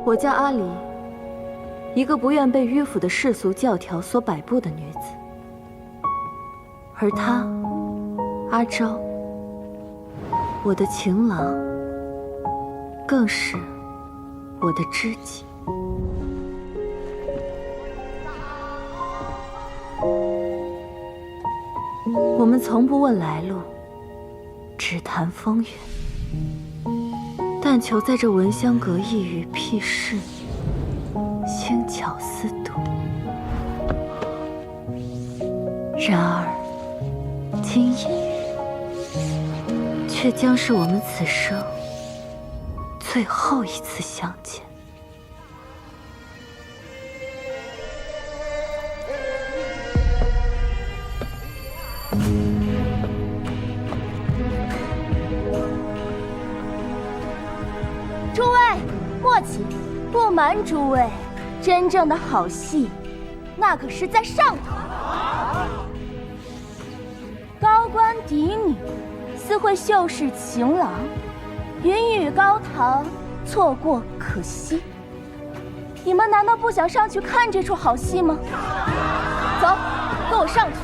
我叫阿离，一个不愿被迂腐的世俗教条所摆布的女子。而她，阿昭，我的情郎，更是我的知己。我们从不问来路，只谈风月。但求在这闻香阁一语辟世，轻巧似度。然而，今夜却将是我们此生最后一次相见。诸位，莫急，不瞒诸位，真正的好戏，那可是在上头。高官嫡女，私会秀士情郎，云雨高堂，错过可惜。你们难道不想上去看这出好戏吗？走，跟我上去。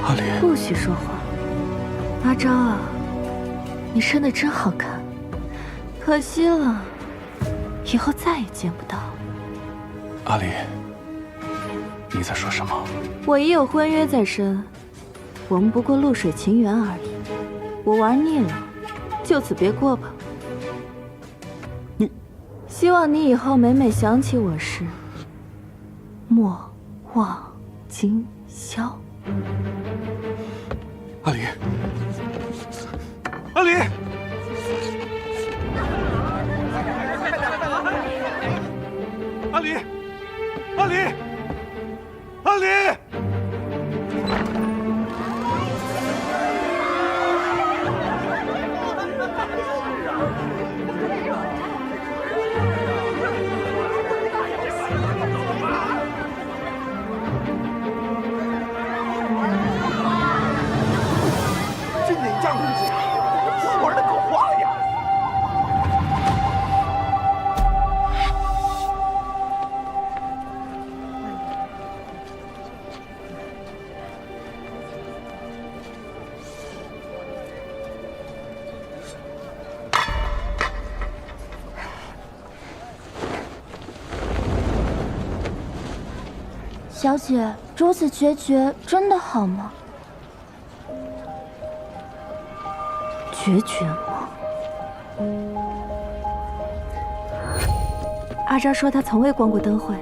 阿离，不许说话。阿昭啊，你生得真好看，可惜了，以后再也见不到。阿离，你在说什么？我已有婚约在身，我们不过露水情缘而已。我玩腻了，就此别过吧。你，希望你以后每每想起我时，莫忘今宵。阿离，阿离，阿离，阿离，阿离！小姐，如此决绝真的好吗？决绝吗？阿昭说他从未光过灯会，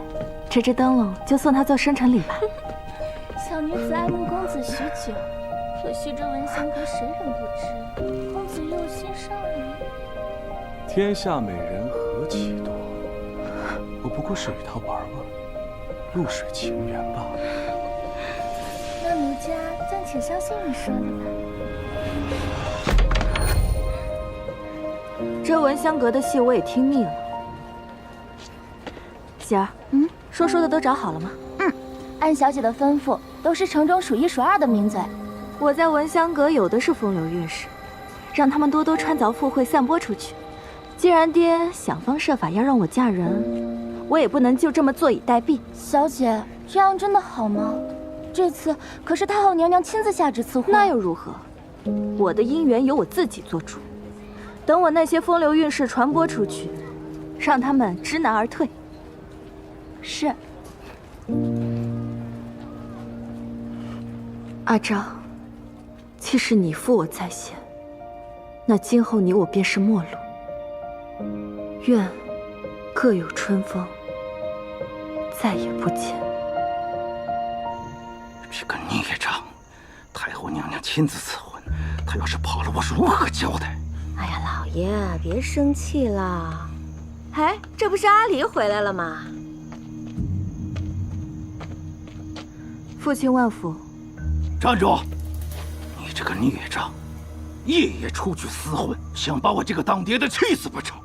这只灯笼就送他做生辰礼吧。小女子爱慕公子许久，可惜这闻香阁谁人不知，公子又心上人。天下美人何其多，我不过是与她玩玩，露水情缘罢了。那奴家暂且相信你说的吧。这闻香阁的戏我也听腻了。喜儿，说书的都找好了吗？按小姐的吩咐，都是城中数一数二的名嘴。我在闻香阁有的是风流韵事，让他们多多穿凿附会，散播出去。既然爹想方设法要让我嫁人，我也不能就这么坐以待毙。小姐，这样真的好吗？这次可是太后娘娘亲自下旨赐婚，那又如何？我的姻缘由我自己做主。等我那些风流韵事传播出去，让他们知难而退。是。阿昭，既是你负我在先，那今后你我便是陌路。愿各有春风，再也不见。这个孽障，太后娘娘亲自赐婚，她要是跑了，我如何交代？哎呀，老爷别生气了。哎，这不是阿离回来了吗？父亲万福。站住！你这个孽障，夜夜出去厮混，想把我这个当爹的气死不成？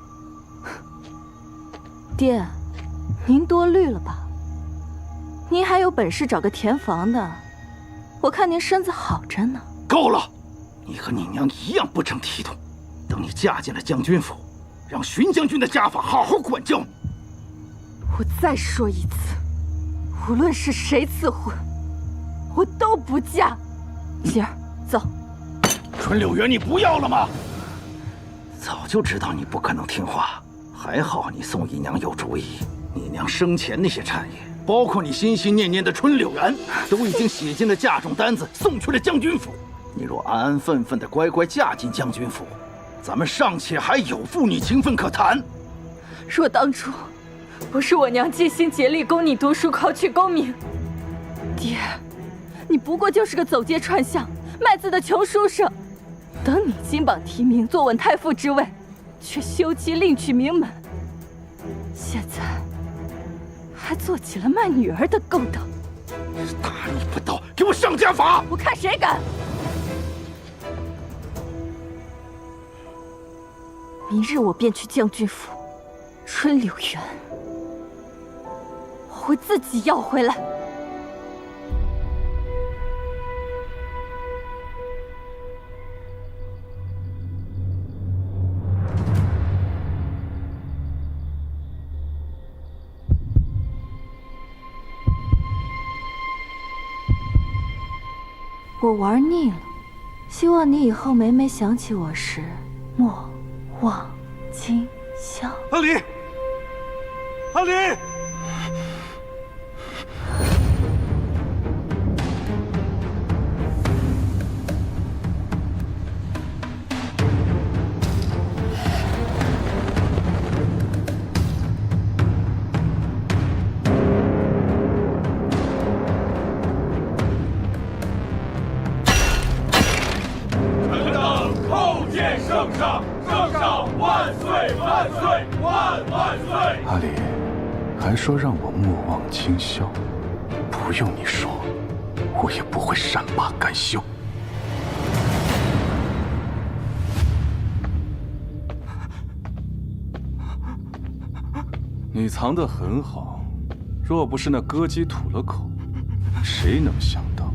爹，您多虑了吧？您还有本事找个填房的，我看您身子好着呢。够了！你和你娘一样不成体统。等你嫁进了将军府，让荀将军的家法好好管教你。我再说一次，无论是谁赐婚，我都不嫁。喜儿，走。春柳园你不要了吗？早就知道你不可能听话，还好你宋姨娘有主意。你娘生前那些产业，包括你心心念念的春柳园，都已经写进了嫁妆单子，送去了将军府。你若安安分分的乖乖嫁进将军府，咱们尚且还有父女情分可谈。若当初不是我娘尽心竭力供你读书，考取功名，爹，你不过就是个走街串巷卖字的穷书生。等你金榜题名，坐稳太傅之位，却休妻另娶名门。现在还做起了卖女儿的勾当。大逆不道，给我上家法！我看谁敢！明日我便去将军府春柳园，我会自己要回来。我玩腻了，希望你以后每每想起我时，莫忘今宵。阿离，阿离！臣等叩见圣上，圣上万岁万岁万岁！阿离，还说让我莫忘今宵，不用你说，我也不会善罢甘休。你藏得很好，若不是那歌姬吐了口，谁能想到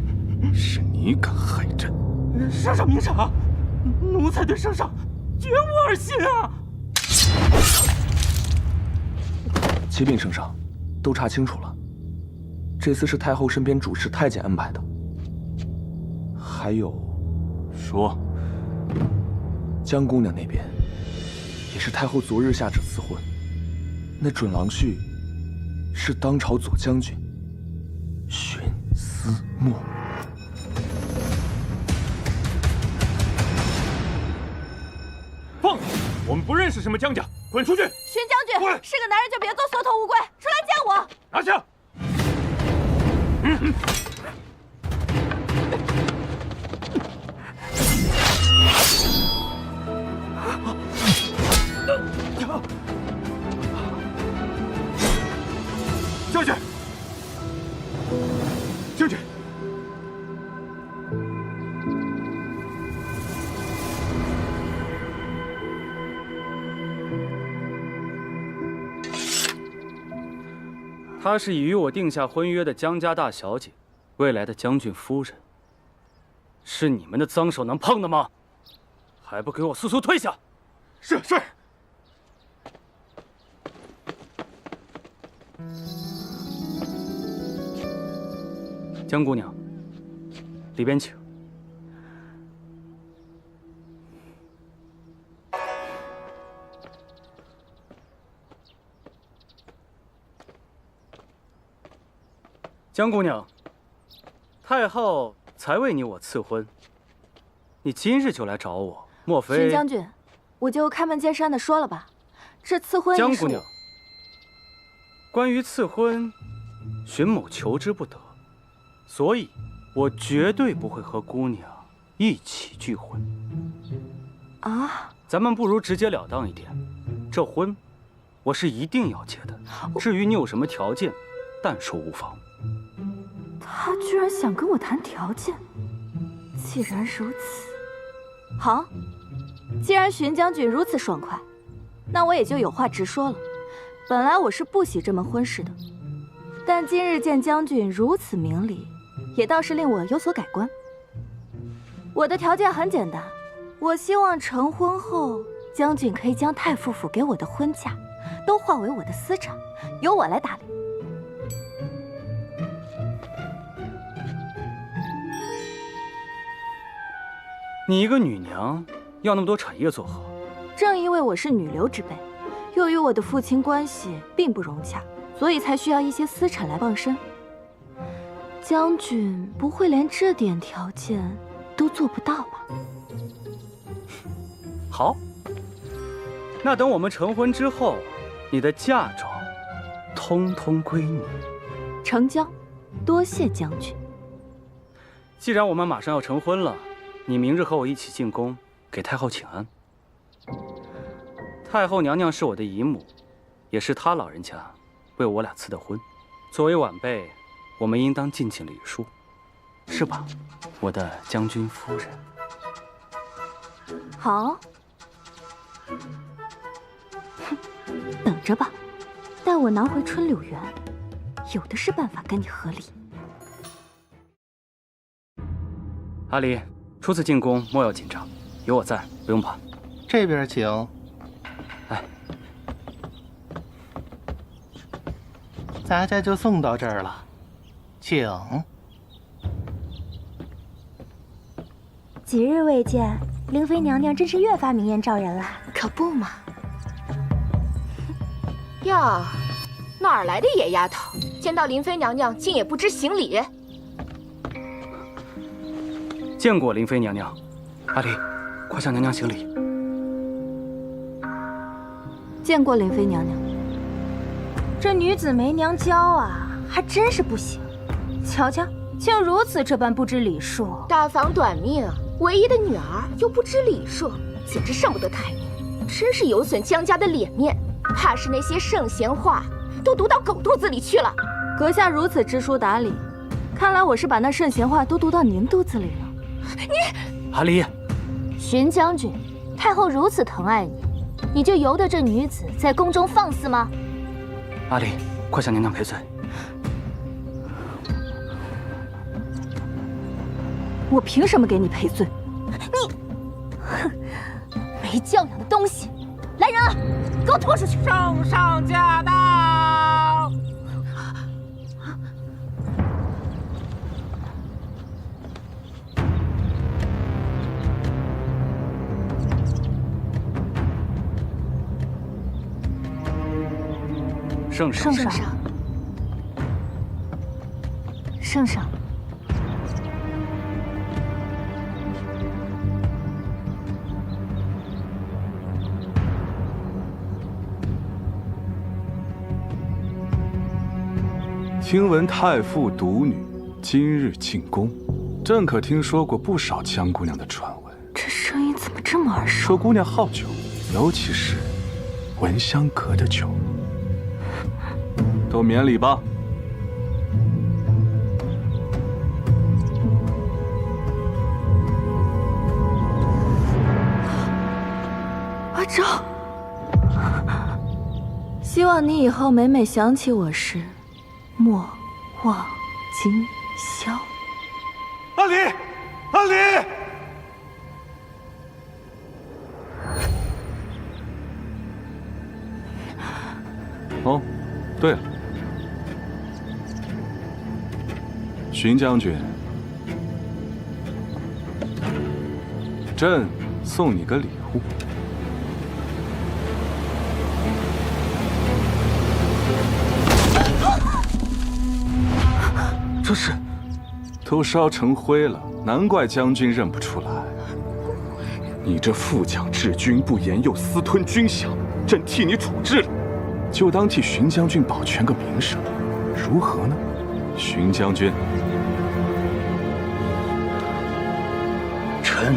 是你敢害朕？圣上明察，奴才对圣上绝无二心啊！启禀圣上，都查清楚了，这次是太后身边主事太监安排的。还有，说，江姑娘那边也是太后昨日下旨赐婚，那准郎婿是当朝左将军荀思墨。放！我们不认识什么江家，滚出去！荀将军是个男人，就别做缩头乌龟，出来见我！拿下！将军，将军。她是已与我定下婚约的江家大小姐，未来的将军夫人。是你们的脏手能碰的吗？还不给我速速退下！是。江姑娘，里边请。江姑娘，太后才为你我赐婚，你今日就来找我，莫非？荀将军，我就开门见山的说了吧，这赐婚江姑娘，关于赐婚，荀某求之不得，所以，我绝对不会和姑娘一起聚婚。啊！咱们不如直截了当一点，这婚，我是一定要结的。至于你有什么条件，但说无妨。他居然想跟我谈条件。既然如此，好，既然荀将军如此爽快，那我也就有话直说了。本来我是不喜这门婚事的，但今日见将军如此明理，也倒是令我有所改观。我的条件很简单，我希望成婚后，将军可以将太傅府给我的婚嫁，都化为我的私产，由我来打理。你一个女娘，要那么多产业作何？正因为我是女流之辈，又与我的父亲关系并不融洽，所以才需要一些私产来傍身。将军不会连这点条件都做不到吧？好，那等我们成婚之后，你的嫁妆通通归你。成交，多谢将军。既然我们马上要成婚了，你明日和我一起进宫，给太后请安。太后娘娘是我的姨母，也是她老人家为我俩赐的婚。作为晚辈，我们应当尽尽礼数，是吧，我的将军夫人？好，等着吧，待我拿回春柳园，有的是办法跟你和理。阿离，初次进宫莫要紧张，有我在，不用怕。这边请。哎，咱家就送到这儿了，请。几日未见，灵妃娘娘真是越发明艳照人了。可不嘛。呀，哪儿来的野丫头？见到灵妃娘娘竟也不知行礼。见过灵妃娘娘。阿离，快向娘娘行礼。见过灵妃娘娘。这女子没娘教啊，还真是不行。瞧瞧，竟如此这般不知礼数。大房短命，唯一的女儿又不知礼数，简直上不得台面，真是有损江家的脸面。怕是那些圣贤话都读到狗肚子里去了。阁下如此知书达理，看来我是把那圣贤话都读到您肚子里了。你，阿离，荀将军，太后如此疼爱你，你就由得这女子在宫中放肆吗？阿离，快向娘娘赔罪。我凭什么给你赔罪？你，哼，没教养的东西！来人啊，给我拖出去！圣上驾到！圣上，圣上，圣上。听闻太傅独女今日进宫，朕可听说过不少江姑娘的传闻。这声音怎么这么耳熟？说姑娘好酒，尤其是闻香阁的酒。都免礼吧。阿昭，希望你以后每每想起我时，莫忘今宵。阿离，阿离！哦，对了，荀将军，朕送你个礼物。这是，都烧成灰了，难怪将军认不出来。你这副将治军不严，又私吞军饷，朕替你处置了，就当替荀将军保全个名声，如何呢？荀将军，臣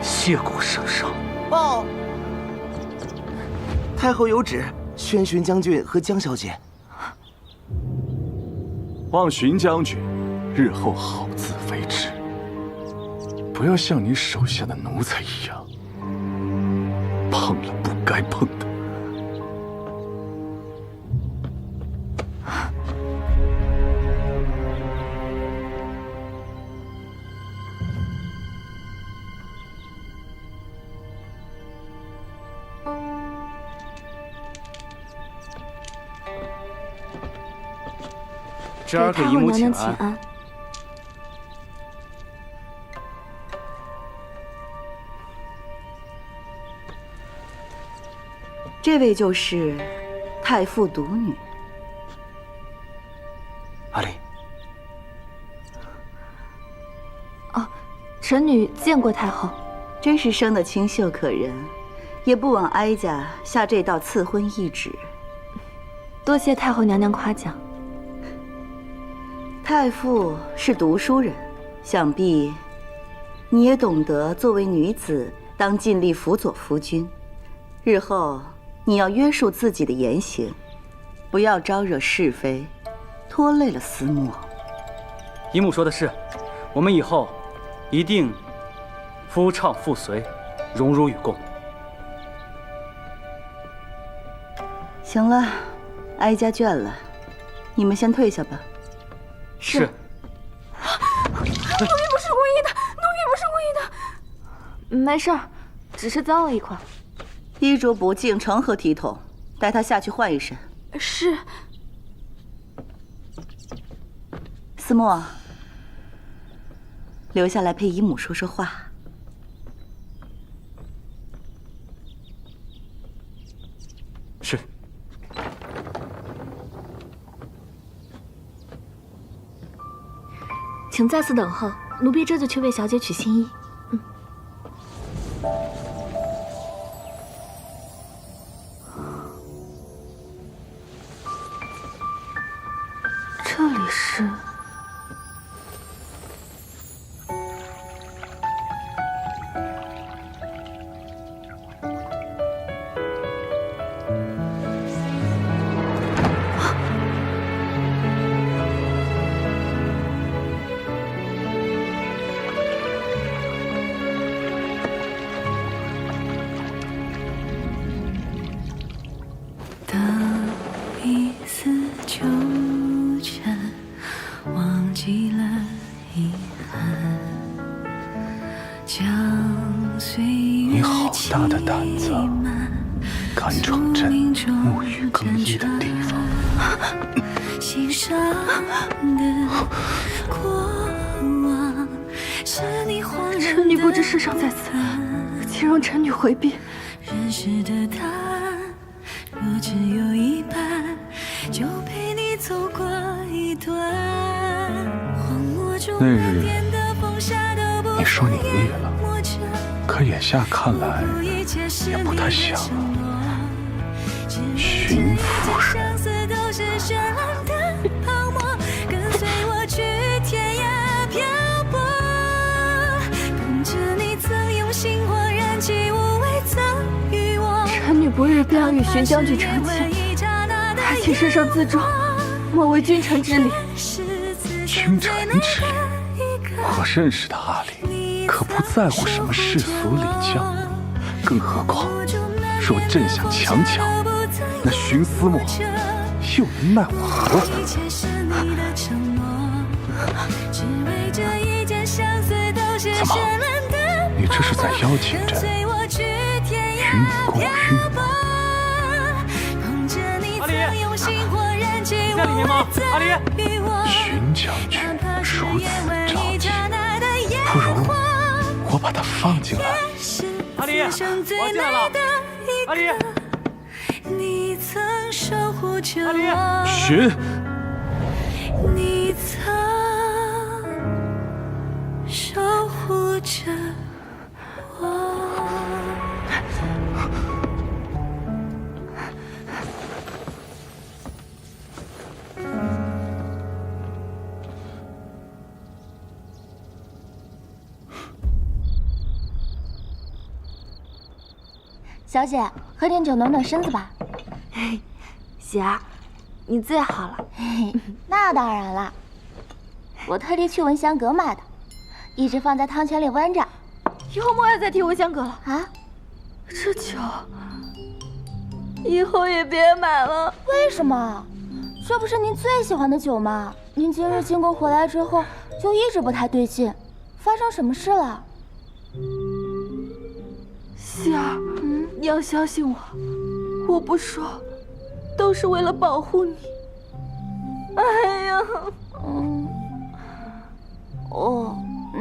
谢过圣上。报，太后有旨，宣荀将军和江小姐。望荀将军日后好自为之，不要像你手下的奴才一样，碰了不该碰的。侄儿给姨母请安。安。这位就是太傅独女。阿离。哦，臣女见过太后，真是生得清秀可人，也不枉哀家下这道赐婚懿旨。多谢太后娘娘夸奖。太傅是读书人，想必你也懂得，作为女子当尽力辅佐夫君。日后你要约束自己的言行，不要招惹是非，拖累了思墨。姨母说的是，我们以后一定夫唱妇随，荣辱与共。行了，哀家倦了，你们先退下吧。是。奴婢不是故意的，奴婢不是故意的。没事儿，只是脏了一块。衣着不净，成何体统？带他下去换一身。是。思墨，留下来陪姨母说说话。是。请再次等候，奴婢这就去为小姐取新衣。这里是？你好大的胆子，敢闯朕沐浴更衣的地方！臣女不知世上在此，请让臣女回避。认识的他，若只有一半，就陪你走过一段。那日你说你腻了，可眼下看来也不太像了。荀夫人，臣女不日便要与荀将军成亲，还请圣上自重，莫违君臣之礼。君臣之礼？我认识的阿离可不在乎什么世俗礼教，更何况若朕想强抢，那荀思墨又能奈我何？怎么？你这是在邀请朕与你共浴吗？阿离，在里面吗？阿离，荀将军如此着急，不如我把他放进来。阿离，我进来了。阿离，阿离，荀，你曾守护着我。小姐，喝点酒暖暖身子吧。喜儿，你最好了。那当然了。我特地去闻香阁买的，一直放在汤泉里温着。以后莫要再提闻香阁了啊！这酒以后也别买了。为什么？这不是您最喜欢的酒吗？您今日进宫回来之后就一直不太对劲，发生什么事了？希儿，你要相信我，我不说，都是为了保护你。哎呀，哦，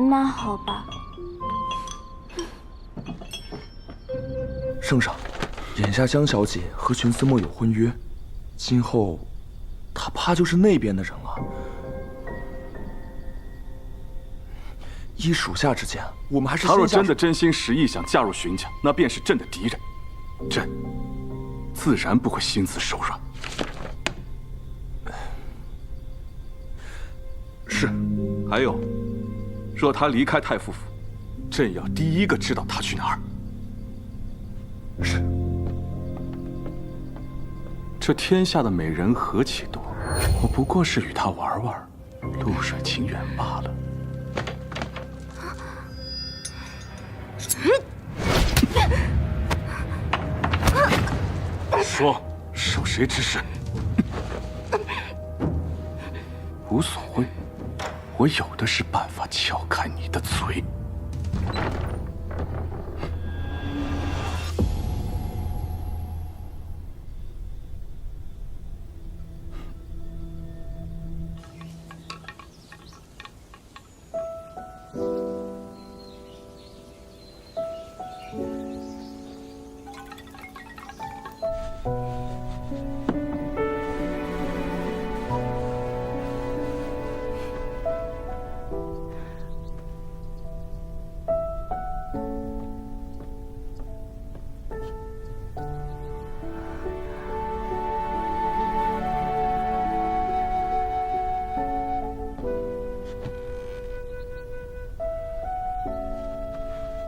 那好吧。圣上，眼下江小姐和玄思墨有婚约，今后她怕就是那边的人了。依属下之见，我们还是她若真的真心实意想嫁入荀家，那便是朕的敌人，朕自然不会心慈手软。是，还有，若她离开太傅府，朕要第一个知道她去哪儿。是。这天下的美人何其多，我不过是与她玩玩，露水情缘罢了。说，受谁指使？无所谓，我有的是办法撬开你的嘴。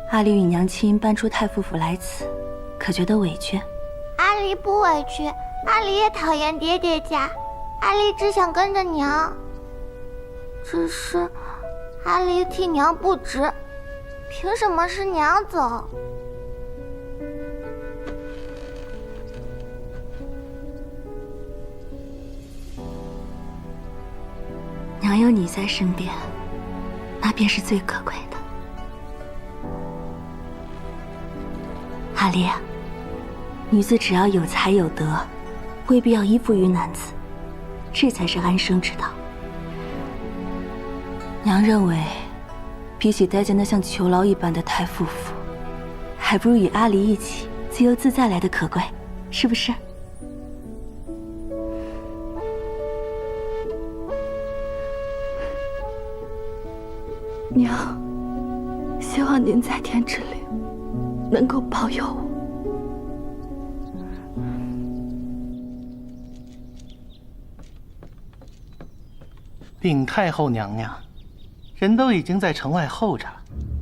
阿离与娘亲搬出太傅府来此，可觉得委屈？阿离不委屈，阿离也讨厌爹爹家，阿离只想跟着娘。只是阿离替娘不值，凭什么是娘走？娘有你在身边，那便是最可贵的。阿离，女子只要有才有德，未必要依附于男子，这才是安生之道。娘认为，比起待在那像囚牢一般的太傅府，还不如与阿离一起自由自在来的可贵，是不是？娘，希望您在天之灵能够保佑我。禀太后娘娘，人都已经在城外候着，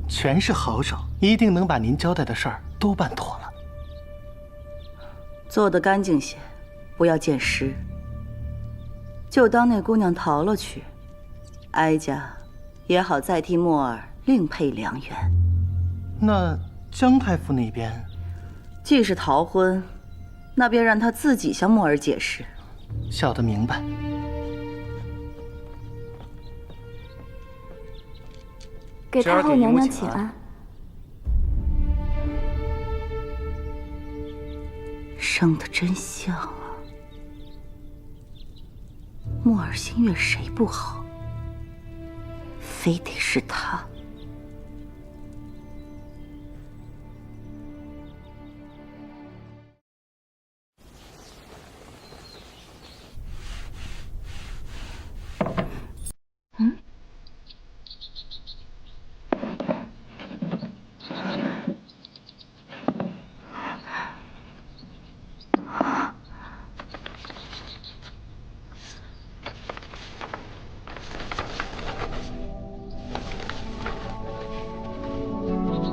全是好手，一定能把您交代的事儿都办妥了。做得干净些，不要见尸。就当那姑娘逃了去，哀家也好再替墨儿另配良缘。那江太傅那边，既是逃婚，那便让他自己向墨儿解释。小的明白。给太后娘娘请安。生得真像啊！墨儿心悦谁不好？非得是他。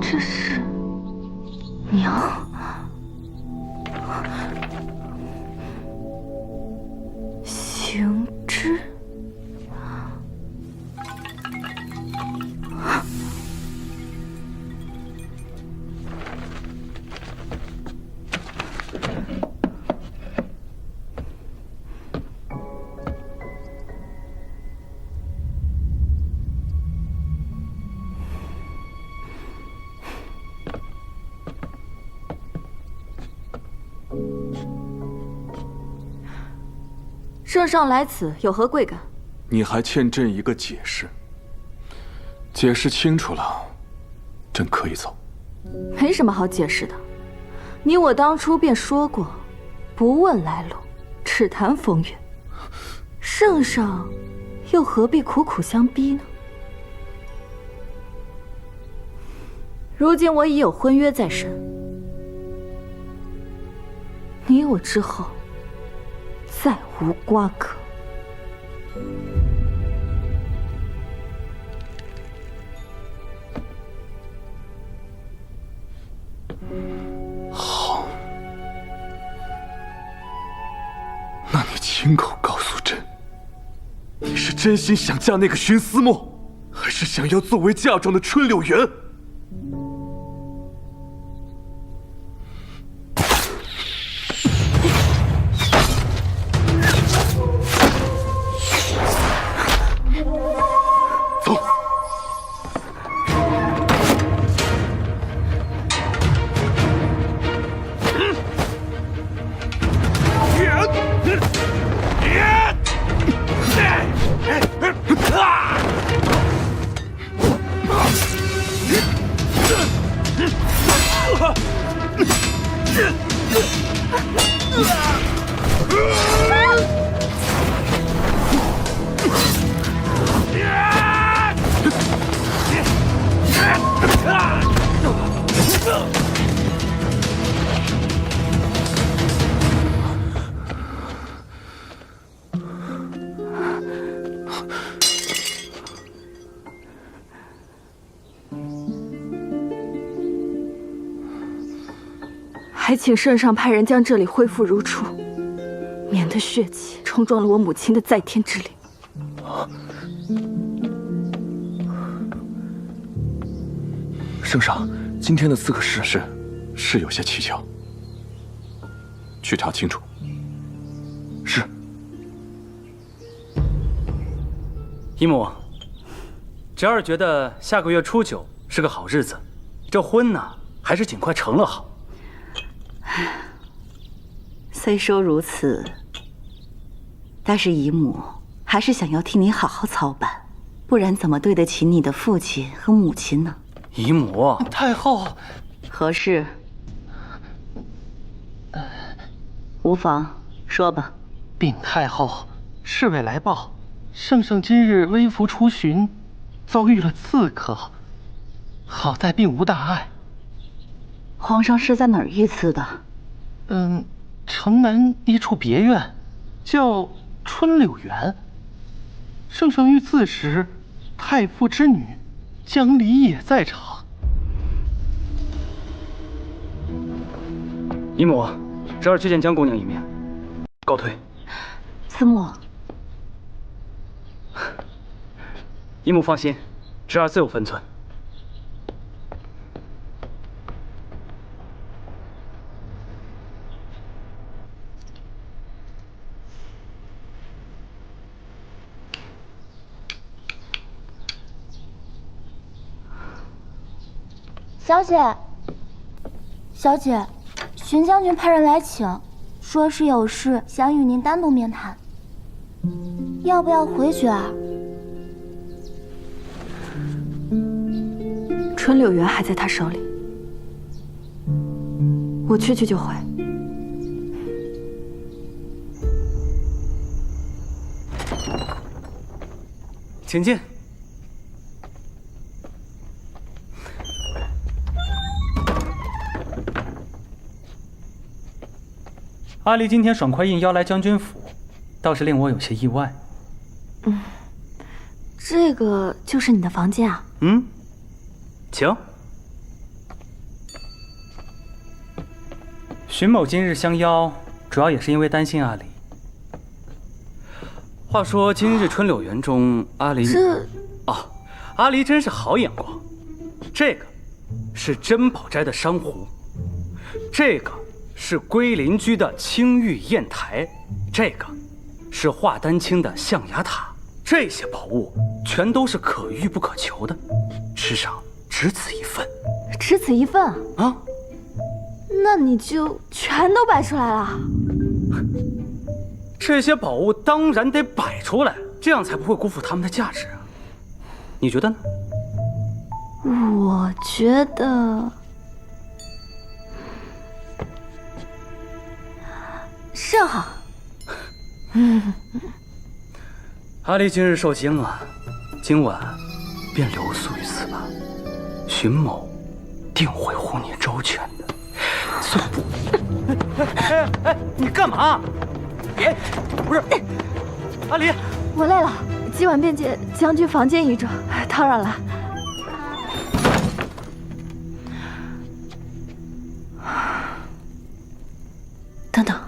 这是娘。行之。圣上来此有何贵干？你还欠朕一个解释。解释清楚了，朕可以走。没什么好解释的，你我当初便说过，不问来路，只谈风月。圣上又何必苦苦相逼呢？如今我已有婚约在身，你我之后再无瓜葛。好，那你亲口告诉朕，你是真心想嫁那个荀思墨，还是想要作为嫁妆的春柳园？走。还请圣上派人将这里恢复如初，免得血气冲撞了我母亲的在天之灵。圣上，今天的刺客是有些蹊跷，去查清楚。是。姨母，侄儿觉得下个月初9是个好日子，这婚呢，还是尽快成了好。虽说如此，但是姨母还是想要替你好好操办，不然怎么对得起你的父亲和母亲呢？姨母，太后，何事？无妨，说吧。禀太后，侍卫来报，圣上今日微服出巡，遭遇了刺客，好在并无大碍。皇上是在哪儿遇刺的？城南一处别院，叫春柳园。圣上遇刺时，太傅之女江离也在场。姨母，侄儿去见江姑娘一面，告退。思墨，姨母放心，侄儿自有分寸。小姐，荀将军派人来请，说是有事想与您单独面谈，要不要回去啊？春柳园还在他手里，我去就回。请进。阿离今天爽快应邀来将军府，倒是令我有些意外。这个就是你的房间啊？请。荀某今日相邀，主要也是因为担心阿离。话说今日春柳园中，阿离阿离真是好眼光。这个是珍宝斋的珊瑚，这个是龟林居的青玉砚台，这个是华丹青的象牙塔，这些宝物全都是可遇不可求的，世上只此一份。只此一份啊？那你就全都摆出来了？这些宝物当然得摆出来，这样才不会辜负他们的价值啊。你觉得呢？我觉得甚好。阿离今日受惊了，今晚便留宿于此吧。荀某定会护你周全的。孙不，哎，你干嘛？哎，不是，阿离，我累了，今晚便借将军房间一住，叨扰了。等等，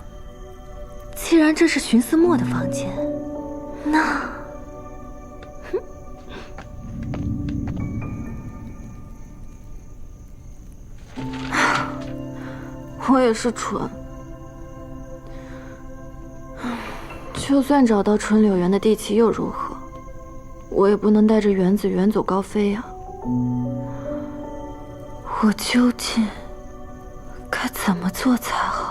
既然这是荀思墨的房间，那……我也是蠢，就算找到春柳园的地契又如何？我也不能带着园子远走高飞呀。我究竟该怎么做才好？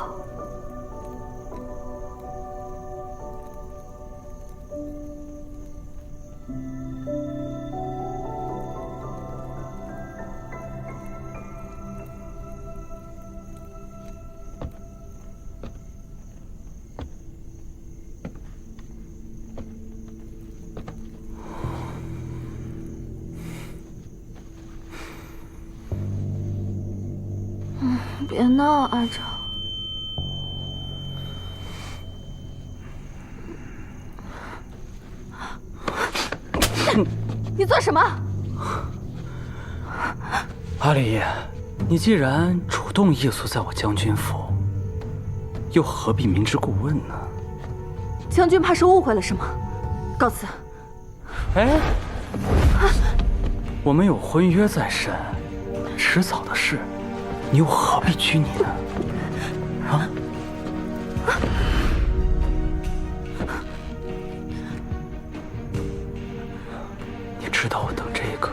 别闹，阿长。你做什么？阿离，你既然主动夜宿在我将军府，又何必明知故问呢？将军怕是误会了什么，告辞。哎，我们有婚约在身，迟早的事。你又何必拘泥呢？啊！你知道我等这一刻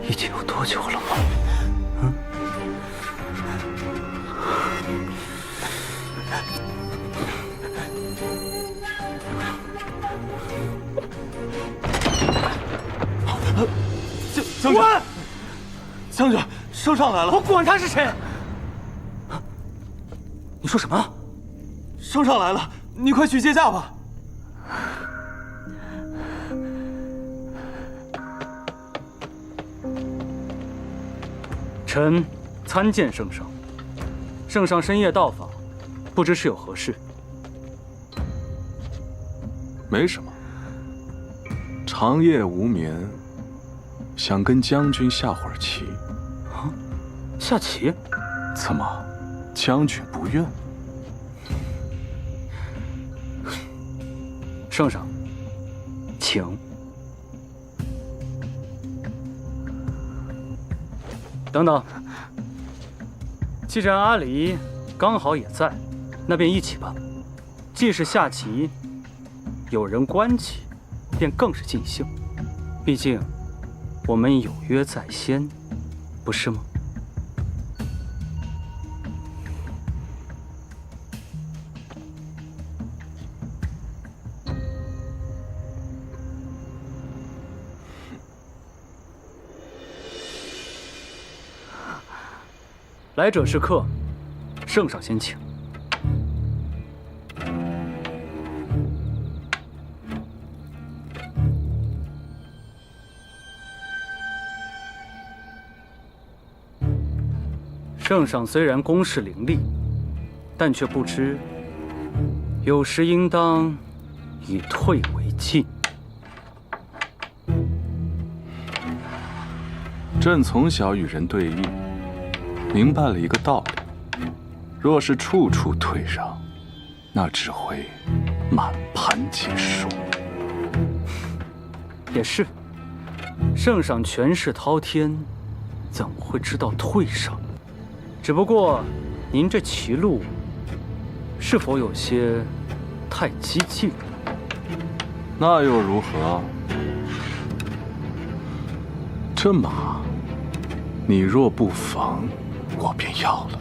已经有多久了吗？嗯？将军，将军，圣上来了！我管他是谁！你说什么？圣上来了，你快去接驾吧。臣参见圣上。圣上深夜到访，不知是有何事？没什么，长夜无眠，想跟将军下会儿棋。啊，下棋？怎么，将军不愿？圣上，请。等等，既然阿离刚好也在，那便一起吧。既是下棋，有人观棋，便更是尽兴。毕竟我们有约在先，不是吗？来者是客，圣上先请。圣上虽然公事伶俐，但却不知有时应当以退为进。朕从小与人对弈，明白了一个道理：若是处处退让，那只会满盘皆输。也是，圣上权势滔天，怎会知道退让？只不过，您这棋路是否有些太激进？那又如何？这马，你若不防，我便要了。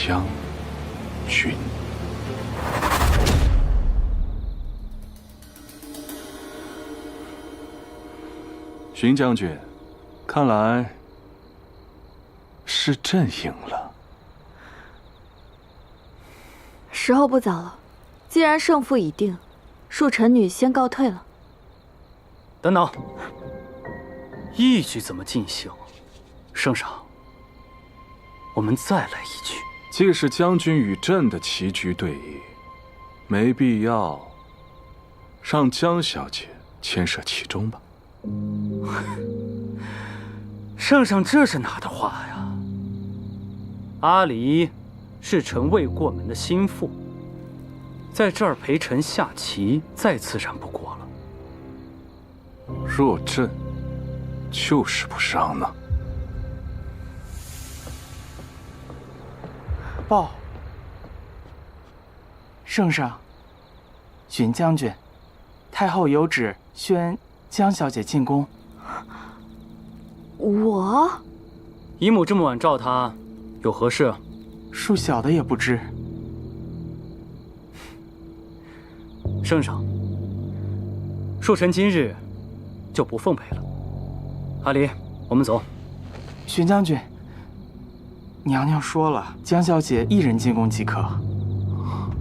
将军。荀将军，看来是朕赢了。时候不早了，既然胜负已定，恕臣女先告退了。等等，一局怎么进行？圣上，我们再来一局。既是将军与朕的棋局对弈，没必要让江小姐牵涉其中吧？圣上这是哪的话呀？阿离是臣未过门的心腹，在这儿陪臣下棋，再自然不过了。若朕就是不让呢？报，圣上，荀将军，太后有旨宣江小姐进宫。我？姨母这么晚召她，有何事？恕小的也不知。圣上，恕臣今日就不奉陪了。阿离，我们走。荀将军，娘娘说了，江小姐一人进宫即可。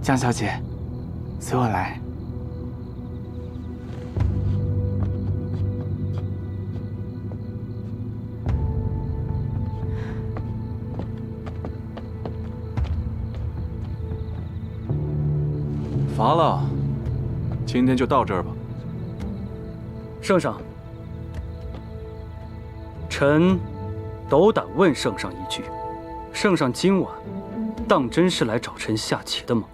江小姐，随我来。乏了，今天就到这儿吧。圣上，臣斗胆问圣上一句：圣上今晚当真是来找臣下棋的吗？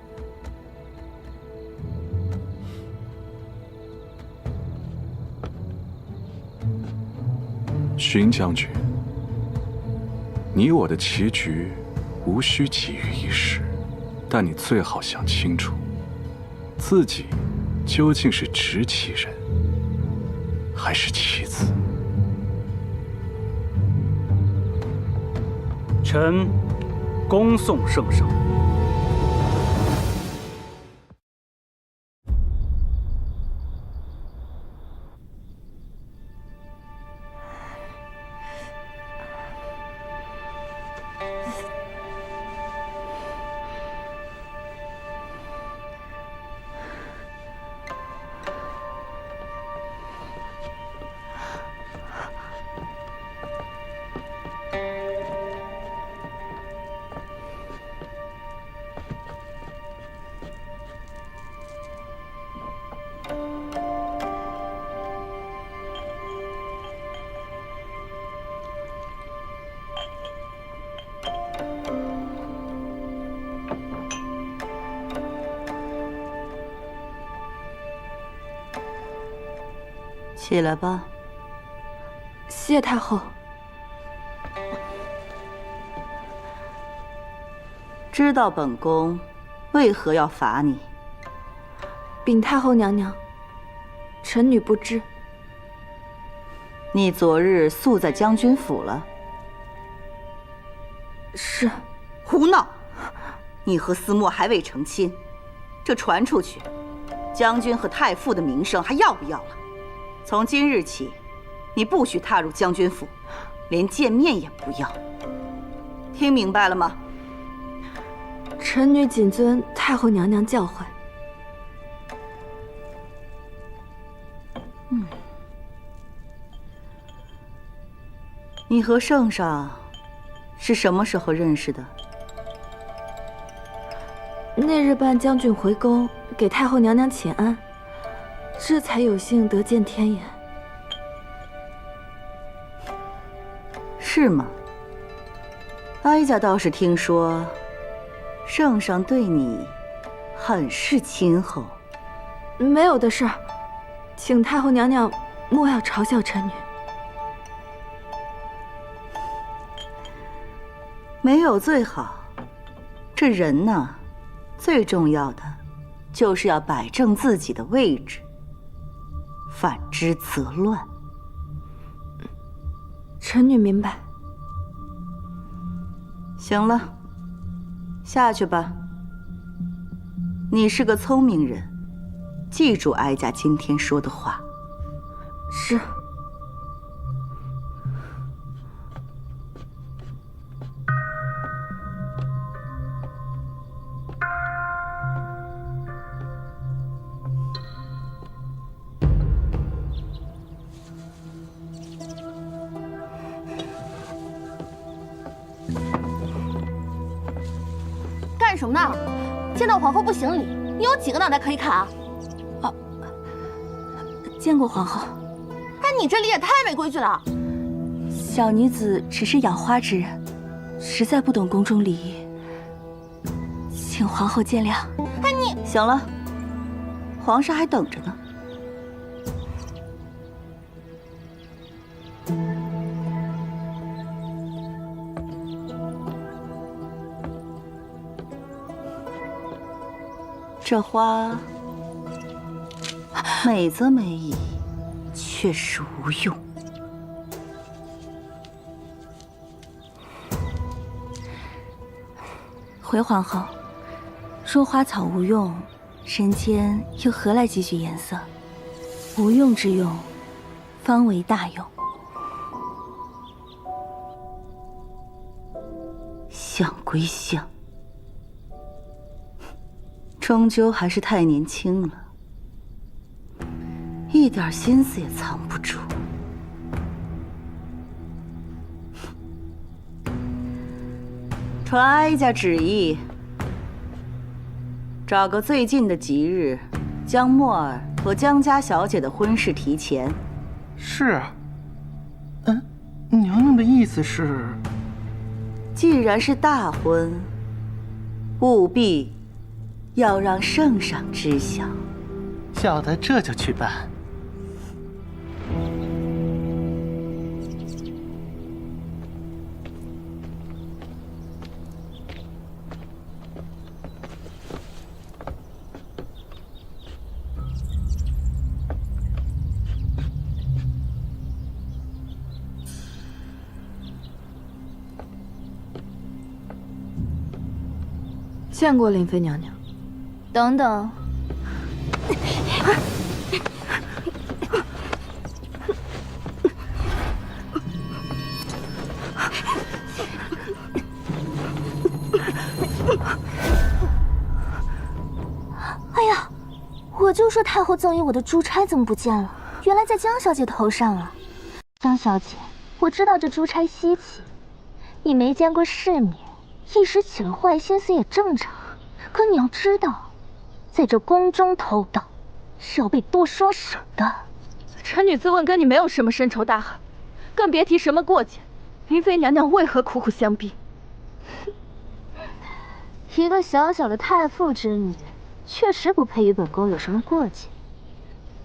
荀将军，你我的棋局无需急于一时，但你最好想清楚，自己究竟是执棋人，还是棋子？臣恭送圣上。起来吧。谢太后。知道本宫为何要罚你？禀太后娘娘，臣女不知。你昨日宿在将军府了？是。胡闹！你和思墨还未成亲，这传出去，将军和太傅的名声还要不要了？从今日起，你不许踏入将军府，连见面也不要。听明白了吗？臣女谨遵太后娘娘教诲。你和圣上是什么时候认识的？那日伴将军回宫，给太后娘娘请安，这才有幸得见天颜。是吗？哀家倒是听说，圣上对你很是亲厚。没有的事儿，请太后娘娘莫要嘲笑臣女。没有最好，这人呢，最重要的就是要摆正自己的位置，反之则乱。臣女明白。行了，下去吧。你是个聪明人，记住哀家今天说的话。是。干什么呢？见到皇后不行礼，你有几个脑袋可以砍啊？见过皇后。但你这里也太没规矩了。小女子只是养花之人，实在不懂宫中礼仪，请皇后见谅。哎，你行了，皇上还等着呢。这花美则美矣，却是无用。回皇后，若花草无用，人间又何来几许颜色？无用之用，方为大用。相归相，终究还是太年轻了，一点心思也藏不住。传哀家旨意，找个最近的吉日，将墨儿和江家小姐的婚事提前。是。娘娘的意思是，既然是大婚，务必要让圣上知晓。小的这就去办。见过林妃娘娘。等等。哎呀，我就说太后赠予我的珠钗怎么不见了？原来在江小姐头上啊！江小姐，我知道这珠钗稀奇，你没见过世面，一时起了坏心思也正常。可你要知道，在这宫中偷盗是要被剁双手的。臣女自问跟你没有什么深仇大恨，更别提什么过节。林妃娘娘为何苦苦相逼？一个小小的太傅之女，确实不配与本宫有什么过节。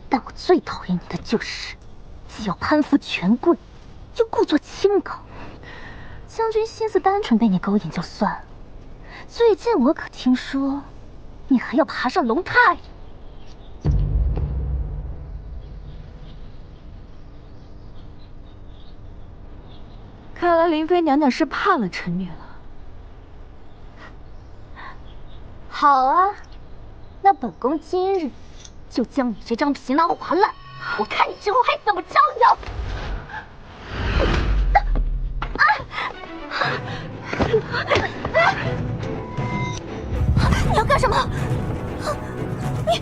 但我最讨厌你的就是，既要攀附权贵，又故作清高。将军心思单纯被你勾引就算了，最近我可听说，你还要爬上龙榻。看来林妃娘娘是怕了臣女了。好啊，那本宫今日就将你这张皮囊划烂，我看你之后还怎么招摇！你要干什么？你！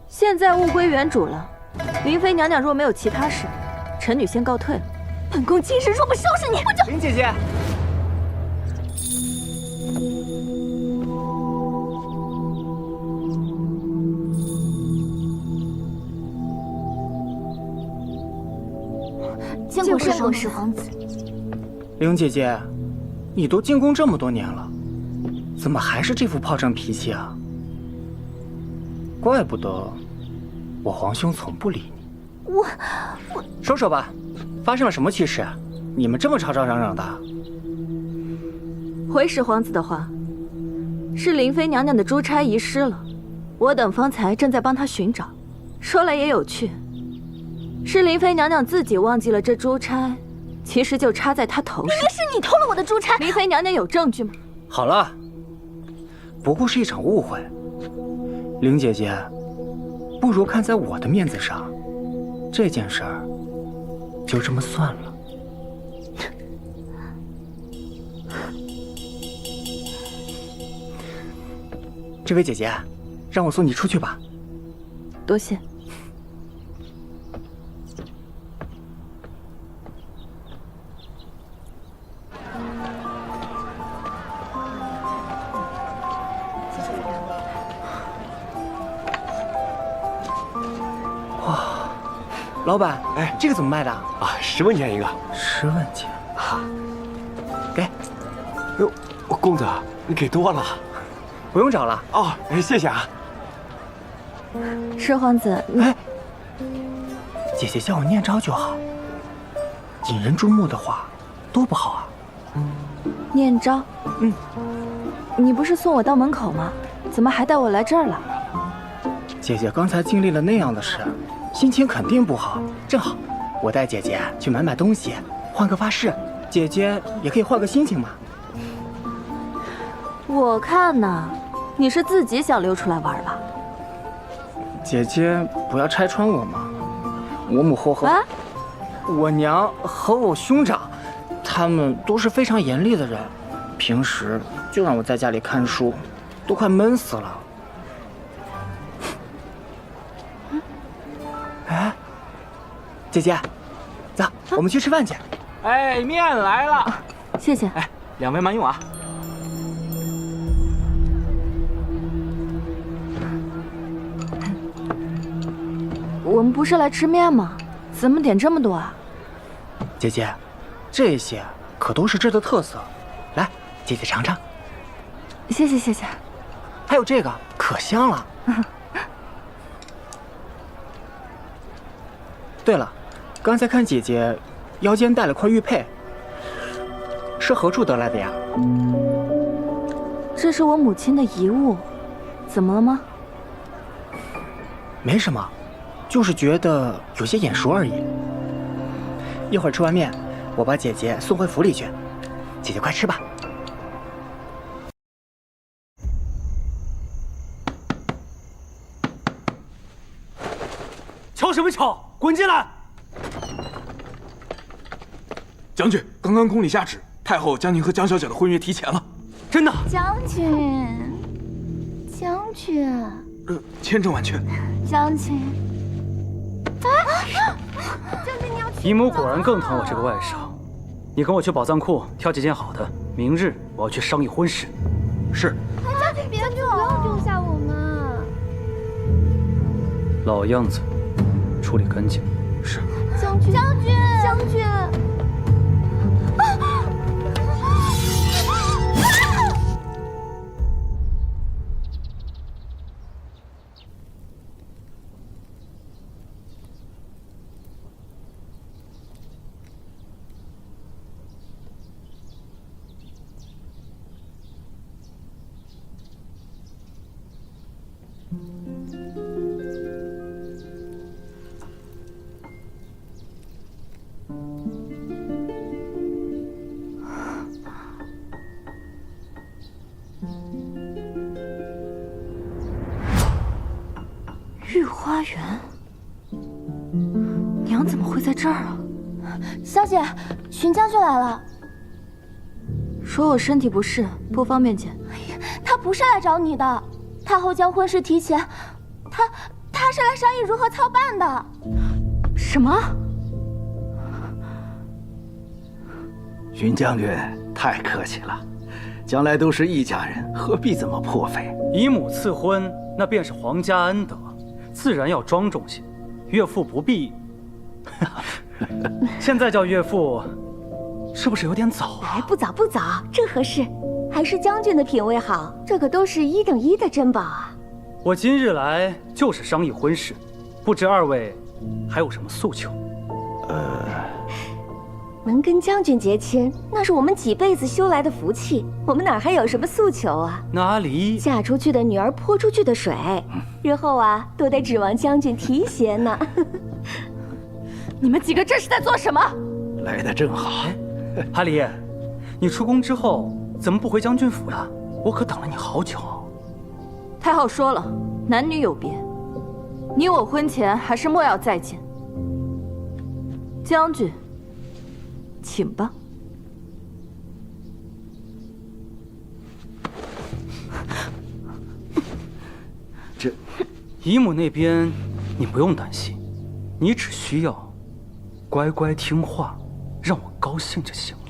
现在物归原主了。林妃娘娘若没有其他事，臣女先告退了。本宫今日若不收拾你，我就……林姐姐。见过圣使皇子。灵姐姐，你都进宫这么多年了，怎么还是这副炮仗脾气啊？怪不得我皇兄从不理你。我说说吧，发生了什么趣事？你们这么吵吵嚷嚷的。回始皇子的话，是灵妃娘娘的珠钗遗失了，我等方才正在帮她寻找。说来也有趣，是灵妃娘娘自己忘记了这珠钗，其实就插在她头上。明明是你偷了我的珠钗！灵妃娘娘有证据吗？好了，不过是一场误会。灵姐姐，不如看在我的面子上，这件事儿就这么算了。这位姐姐，让我送你出去吧。多谢。哇，老板，哎，这个怎么卖的啊？10文钱一个。10文钱。给。哟，公子，你给多了。不用找了。哦，谢谢啊。始皇子，哎，姐姐叫我念招就好，引人注目的话，多不好啊。念招。你不是送我到门口吗？怎么还带我来这儿了？姐姐刚才经历了那样的事，心情肯定不好。正好，我带姐姐去买东西，换个发饰，姐姐也可以换个心情嘛。我看呐，你是自己想溜出来玩吧？姐姐不要拆穿我嘛！我母后和我娘和我兄长，他们都是非常严厉的人，平时就让我在家里看书，都快闷死了。哎，姐姐，走，我们去吃饭去。哎，面来了，谢谢。哎，2位慢用啊。我们不是来吃面吗？怎么点这么多啊？姐姐，这些可都是这的特色，来，姐姐尝尝。谢谢谢谢。还有这个可香了。对了，刚才看姐姐腰间带了块玉佩，是何处得来的呀？这是我母亲的遗物，怎么了吗？没什么。就是觉得有些眼熟而已。一会儿吃完面，我把姐姐送回府里去。姐姐快吃吧。瞧什么瞧？滚进来！将军，刚刚宫里下旨，太后将您和江小姐的婚约提前了。真的？将军，将军。千真万确。将军。姨母果然更疼我这个外甥。你跟我去宝藏库挑几件好的，明日我要去商议婚事。是。将军别走，不要丢下我们。老样子，处理干净。是。将军，将军，将军。御花园，娘怎么会在这儿啊？小姐，荀将军来了，说我身体不适，不方便见。他不是来找你的，太后将婚事提前，他是来商议如何操办的。什么？荀将军太客气了，将来都是一家人，何必这么破费？姨母赐婚，那便是皇家恩德，自然要庄重些。岳父不必。现在叫岳父，是不是有点早啊？哎，不早不早，正合适。还是将军的品味好，这可都是1等1的珍宝啊！我今日来就是商议婚事，不知2位还有什么诉求？能跟将军结亲，那是我们几辈子修来的福气，我们哪还有什么诉求啊？那阿离嫁出去的女儿泼出去的水，日后啊都得指望将军提携呢。你们几个这是在做什么？来得正好。阿离，你出宫之后怎么不回将军府了？我可等了你好久。太后说了，男女有别，你我婚前还是莫要再见。将军，请吧。这，姨母那边你不用担心，你只需要乖乖听话，让我高兴就行了。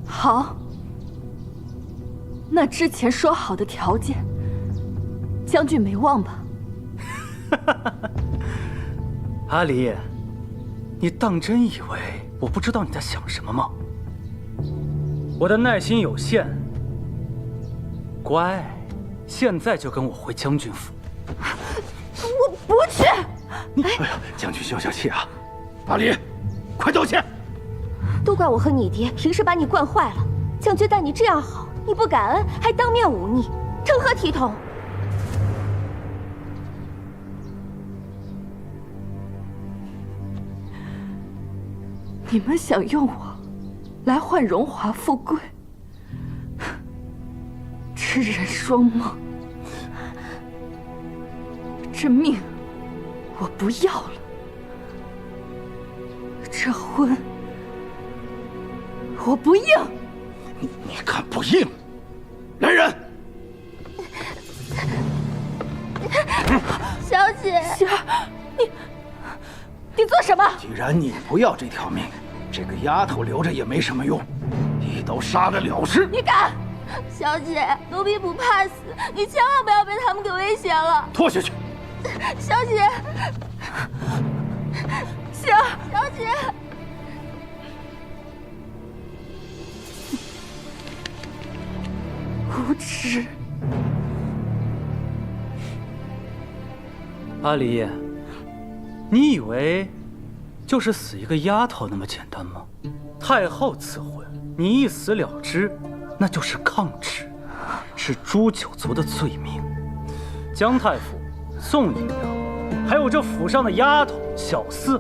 好，那之前说好的条件，将军没忘吧？阿离，你当真以为我不知道你在想什么吗？我的耐心有限，乖，现在就跟我回将军府。我不去。哎呀，将军消消气啊！阿离，快道歉！都怪我和你爹平时把你惯坏了。将军待你这样好，你不感恩，还当面忤逆，成何体统？你们想用我来换荣华富贵，痴人说梦。这命我不要了，这婚我不应。你敢不应？来人！小姐，喜儿，你做什么？既然你不要这条命，这个丫头留着也没什么用，一刀杀了了事。你敢？小姐，奴婢不怕死，你千万不要被他们给威胁了。拖下去！小姐，喜儿，小姐。无耻！阿离，你以为就是死一个丫头那么简单吗？太后赐婚，你一死了之，那就是抗旨，是诛九族的罪名。姜太傅、宋姨娘，还有这府上的丫头、小厮，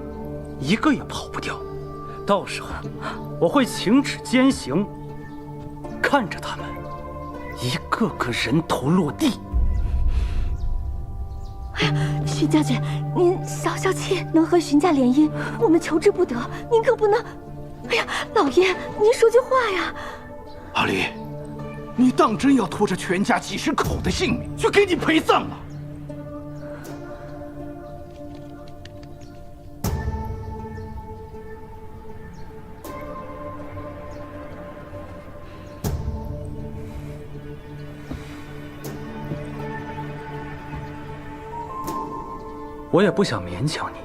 一个也跑不掉。到时候我会请旨监刑，看着他们一个个人头落地。哎呀，荀将军，您消消气，能和荀家联姻，我们求之不得，您可不能。哎呀，老爷，您说句话呀！阿离，你当真要拖着全家几十口的性命去给你陪葬吗？我也不想勉强你，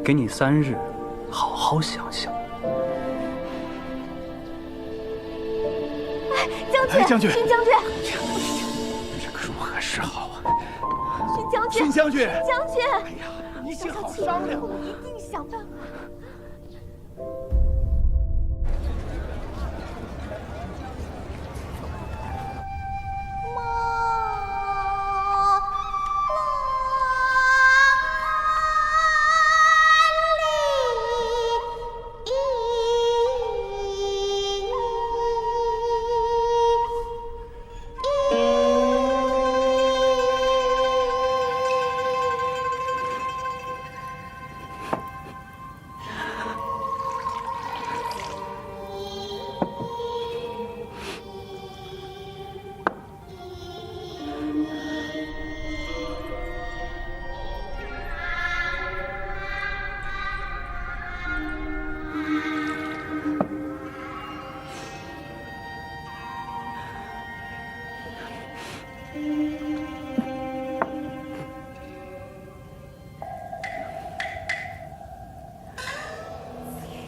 给你3日，好好想想。哎，将军，将军，荀将军，这可如何是好啊？荀将军，荀将军，将军，哎呀，你先好商量，我一定想办法。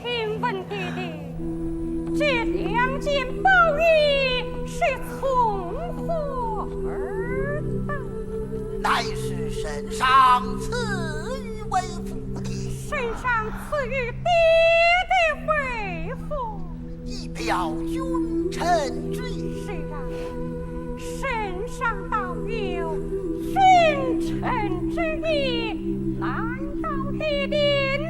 请问弟弟，这2件宝玉是从何而来？乃是神圣上赐予为父的，圣上赐予爹的回复，以表君臣之意。是啊，圣上道有君臣之义，难道你的你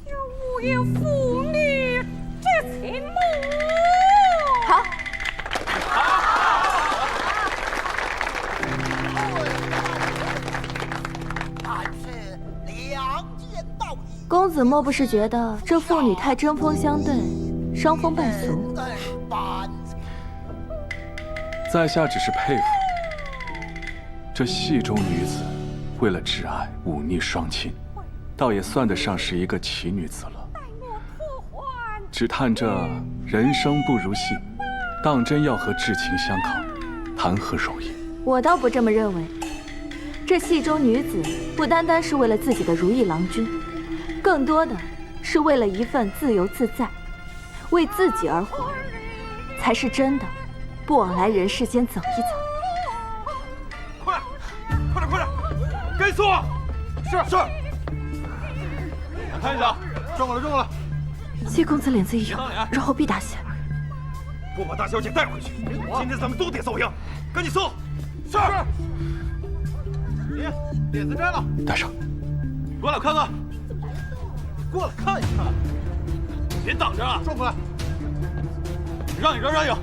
就无有父女之情么？好。公子莫不是觉得这妇女太针锋相对，伤风败俗？在下只是佩服，这戏中女子为了挚爱忤逆双亲，倒也算得上是一个奇女子了。只叹这人生不如戏，当真要和至情相考，谈何容易？我倒不这么认为。这戏中女子不单单是为了自己的如意郎君，更多的是为了一份自由自在，为自己而活，才是真的不往来人世间走一走。快点，跟速！是。看一下，转过来。季公子脸子一红，日后必大喜。不把大小姐带回去，今天咱们都得遭殃。赶紧送。是。你链子摘了，带上。过来看看。过来看一看。别挡着啊！转过来。让一让。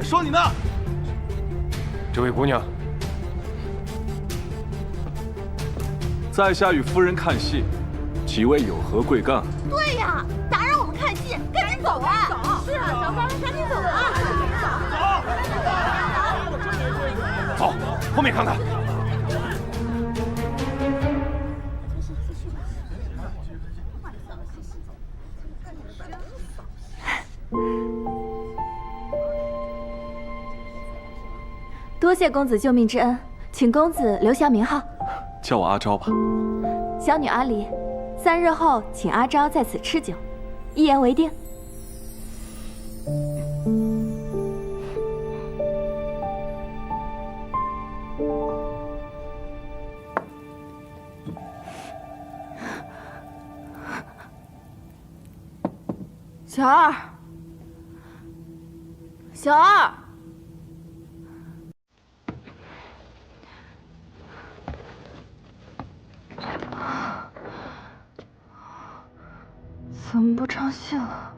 说你呢。这位姑娘，在下与夫人看戏，几位有何贵干？对呀，打扰我们看戏，赶紧走啊！走。是啊，小官人赶紧走啊！走，后面看看。多谢公子救命之恩，请公子留下名号。叫我阿昭吧。小女阿离，3日后请阿昭在此吃酒，一言为定。小二，小二。怎么不唱戏了？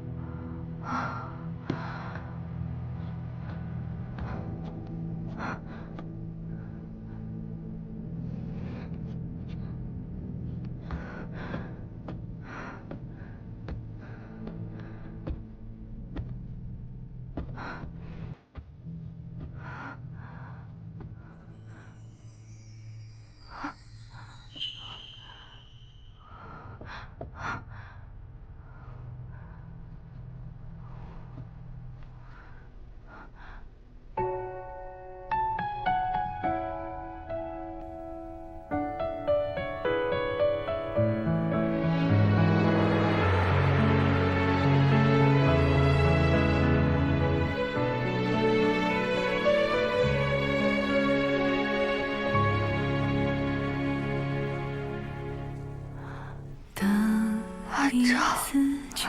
一次纠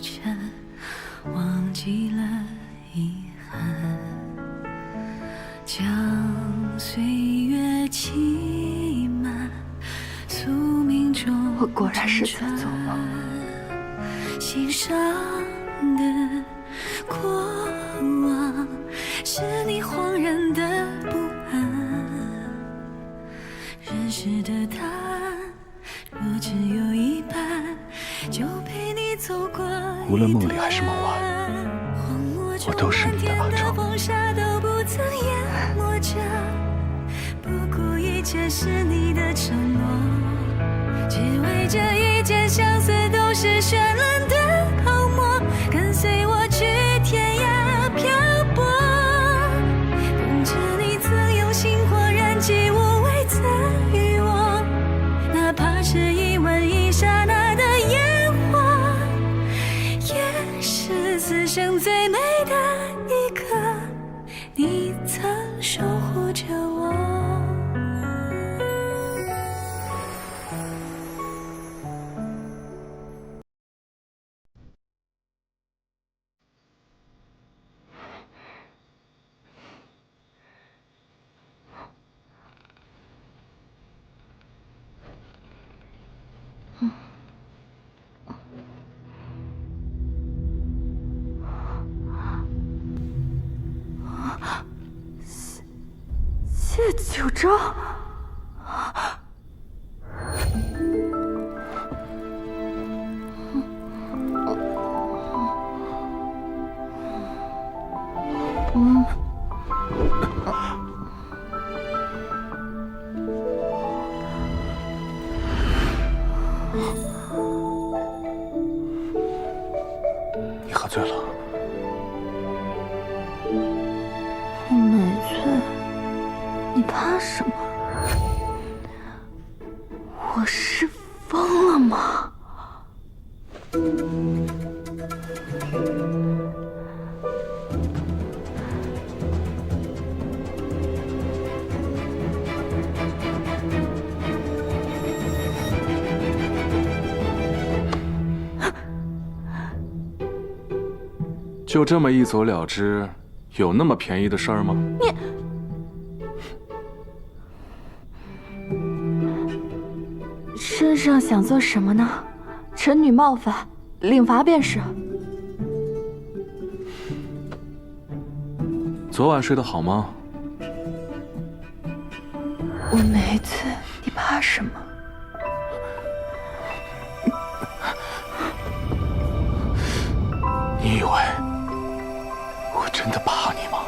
缠，忘记了遗憾，将岁月欺瞒，宿命中我果然是在做梦。心上的过往，是你恍然的不安。认识的他，若只有一半，就陪你走过。无论梦里还是梦外，我都是你的阿昭。风沙都不曾淹没着，不顾一切是你的承诺，只为这一件相思都是绚烂的泡沫，跟随我去天涯漂泊，等着你曾用星火燃起无畏赠予我，哪怕是一吻一刹那的烟火，也是此生最美的一刻。你曾说谢九昭。你喝醉了。美翠，你怕什么？我是疯了吗？就这么一走了之，有那么便宜的事儿吗？身上想做什么呢？臣女冒犯，领罚便是。昨晚睡得好吗？我没醉，你怕什么？你以为我真的怕你吗？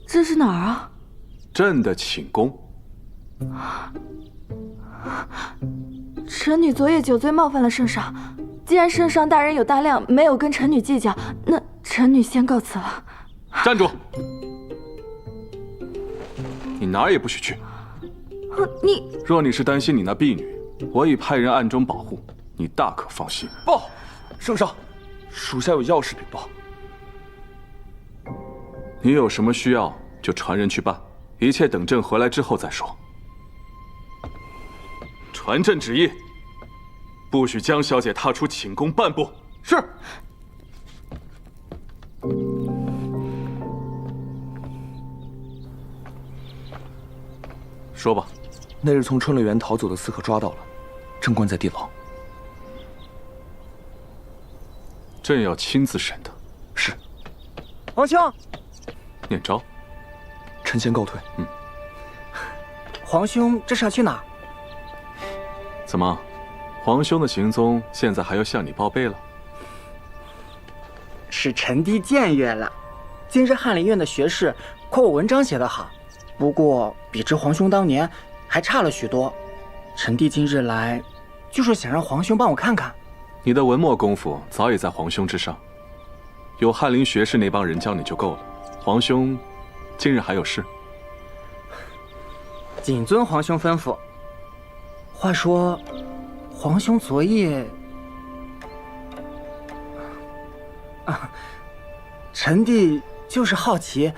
这是哪儿啊？朕的寝宫。臣女昨夜酒醉冒犯了圣上，既然圣上大人有大量，没有跟臣女计较，那臣女先告辞了。站住！你哪儿也不许去。你若你是担心你那婢女，我已派人暗中保护，你大可放心。报，圣上，属下有要事禀报。你有什么需要就传人去办，一切等朕回来之后再说。传朕旨意，不许江小姐踏出寝宫半步。是。说吧。那日从春乐园逃走的刺客抓到了，正关在地牢。朕要亲自审他。是。皇兄。念招。臣先告退。皇兄这是要去哪儿？怎么，皇兄的行踪现在还要向你报备了？是臣弟僭越了。今日翰林院的学士夸我文章写得好，不过比之皇兄当年还差了许多。臣弟今日来，就是想让皇兄帮我看看。你的文墨功夫早已在皇兄之上，有翰林学士那帮人教你就够了。皇兄今日还有事？谨遵皇兄吩咐。话说，皇兄昨夜……臣弟就是好奇，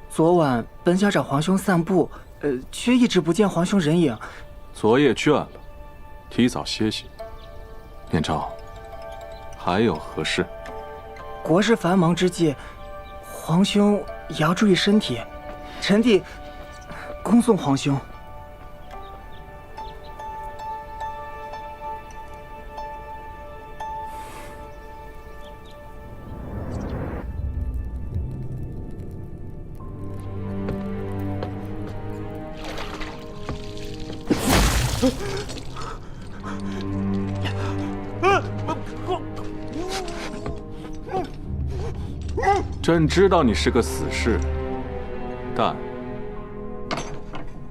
昨晚本想找皇兄散步，却一直不见皇兄人影。昨夜倦了，提早歇息。念招，还有何事？国事繁忙之际，皇兄也要注意身体。臣弟恭送皇兄。朕知道你是个死士，但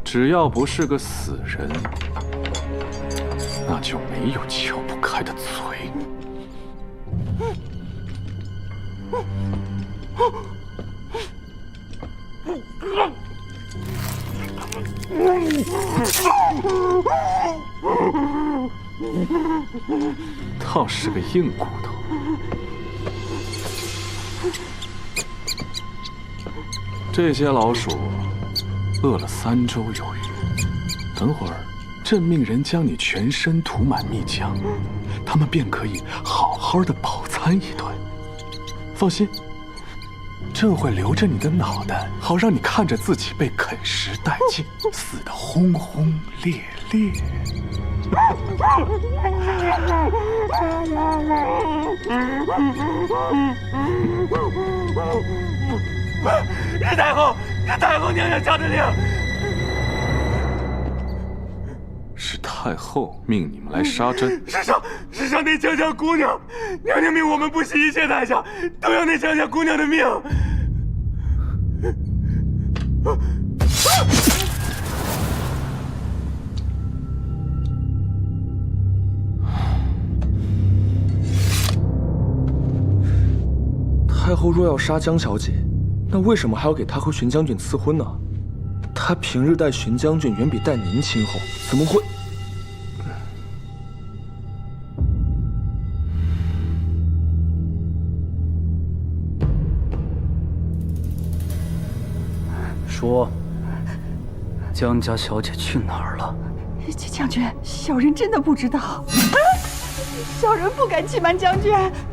只要不是个死人，那就没有撬不开的嘴。倒是个硬骨头。这些老鼠饿了3周有余，等会儿朕命人将你全身涂满蜜浆，他们便可以好好的饱餐一顿。放心，朕会留着你的脑袋，好让你看着自己被啃食殆尽，死得轰轰烈烈。是太后，是太后娘娘下的令。是太后命你们来杀朕。是上那江夏姑娘，娘娘命我们不惜一切代价，都要那江夏姑娘的命。太后若要杀江小姐，那为什么还要给她和玄将军赐婚呢？她平日待玄将军远比待您亲厚，怎么会？说，江家小姐去哪儿了？将军，小人真的不知道。小人不敢欺瞒将军，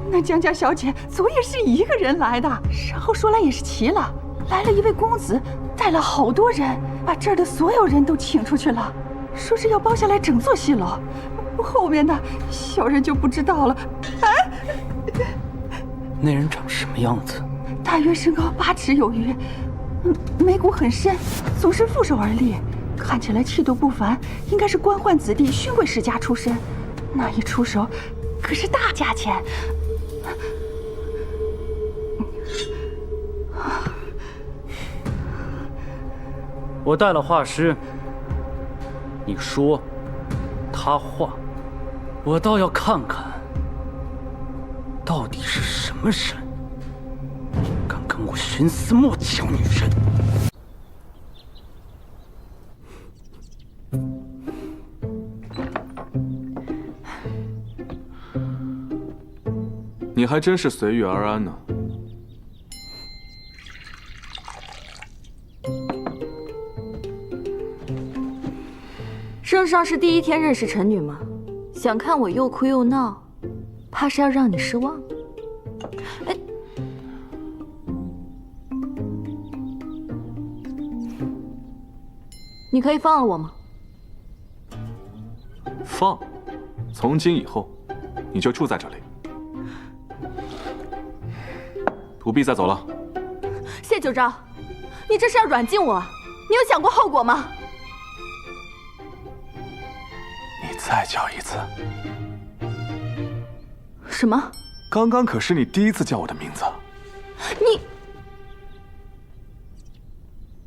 那江家小姐昨夜是一个人来的，然后说来也是奇了，来了一位公子，带了好多人，把这儿的所有人都请出去了，说是要包下来整座戏楼。后面的小人就不知道了。那人长什么样子？大约身高8尺有余，眉骨很深，总是负手而立，看起来气度不凡，应该是官宦子弟、勋贵世家出身。那一出手，可是大价钱。我带了画师，你说他画，我倒要看看，到底是什么人，敢跟我徇私莫抢女人。你还真是随遇而安呢。圣上是第一天认识臣女吗？想看我又哭又闹，怕是要让你失望。哎，你可以放了我吗？放，从今以后，你就住在这里。不必再走了。谢九昭，你这是要软禁我？你有想过后果吗？你再叫一次。什么？刚刚可是你第一次叫我的名字。你……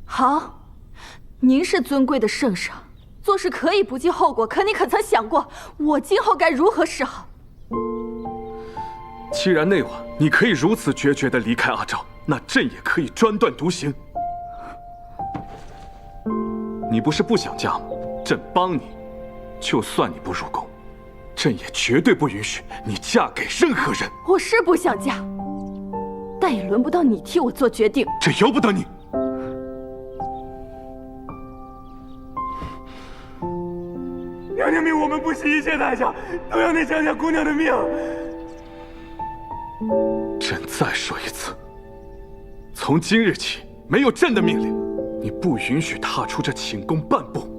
好，您是尊贵的圣上，做事可以不计后果，可你可曾想过我今后该如何是好？既然那晚你可以如此决绝地离开阿昭，那朕也可以专断独行。你不是不想嫁吗？朕帮你，就算你不入宫，朕也绝对不允许你嫁给任何人。我是不想嫁，但也轮不到你替我做决定。这由不得你。娘娘命我们不惜一切代价，都要那江夏姑娘的命。朕再说一次，从今日起，没有朕的命令，你不允许踏出这寝宫半步。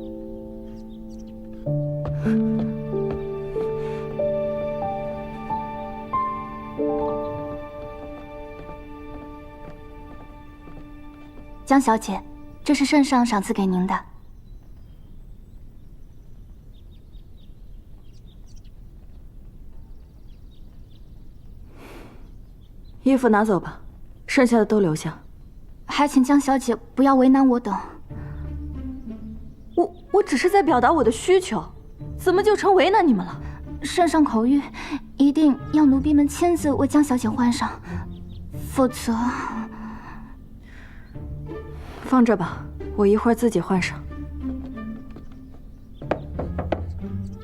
江小姐，这是圣上赏赐给您的。衣服拿走吧，剩下的都留下。还请江小姐不要为难我等。我只是在表达我的需求，怎么就成为难你们了？圣上口谕，一定要奴婢们亲自为江小姐换上，否则……放这吧，我一会儿自己换上。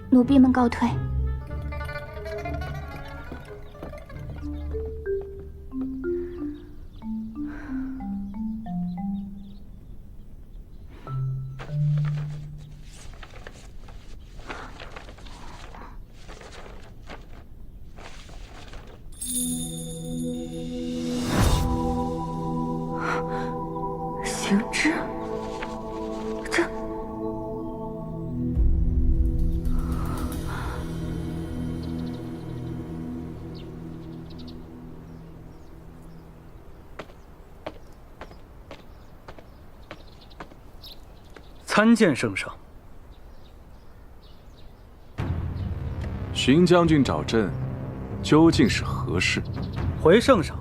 奴婢们告退。行之，这参见圣上。荀将军找朕，究竟是何事？回圣上，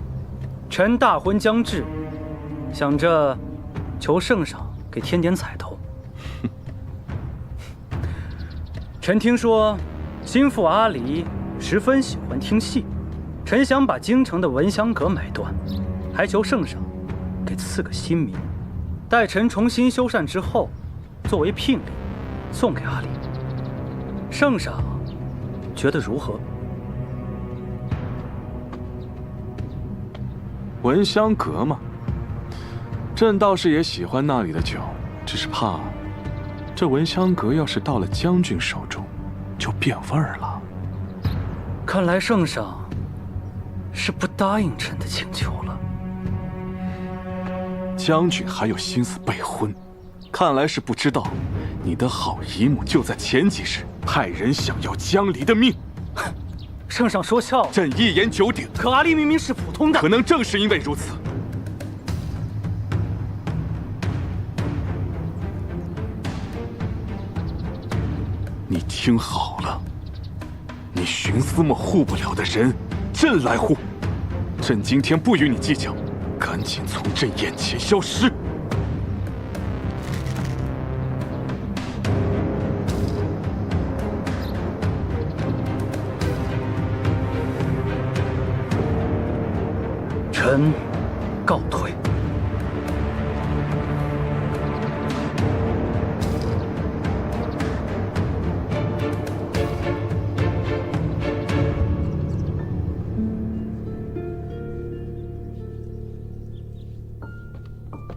臣大婚将至，想着求圣上给添点彩头。臣听说心腹阿离十分喜欢听戏，臣想把京城的闻香阁买断，还求圣上给赐个新名。待臣重新修缮之后，作为聘礼送给阿离。圣上觉得如何？闻香阁嘛，朕倒是也喜欢那里的酒，只是怕这闻香阁要是到了将军手中，就变味儿了。看来圣上是不答应臣的请求了。将军还有心思备婚，看来是不知道你的好姨母就在前几日派人想要江离的命。圣上说笑，朕一言九鼎。可阿离明明是普通的，可能正是因为如此。你听好了，你徇私漠护不了的人，朕来护。朕今天不与你计较，赶紧从朕眼前消失。臣告退。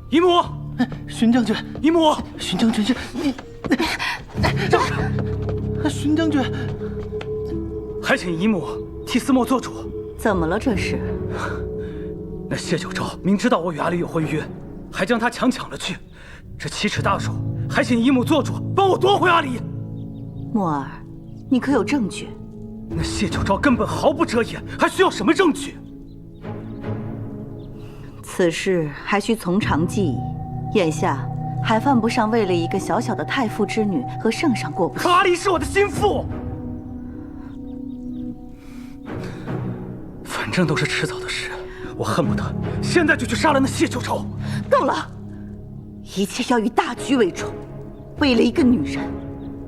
姨母，荀将军，姨母，荀将军，你，荀将军，还请姨母替司墨做主。怎么了这是？那谢九州明知道我与阿离有婚约，还将他强抢了去，这奇耻大辱，还请姨母做主，帮我夺回阿离。墨儿，你可有证据？那谢九州根本毫不遮掩，还需要什么证据？此事还需从长计议，眼下还犯不上为了一个小小的太傅之女和圣上过不去。可阿离是我的心腹，反正都是迟早的事，我恨不得现在就去杀了那谢九州。够了，一切要以大局为重。为了一个女人，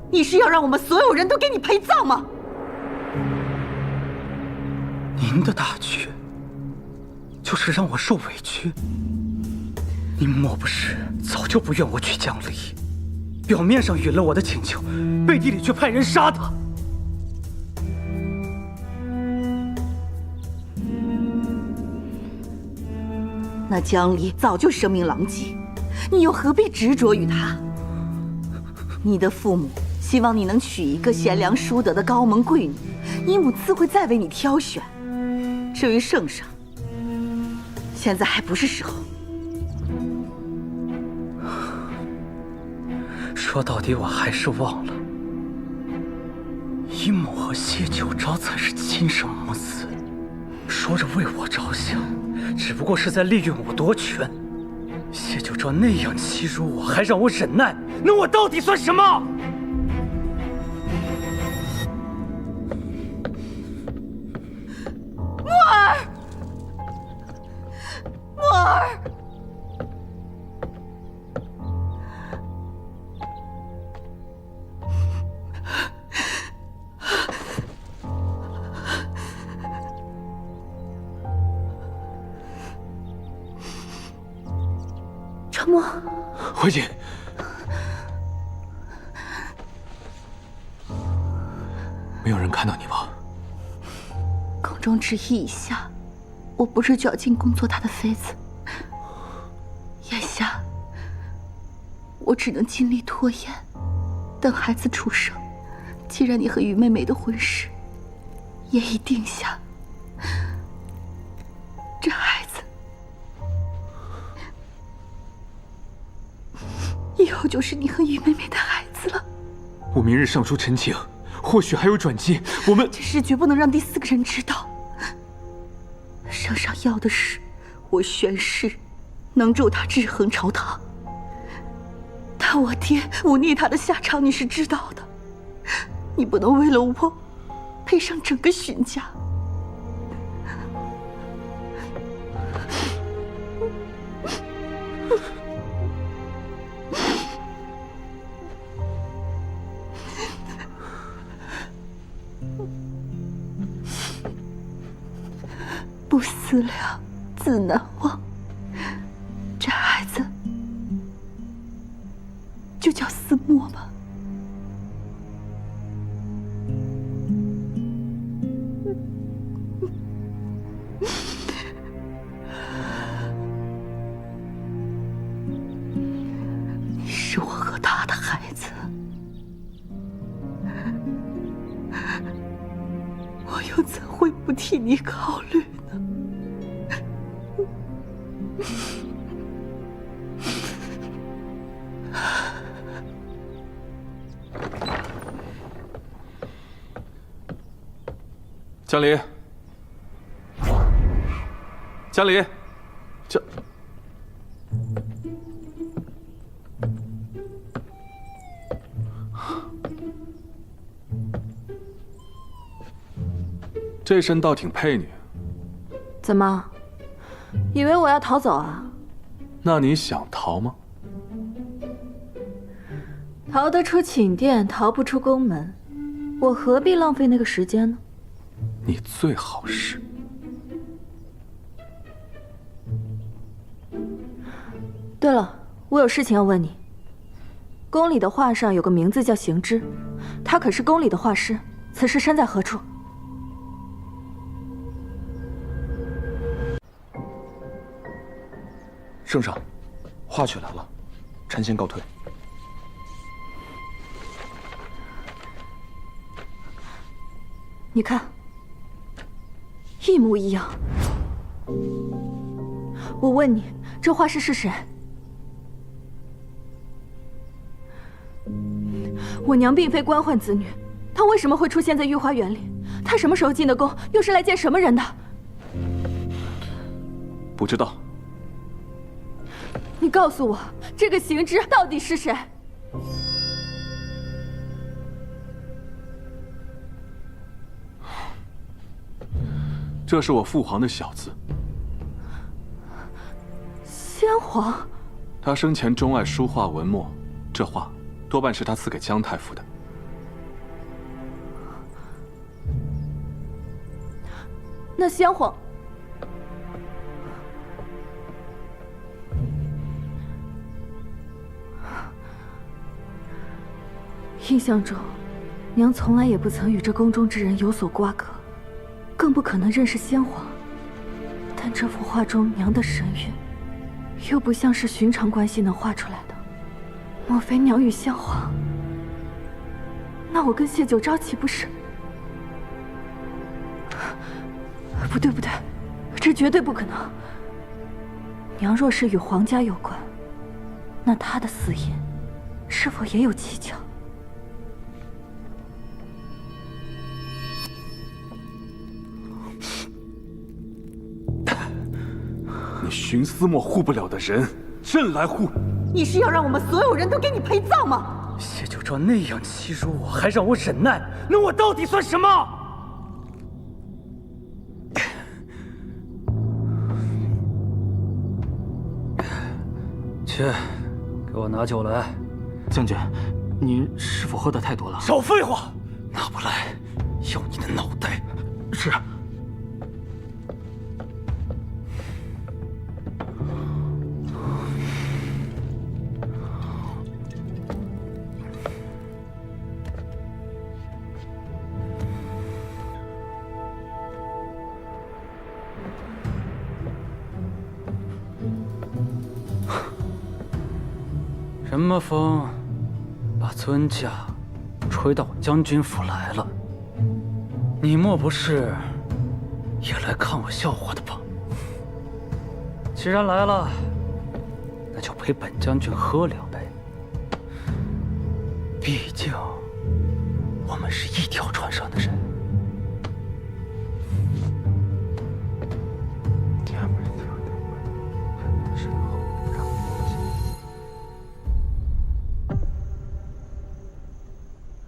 你是要让我们所有人都给你陪葬吗？您的大局就是让我受委屈。您莫不是早就不愿我娶江离，表面上允了我的请求，背地里却派人杀他？那江离早就声名狼藉，你又何必执着于他？你的父母希望你能娶一个贤良淑德的高门贵女，姨母自会再为你挑选。至于圣上，现在还不是时候。说到底，我还是忘了，姨母和谢九昭才是亲生母子，说着为我着想，只不过是在利用我夺权。谢九昭那样欺辱我，还让我忍耐，那我到底算什么？墨儿，墨儿。长墨，回锦，没有人看到你吧？宫中旨意已下，我不是就要进宫做他的妃子。眼下，我只能尽力拖延，等孩子出生。既然你和于妹妹的婚事也已定下，这孩子以后就是你和于妹妹的孩子了。我明日上书陈情，或许还有转机。我们这事绝不能让第4个人知道。圣上要的是我宣誓，能助他制衡朝堂。但我爹忤逆他的下场你是知道的，你不能为了我赔上整个荀家。不思量，自难忘。这孩子就叫思墨吧。你是我和他的孩子，我又怎会不替你考虑呢？江离，江离，这身倒挺配你。怎么，以为我要逃走啊？那你想逃吗？逃得出寝殿，逃不出宫门，我何必浪费那个时间呢？你最好是。对了，我有事情要问你。宫里的画上有个名字叫行之，他可是宫里的画师，此时身在何处？圣上，画曲来了，臣先告退。你看，一模一样。我问你，这画师是谁？我娘并非官宦子女，她为什么会出现在御花园里？她什么时候进的宫？又是来见什么人的？不知道。你告诉我，这个行之到底是谁？这是我父皇的小子。先皇？他生前钟爱书画文墨，这画多半是他赐给姜太傅的。那先皇……印象中，娘从来也不曾与这宫中之人有所瓜葛，更不可能认识先皇。但这幅画中娘的神韵，又不像是寻常关系能画出来的。莫非娘与先皇？那我跟谢九昭岂不是？不对不对，这绝对不可能。娘若是与皇家有关，那她的死因是否也有蹊跷？你荀思墨护不了的人，朕来护。你是要让我们所有人都给你陪葬吗？谢九昭那样欺辱我，还让我忍耐，那我到底算什么？去，给我拿酒来。将军，您是否喝的太多了？少废话，拿不来，要你的脑袋。是。什么风，把尊驾吹到我将军府来了？你莫不是也来看我笑话的吧？既然来了，那就陪本将军喝2杯。毕竟我们是一条船上的人。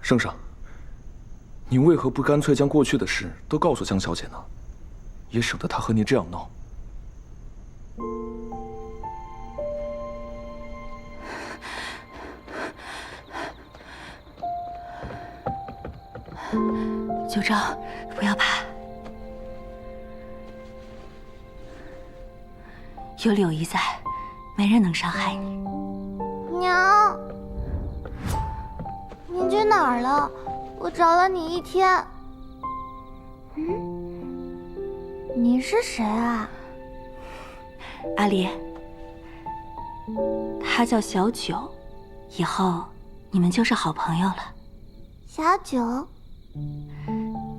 圣上，你为何不干脆将过去的事都告诉江小姐呢？也省得她和你这样闹。九昭，不要怕，有柳姨在，没人能伤害你。娘，你去哪儿了？我找了你1天。你是谁啊？阿离，他叫小九，以后你们就是好朋友了。小九，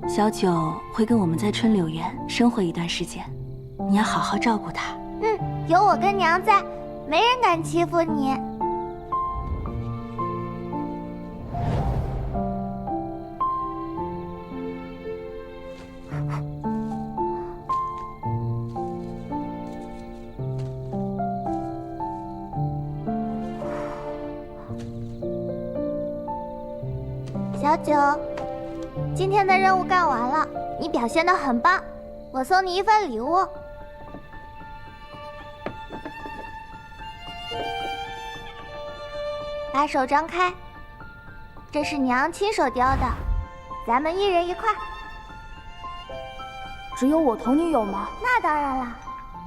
小九会跟我们在春柳园生活一段时间，你要好好照顾他。有我跟娘在，没人敢欺负你。小九，今天的任务干完了，你表现得很棒，我送你一份礼物。把手张开，这是娘亲手雕的，咱们1人1块。只有我同你有吗？那当然了，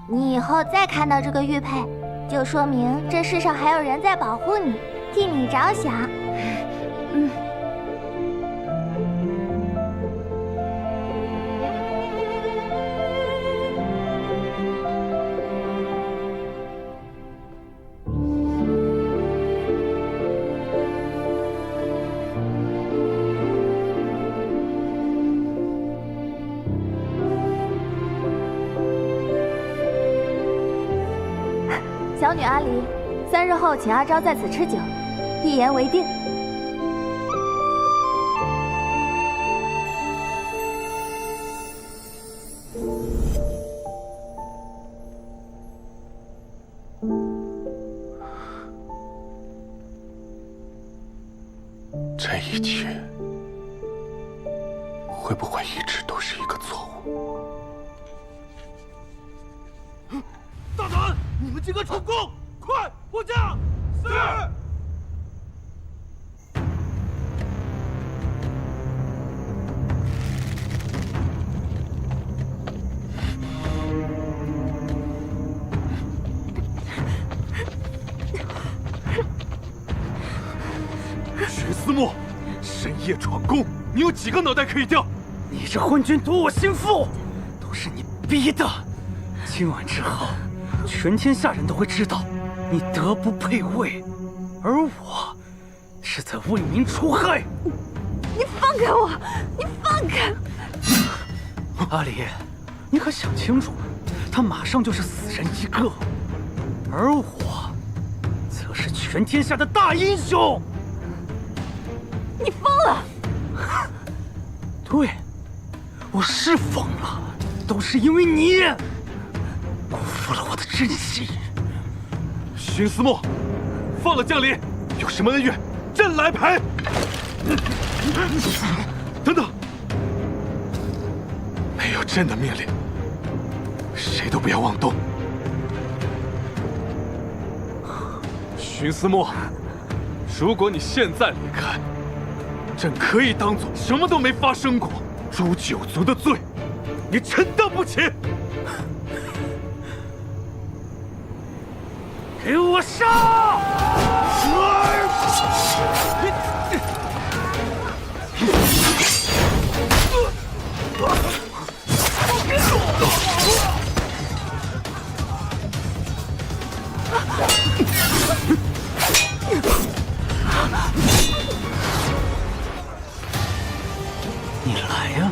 你以后再看到这个玉佩，就说明这世上还有人在保护你，替你着想。小女阿离，3日后请阿昭在此吃酒，一言为定。这一切会不会一直都是一个错误？大胆！你们几个充公，快护驾！是。徐思墨，深夜闯宫，你有几个脑袋可以掉？你这昏君夺我心腹，都是你逼的。今晚之后，全天下人都会知道你德不配位，而我是在为民除害。你放开我！你放开！阿离，你可想清楚了，他马上就是死人一个，而我则是全天下的大英雄。你疯了！对，我是疯了，都是因为你辜负了我的真心。荀思墨，放了将领，有什么恩怨，朕来赔。等等，没有朕的命令，谁都不要妄动。荀思墨，如果你现在离开，朕可以当做什么都没发生过，诛九族的罪，你承担不起。给我杀！你来呀！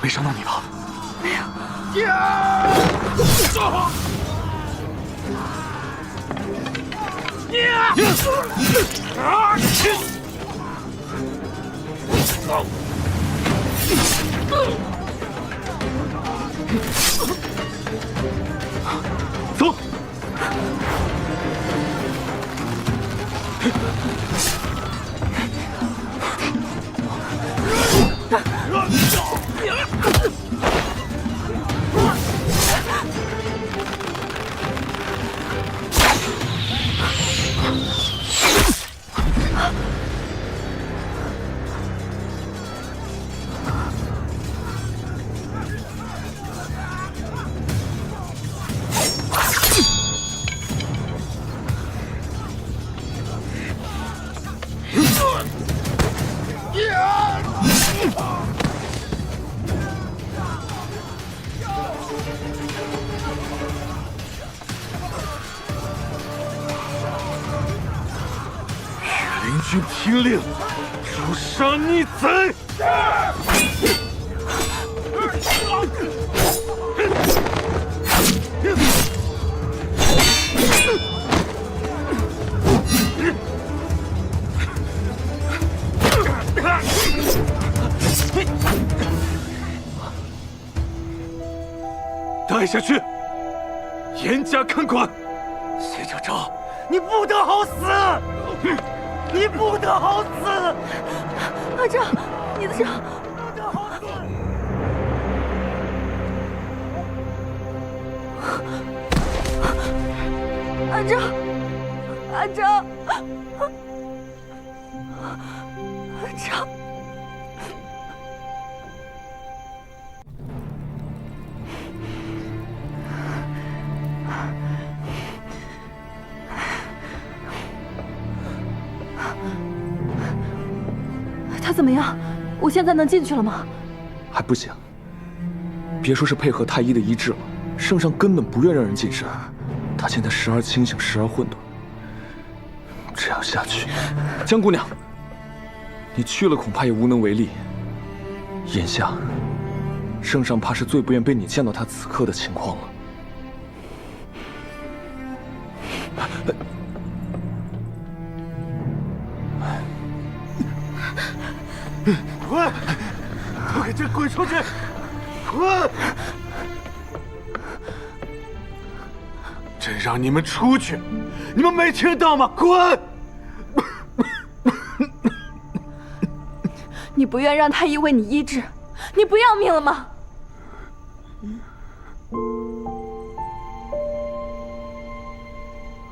没伤到你吧？没有。走。灵君听令，诛杀逆贼！带下去，严加看管。谢九州，你不得好死！你不得好死！阿昭，你的手！不得好死！阿昭，阿昭，阿昭。他怎么样？我现在能进去了吗？还不行。别说是配合太医的医治了，圣上根本不愿让人近身。他现在时而清醒，时而混沌。这样下去，江姑娘，你去了恐怕也无能为力。眼下，圣上怕是最不愿被你见到他此刻的情况了。滚！都给朕滚出去！滚！朕让你们出去，你们没听到吗？滚！你不愿让太医为你医治，你不要命了吗？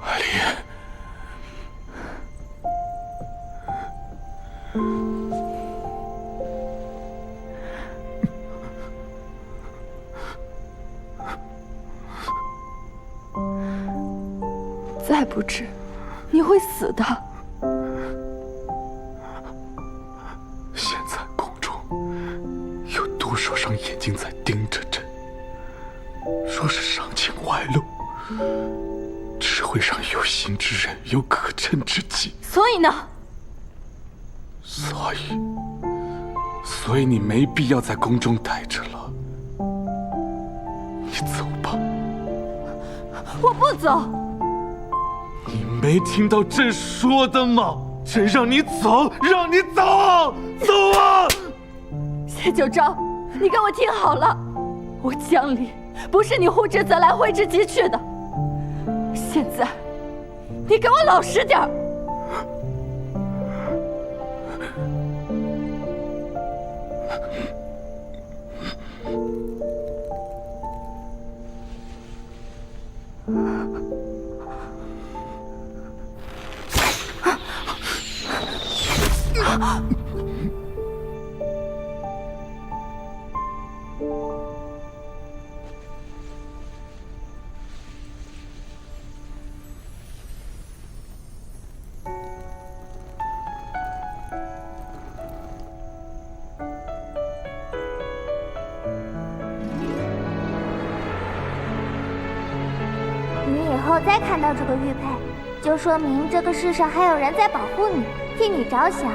阿离。再不治，你会死的。现在宫中有多少双眼睛在盯着朕？若是伤情外露，只会让有心之人有可趁之机。所以呢？所以你没必要在宫中待着了。你走吧。我不走。你没听到朕说的吗？朕让你走，让你走，走啊！叶九昭，你给我听好了，我江离不是你呼之则来挥之即去的。现在，你给我老实点儿。你以后再看到这个玉佩，就说明这个世上还有人在保护你，替你着想。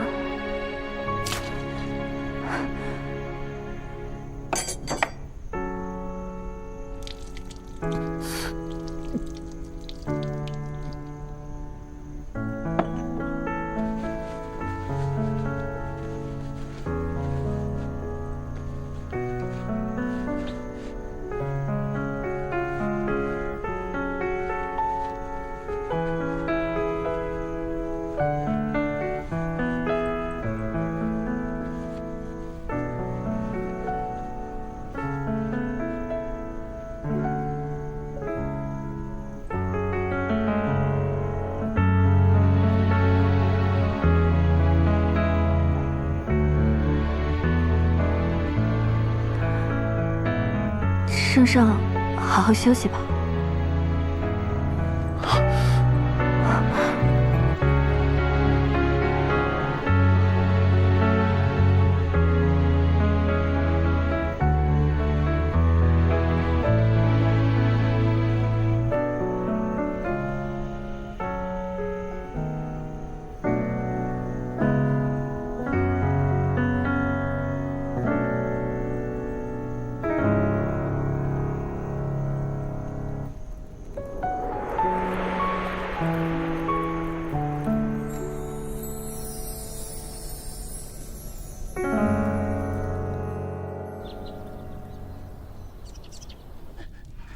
圣上，好好休息吧。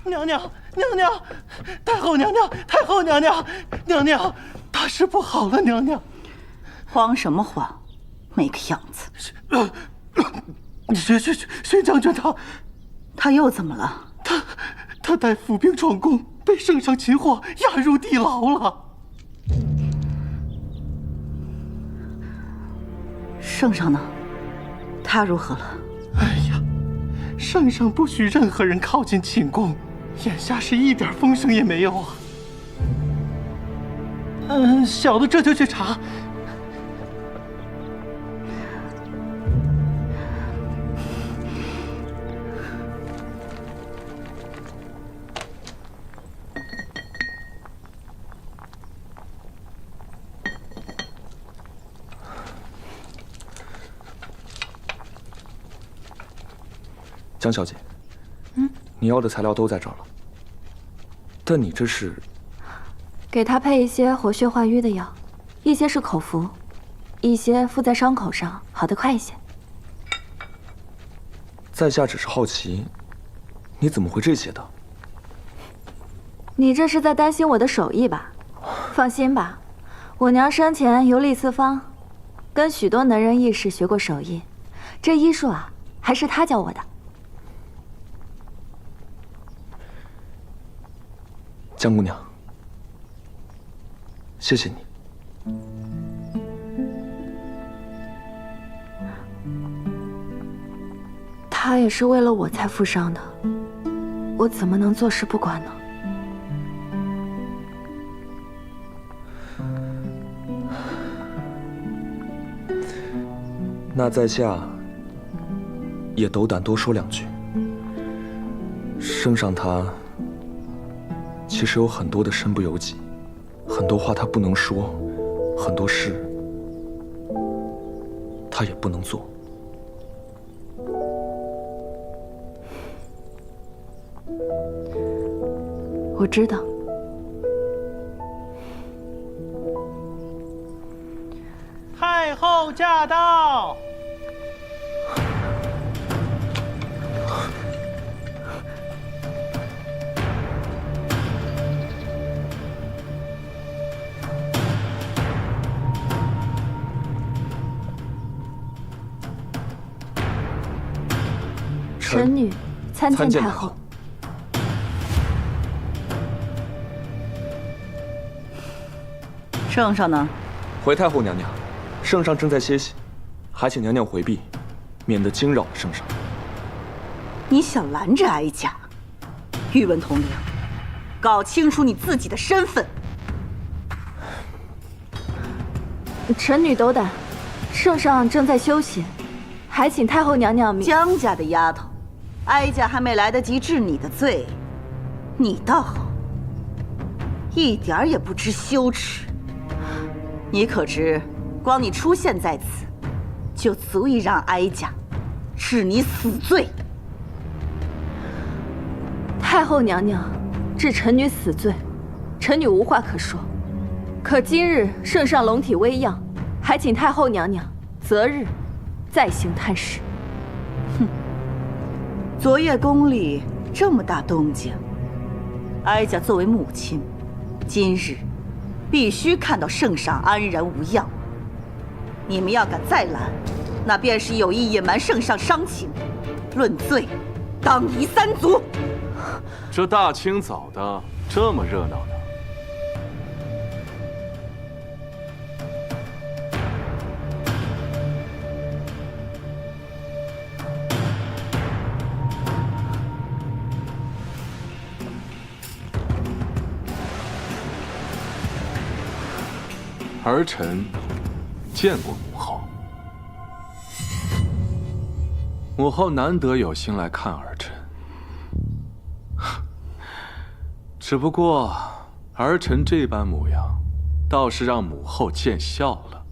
娘娘，娘娘，太后娘娘，太后娘娘，娘娘，大事不好了！娘娘，慌什么慌？没个样子。薛将军他又怎么了？他带府兵闯宫，被圣上擒获，押入地牢了。圣上呢？他如何了？哎呀，圣上不许任何人靠近寝宫。眼下是一点风声也没有啊！小的这就去查。江小姐，你要的材料都在这儿了，但你这是？给他配一些活血化瘀的药，一些是口服，一些敷在伤口上，好得快一些。在下只是好奇，你怎么会这些的？你这是在担心我的手艺吧？放心吧，我娘生前游历四方，跟许多能人异士学过手艺，这医术啊，还是她教我的。江姑娘，谢谢你。他也是为了我才负伤的，我怎么能坐视不管呢？那在下也斗胆多说两句。圣上他其实有很多的身不由己，很多话他不能说，很多事他也不能做。我知道。太后驾到！臣女参见太后。圣上呢？回太后娘娘，圣上正在歇息，还请娘娘回避，免得惊扰了圣上。你想拦着哀家？宇文统领，搞清楚你自己的身份。臣女斗胆，圣上正在休息，还请太后娘娘。江家的丫头，哀家还没来得及治你的罪，你倒好，一点儿也不知羞耻。你可知，光你出现在此，就足以让哀家治你死罪。太后娘娘治臣女死罪，臣女无话可说。可今日圣上龙体微恙，还请太后娘娘择日再行探视。哼，昨夜宫里这么大动静，哀家作为母亲，今日必须看到圣上安然无恙。你们要敢再拦，那便是有意隐瞒圣上伤情，论罪，当夷三族。这大清早的，这么热闹呢？儿臣见过母后，母后难得有心来看儿臣，只不过儿臣这般模样，倒是让母后见笑了。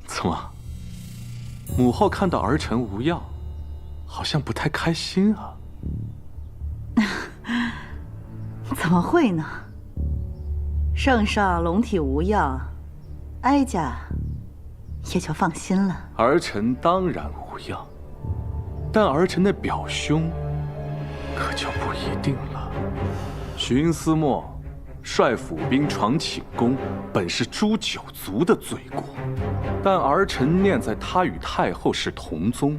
怎么，母后看到儿臣无恙，好像不太开心啊？怎么会呢？圣上龙体无恙，哀家也就放心了。儿臣当然无恙，但儿臣的表兄可就不一定了。荀思墨率府兵闯寝宫，本是诛九族的罪过，但儿臣念在他与太后是同宗，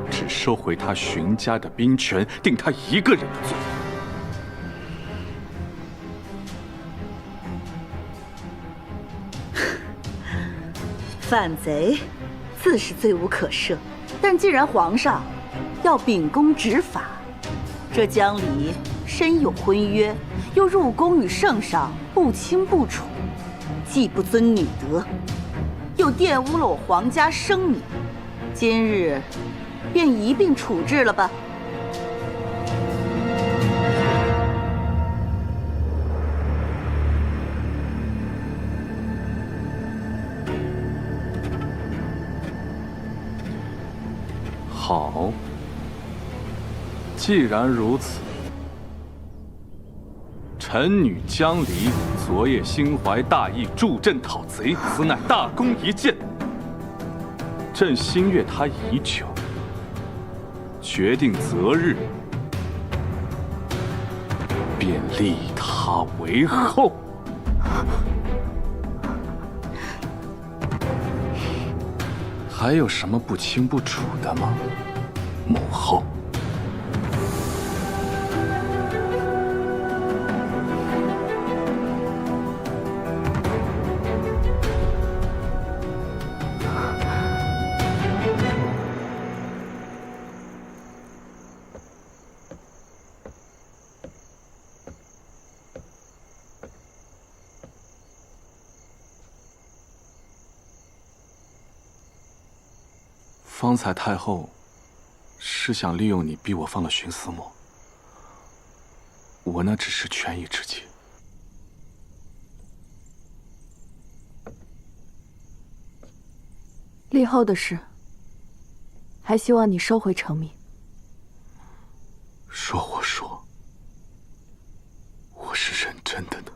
只收回他荀家的兵权，定他一个人的罪。犯贼自是罪无可赦，但既然皇上要秉公执法，这江离身有婚约，又入宫与圣上不亲不楚，既不遵女德，又玷污了我皇家声名，今日便一并处置了吧。好，既然如此，臣女江离昨夜心怀大义，助阵讨贼，此乃大功一件。朕心悦他已久，决定择日便立他为后。还有什么不清不楚的吗，母后？方才太后是想利用你逼我放了荀思墨，我那只是权宜之计。立后的事，还希望你收回成命。说我是认真的呢。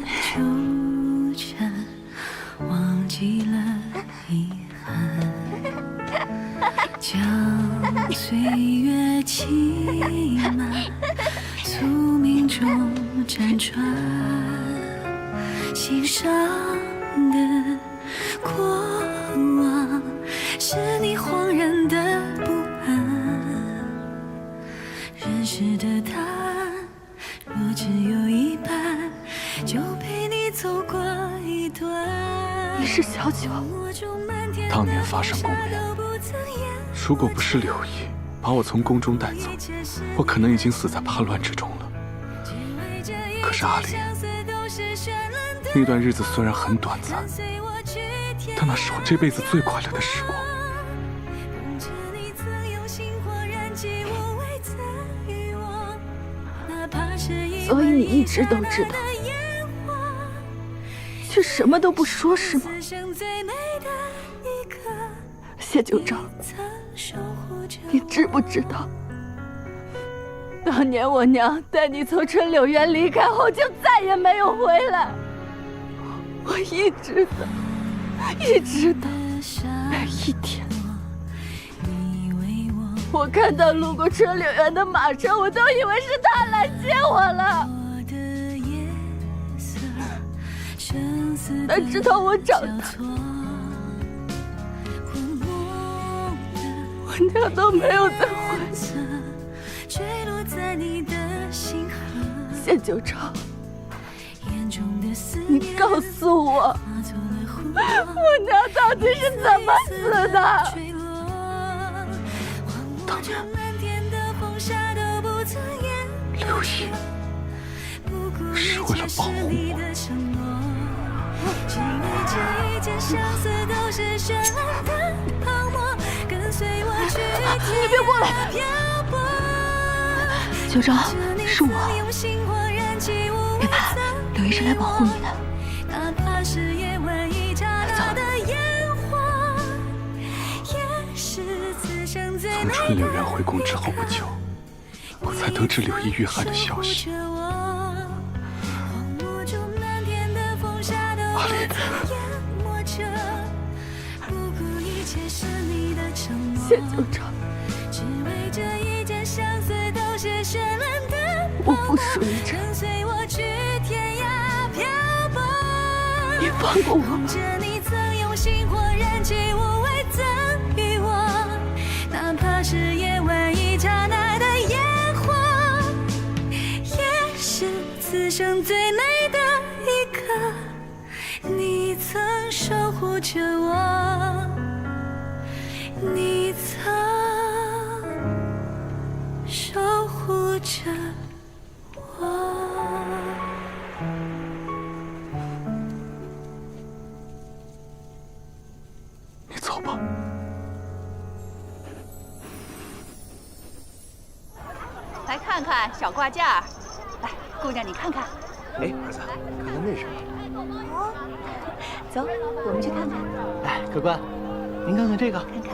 纠缠，忘记了遗憾，将岁月骑马，宿命中辗转，心上的过往，是你恍然的不安。认识的答案，若只有一半，就陪你走过一段。你是小九。当年发生宫变，如果不是柳毅把我从宫中带走，我可能已经死在叛乱之中了。可是阿离，那段日子虽然很短暂，但那是我这辈子最快乐的时光。所以你一直都知道，却什么都不说，是吗？谢九章，你知不知道，当年我娘带你从春柳园离开后，就再也没有回来。我一直等，每一天，我看到路过春柳园的马车，我都以为是他来接我了。但直到我长大，我娘都没有再回来。谢九章，你告诉我，我娘到底是怎么死的？当年，柳毅是为了保护我。你别过来！九章，是我。别怕，柳毅是来保护你的。从春柳园回宫之后不久，我才得知柳毅遇害的消息。阿离，谢九章，我不属于这，你放过我吧。哪怕是夜晚一刹那的烟火，也是此生最美的一刻。你曾守护着我，你曾守护着我。你走吧。来看看小挂件儿，来，姑娘你看看。哎，儿子，看看那什么。走，我们去看看。来，客官，您看看这个。看看。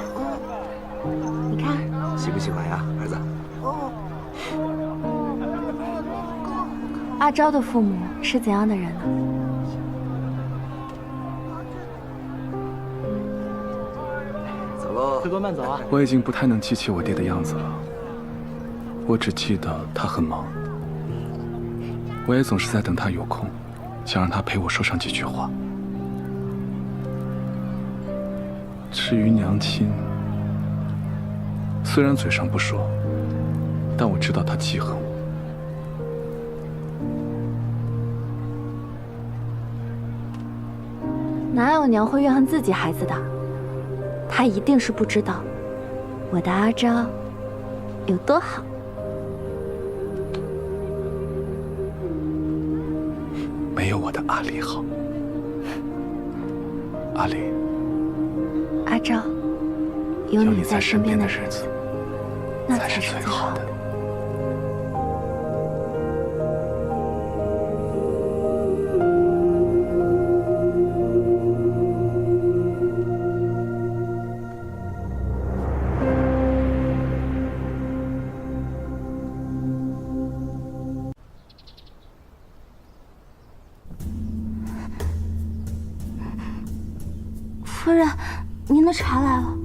你看。喜不喜欢呀，儿子？阿昭的父母是怎样的人呢？走喽。客官慢走啊。我已经不太能记起我爹的样子了。我只记得他很忙，我也总是在等他有空，想让他陪我说上几句话。至于娘亲，虽然嘴上不说，但我知道她记恨我。哪有娘会怨恨自己孩子的？她一定是不知道我的阿昭有多好。没有我的阿离好。阿离，阿昭，有你在身边的日子，那才是最好的。夫人，您的茶来了。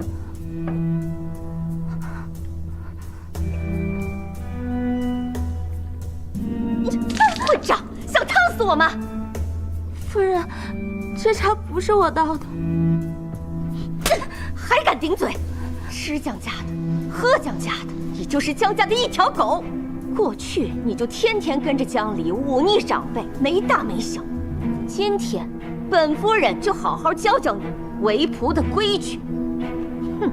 混账，想烫死我吗？夫人，这茶不是我倒的。还敢顶嘴！吃江家的，喝江家的，你就是江家的一条狗。过去你就天天跟着江离忤逆长辈，没大没小。今天，本夫人就好好教教你为仆的规矩。哼！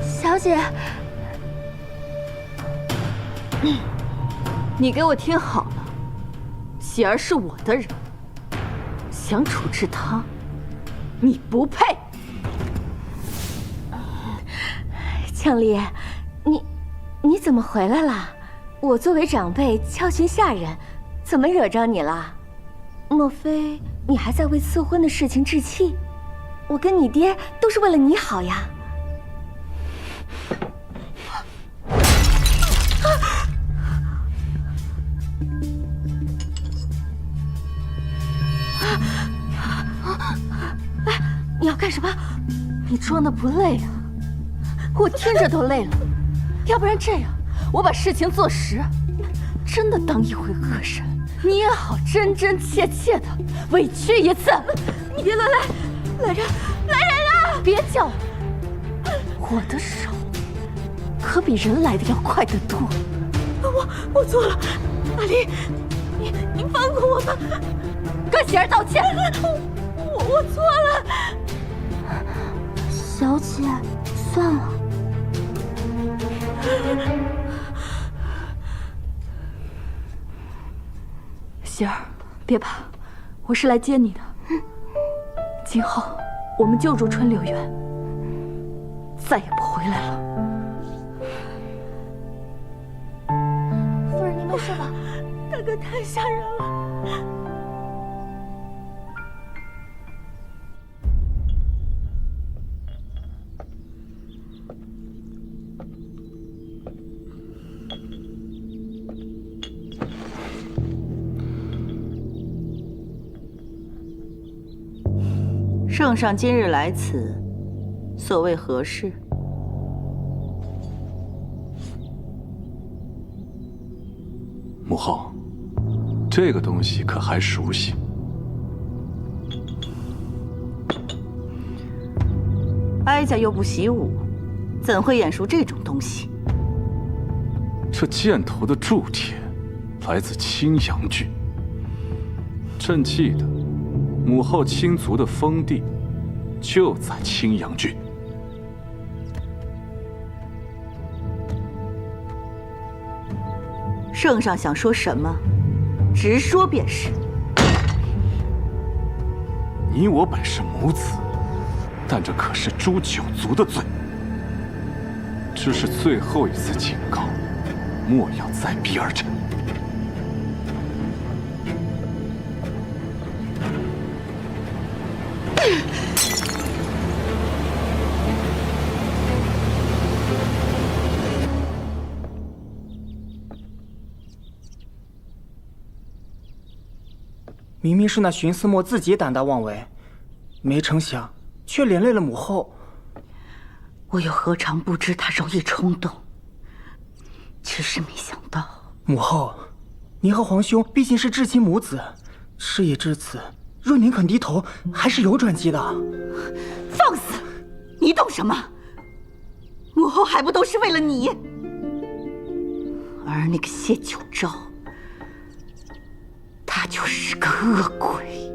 小姐，你给我听好了，喜儿是我的人，想处置她，你不配。江离，你怎么回来了？我作为长辈教训下人，怎么惹着你了？莫非你还在为赐婚的事情置气？我跟你爹都是为了你好呀。哎，你要干什么？你装的不累啊？我听着都累了。要不然这样，我把事情做实，真的当一回恶神，你也好真真切切的委屈一次。你别乱来，来人，来人啊！别叫我，我的手可比人来的要快得多。我错了，阿离，你放过我吧，跟喜儿道歉。我错了，小姐，算了。喜儿，别怕，我是来接你的。今后我们就住春柳园，再也不回来了。夫人，您没事吧？大哥太吓人了。圣上今日来此，所谓何事？母后，这个东西可还熟悉？哀家又不习武，怎会眼熟这种东西？这箭头的铸铁来自青阳郡。朕记得，母后亲族的封地就在青阳郡。圣上想说什么，直说便是。你我本是母子，但这可是诛九族的罪。这是最后一次警告，莫要再逼儿臣。明明是那荀思墨自己胆大妄为，没成想却连累了母后。我又何尝不知他容易冲动，只是没想到。母后，您和皇兄毕竟是至亲母子，事已至此，若您肯低头，还是有转机的。放肆！你懂什么？母后还不都是为了你？而那个谢九昭，他就是个恶鬼，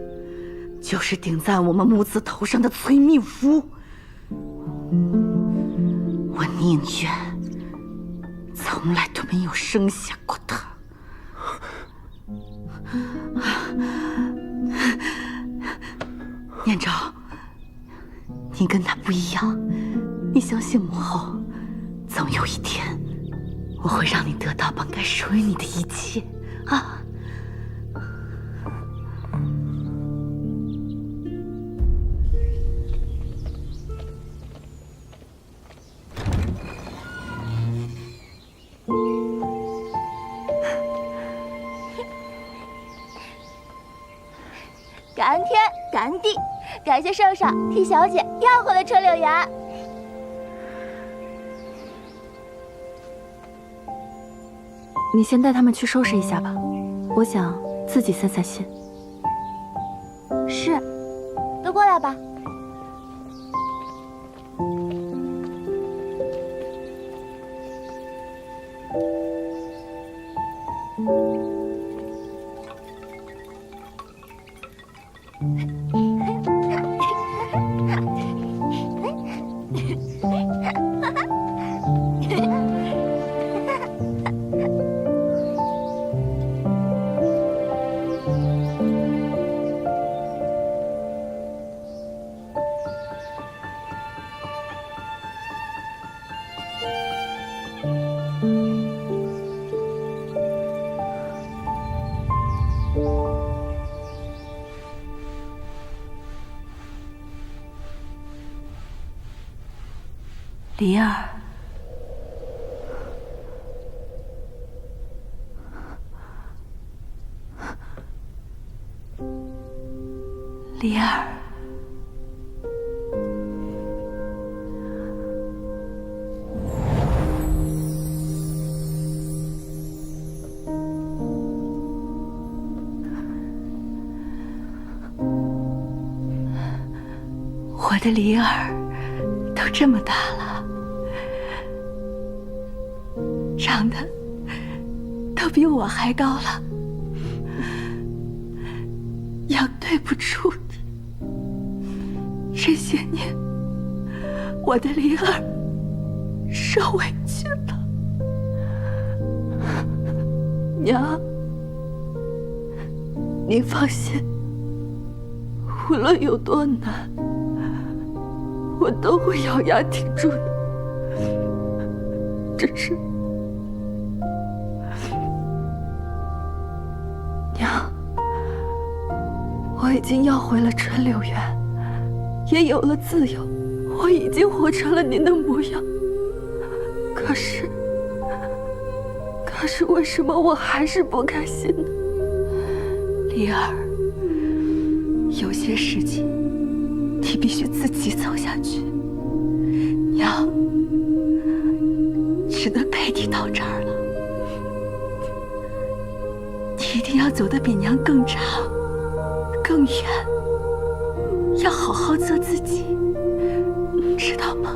就是顶在我们母子头上的催命符。我宁愿从来都没有生下过他。念昭，你跟他不一样，你相信母后，总有一天我会让你得到本该属于你的一切啊！感恩天，感恩地，感谢圣上替小姐要回了春柳园。你先带他们去收拾一下吧，我想自己散散心。是，都过来吧。离儿，离儿，我的离儿都这么大了，长得都比我还高了，要对不住你。这些年，我的离儿受委屈了。娘，您放心，无论有多难，我都会咬牙挺住的。只是，娘，我已经要回了春柳园，也有了自由，我已经活成了您的模样。可是为什么我还是不开心呢？离儿，有些事情你必须自己走下去，娘只能陪你到这儿了。你一定要走得比娘更长、更远，要好好做自己，知道吗？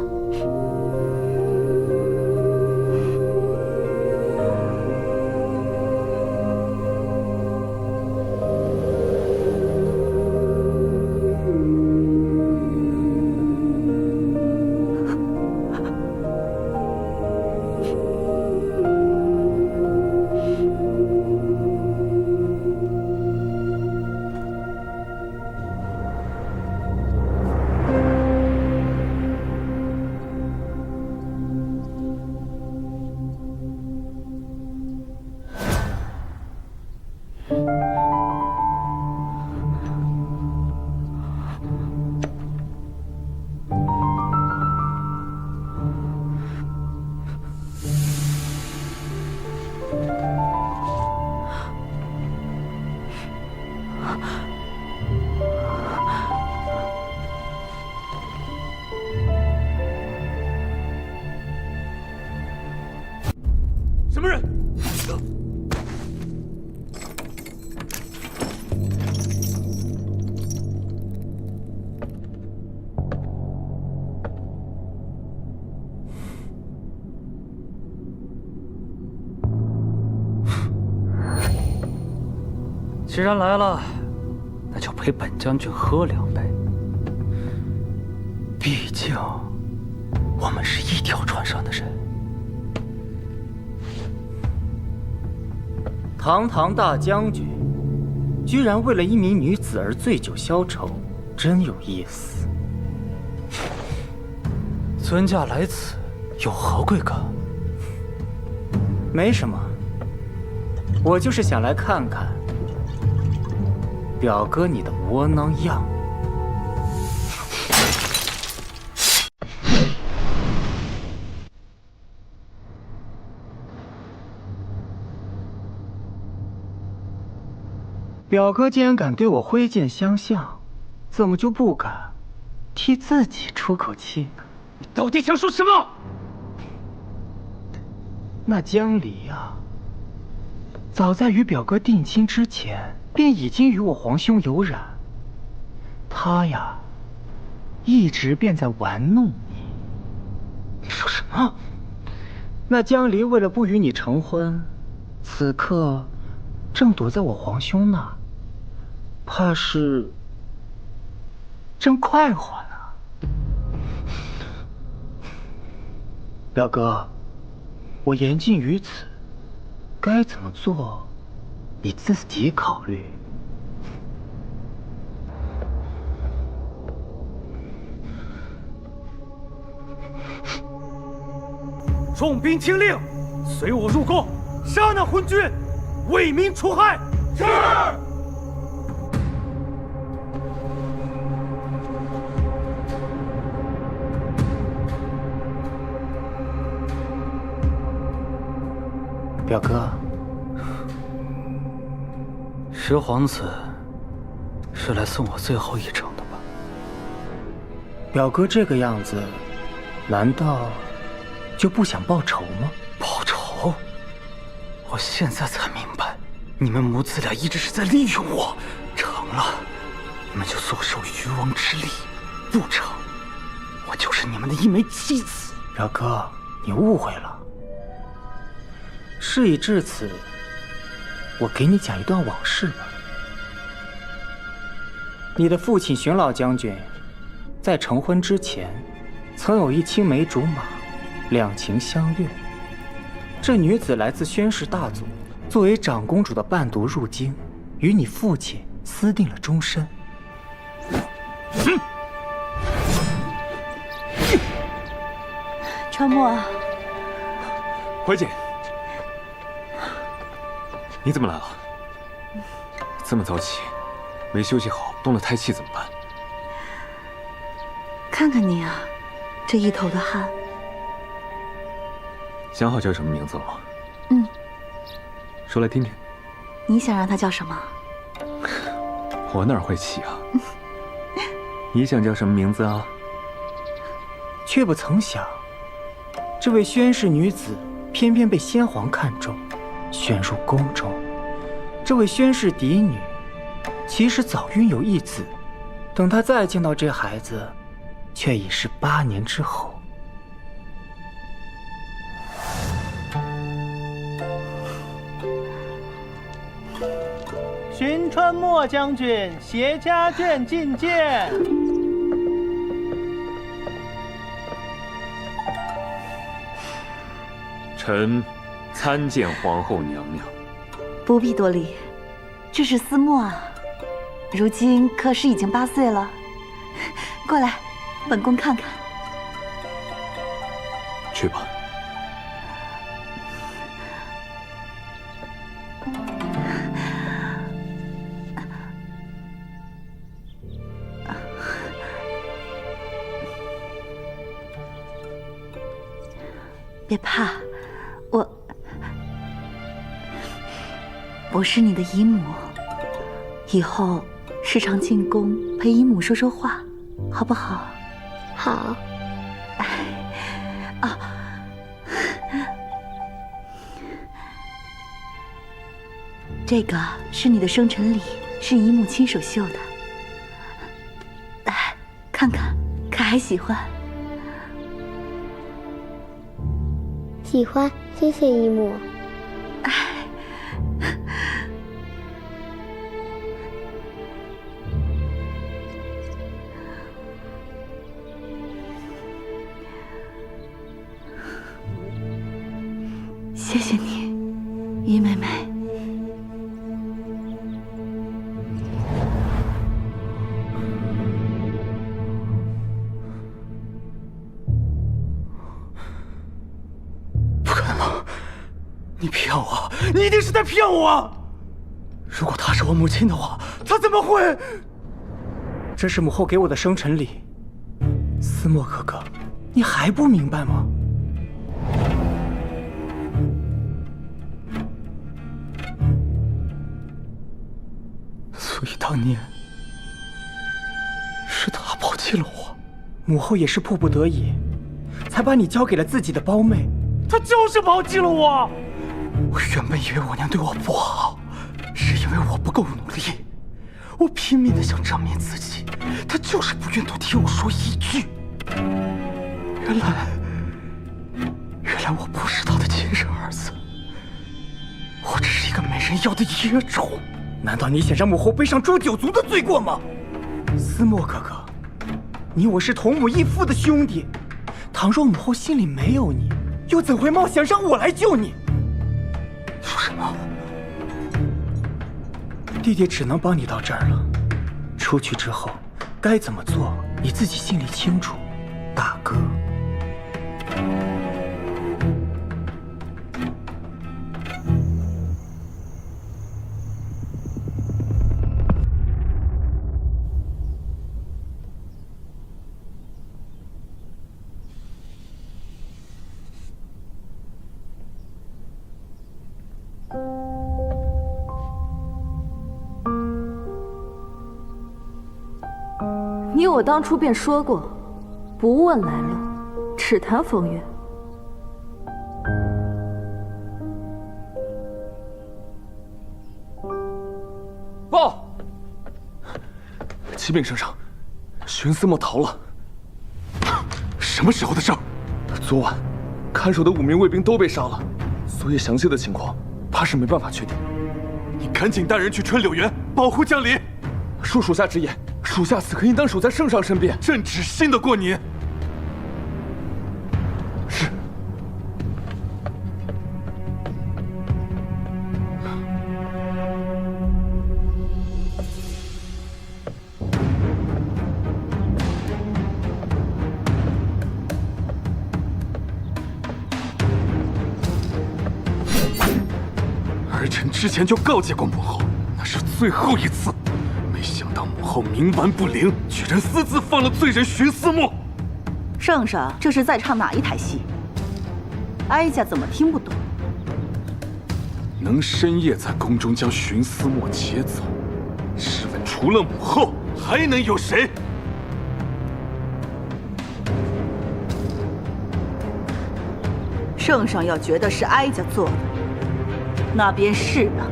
什么人？既然来了，那就陪本将军喝两杯。毕竟，我们是一条船上的人。堂堂大将军，居然为了一名女子而醉酒消愁，真有意思。尊驾来此有何贵干？没什么，我就是想来看看表哥你的窝囊样。表哥既然敢对我挥剑相向，怎么就不敢替自己出口气呢？你到底想说什么？那江离啊，早在与表哥定亲之前，便已经与我皇兄有染。他呀，一直便在玩弄你。你说什么？那江离为了不与你成婚，此刻正躲在我皇兄那，怕是正快活呢。表哥，我言尽于此，该怎么做，你自己考虑。重兵听令，随我入宫，杀那昏君，为民除害。是。表哥，十皇子是来送我最后一程的吧？表哥这个样子，难道就不想报仇吗？报仇？我现在才明白，你们母子俩一直是在利用我。成了，你们就坐收渔翁之利；不成，我就是你们的一枚棋子。表哥，你误会了。事已至此，我给你讲一段往事吧。你的父亲荀老将军，在成婚之前，曾有一青梅竹马，两情相悦。这女子来自宣氏大族，作为长公主的伴读入京，与你父亲私定了终身。川墨，怀瑾，你怎么来了？这么早起，没休息好，动了胎气怎么办？看看你啊，这一头的汗。想好叫什么名字了吗？嗯，说来听听。你想让他叫什么？我哪会起啊？你想叫什么名字啊？却不曾想，这位宣氏女子偏偏被先皇看中，选入宫中。这位宣氏嫡女，其实早孕有一子，等她再见到这孩子，却已是8年之后。寻川墨将军携家眷觐见。臣参见皇后娘娘。不必多礼，这是思墨啊，如今可是已经8岁了。过来，本宫看看。去吧。别怕，我是你的姨母，以后时常进宫陪姨母说说话，好不好？好。啊，这个是你的生辰礼，是姨母亲手绣的，来看看，可还喜欢？喜欢，谢谢姨母。谢谢你，于妹妹。不可能！你骗我！你一定是在骗我！如果她是我母亲的话，她怎么会？这是母后给我的生辰礼。思墨哥哥，你还不明白吗？当年是他抛弃了我，母后也是迫不得已，才把你交给了自己的胞妹。她就是抛弃了我。我原本以为我娘对我不好，是因为我不够努力。我拼命的想证明自己，她就是不愿多听我说一句。原来我不是她的亲生儿子，我只是一个没人要的野种。难道你想让母后背上诛九族的罪过吗？思墨哥哥，你我是同母异父的兄弟，倘若母后心里没有你，又怎会冒险让我来救你？说什么？弟弟只能帮你到这儿了，出去之后该怎么做，你自己心里清楚，大哥。你我当初便说过，不问来路，只谈风月。报！启禀圣上，荀思墨逃了。什么时候的事儿？昨晚，看守的5名卫兵都被杀了，所以详细的情况怕是没办法确定。你赶紧带人去春柳园保护江离。恕属下直言，属下此刻应当守在圣上身边。朕只信得过你。是。儿臣之前就告诫过母后，那是最后一次。没想到母后冥顽不灵，居然私自放了罪人荀思墨。圣上这是在唱哪一台戏？哀家怎么听不懂？能深夜在宫中将荀思墨劫走，试问除了母后，还能有谁？圣上要觉得是哀家做的，那便是了。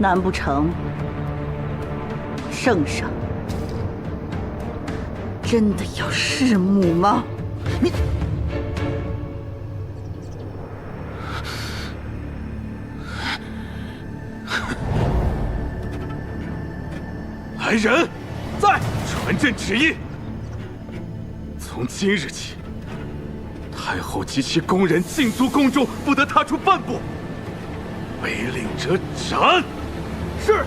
难不成圣上真的要弑母吗？你来人，在传朕旨意。从今日起，太后及其宫人禁足宫中，不得踏出半步。违令者斩。是。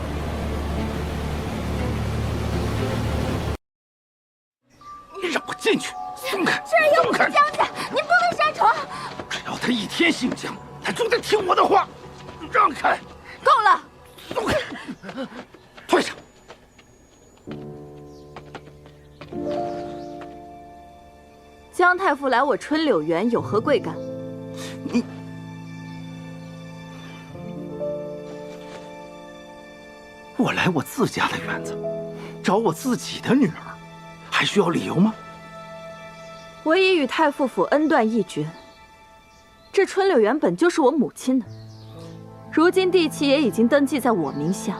你让我进去！松开！这又不是松开！江家，你不能擅闯。只要他一天姓江，他就得听我的话。让开！够了！松开！退下！江太傅来我春柳园有何贵干？你。我来我自家的园子，找我自己的女儿，还需要理由吗？我已与太傅府恩断义绝。这春柳园本就是我母亲的，如今地契也已经登记在我名下，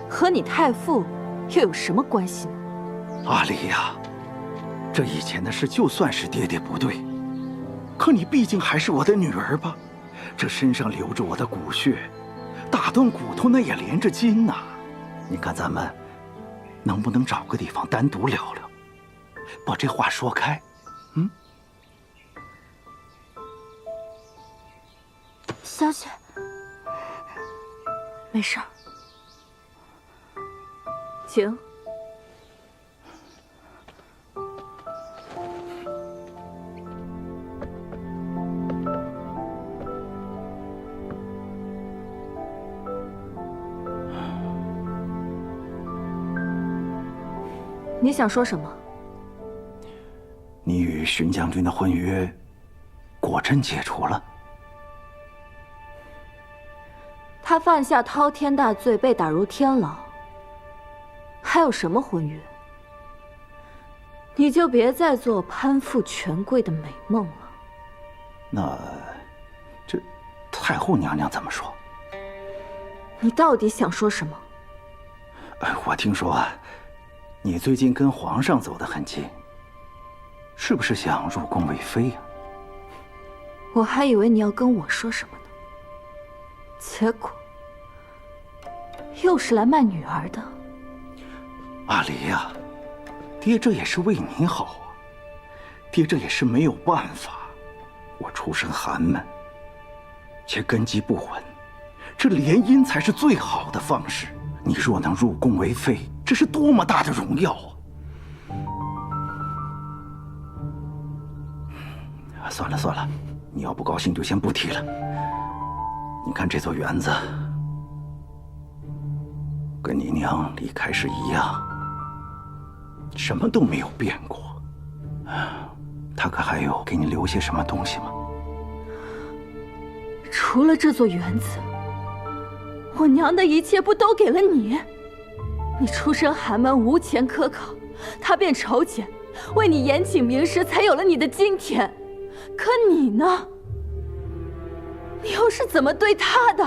和你太傅又有什么关系呢？阿离呀，这以前的事就算是爹爹不对，可你毕竟还是我的女儿吧？这身上流着我的骨血。打断骨头那也连着筋呐，你看咱们能不能找个地方单独聊聊，把这话说开？嗯？小姐，没事儿，请。你想说什么？你与荀将军的婚约，果真解除了？他犯下滔天大罪，被打入天牢，还有什么婚约？你就别再做攀附权贵的美梦了。那这太后娘娘怎么说？你到底想说什么？我听说你最近跟皇上走得很近，是不是想入宫为妃呀？我还以为你要跟我说什么呢，结果又是来卖女儿的。阿离呀，爹这也是为你好啊，爹这也是没有办法。我出身寒门，且根基不稳，这联姻才是最好的方式。你若能入宫为妃，这是多么大的荣耀啊！算了算了，你要不高兴就先不提了。你看这座园子，跟你娘离开时一样，什么都没有变过。她可还有给你留些什么东西吗？除了这座园子，我娘的一切不都给了你？你出身寒门，无钱可考，她便筹钱，为你严请名师，才有了你的今天。可你呢？你又是怎么对她的？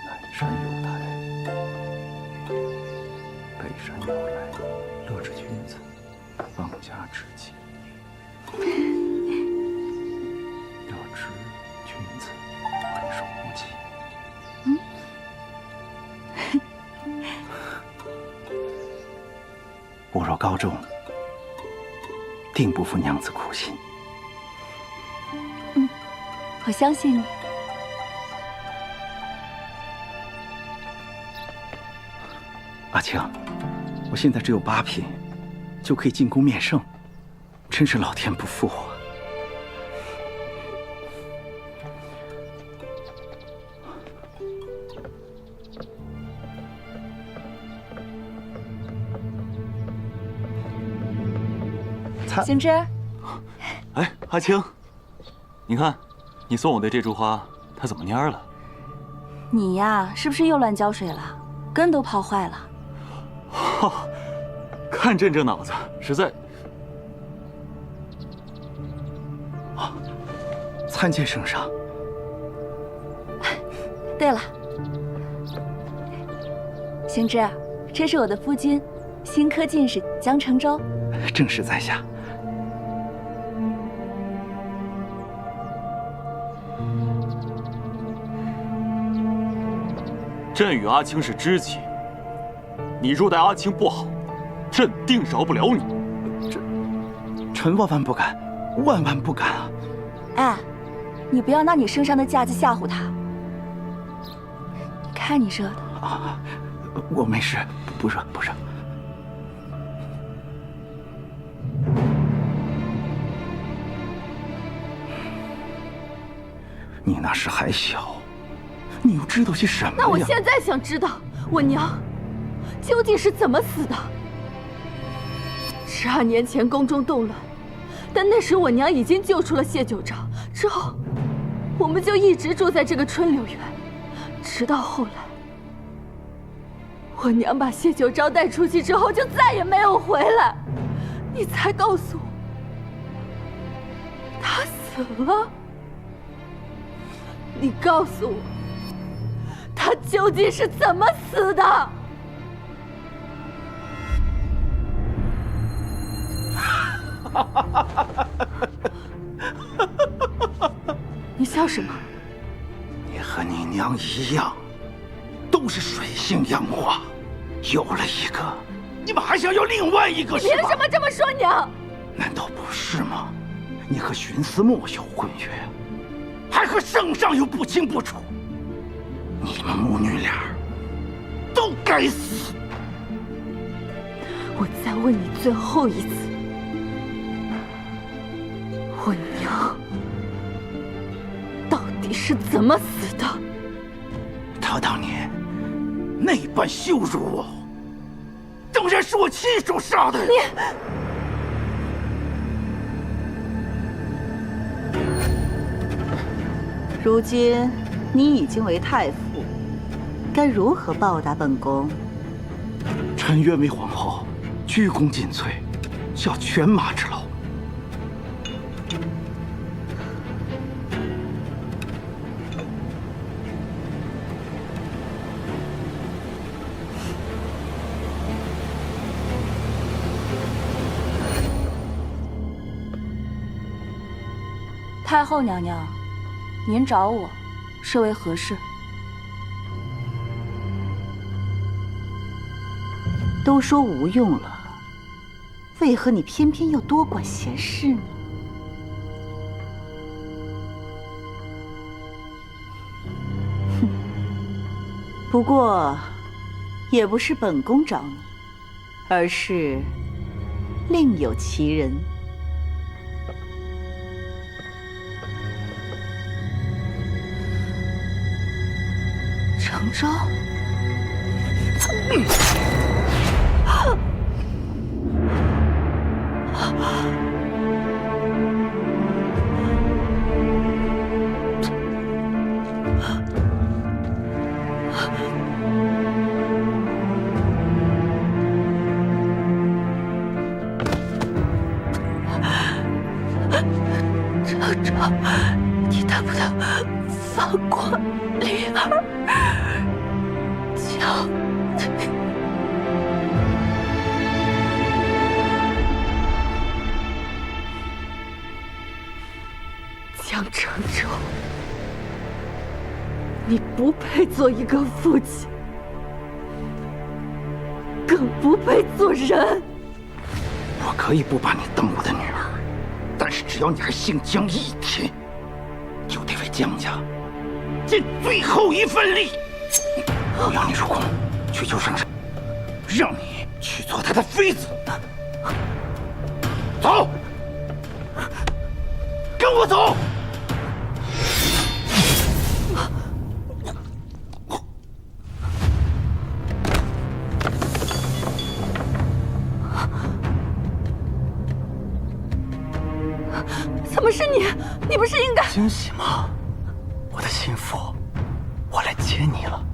南山有台，北山有来，乐之君子，放家之计。乐之君子，回首无期。我若高中，定不负娘子苦心。我相信你。阿青，我现在只有8品，就可以进宫面圣，真是老天不负我。星之，哎，阿青，你看，你送我的这株花，它怎么蔫了？你呀，是不是又乱浇水了？根都泡坏了。看朕这脑子，实在……参见圣上。对了，星之，这是我的夫君，新科进士江承周。正是在下。朕与阿青是知己，你若待阿青不好，朕定饶不了你。臣万万不敢，万万不敢啊！哎，你不要拿你身上的架子吓唬他。你看你热的啊！我没事，不热不热。你那时还小，你又知道些什么呀？那我现在想知道，我娘究竟是怎么死的？12年前宫中动乱，但那时我娘已经救出了谢九昭，之后我们就一直住在这个春柳园，直到后来，我娘把谢九昭带出去之后，就再也没有回来，你才告诉我她死了。你告诉我，他究竟是怎么死的？你笑什么？你和你娘一样，都是水性杨花，有了一个，你们还想要另外一个是吧？凭什么这么说娘？难道不是吗？你和荀思墨有婚约，还和圣上又不清不楚，你们母女俩都该死！我再问你最后一次，我娘到底是怎么死的？她当年那般羞辱我，当然是我亲手杀的。你。如今你已经为太傅，该如何报答本宫？臣愿为皇后鞠躬尽瘁，效犬马之劳。太后娘娘，您找我，是为何事？都说无用了，为何你偏偏要多管闲事呢？哼，不过也不是本宫找你，而是另有其人。程昭。程昭，你能不能放过灵儿？求你。江城州，你不配做一个父亲，更不配做人。我可以不把你当我的女儿，但是只要你还姓江一天，就得为江家尽最后一份力。我要你入宫去救圣上，让你去做他的妃子。走，跟我走。怎么是你？你不是应该……惊喜吗？我的心腹，我来接你了。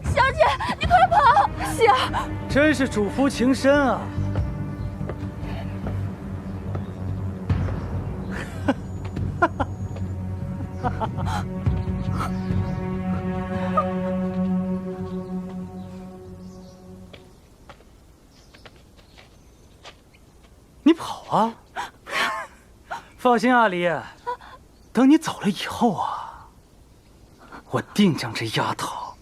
小姐，你快跑！喜儿，真是主仆情深啊！你跑啊！放心，阿离，等你走了以后啊，我定将这丫头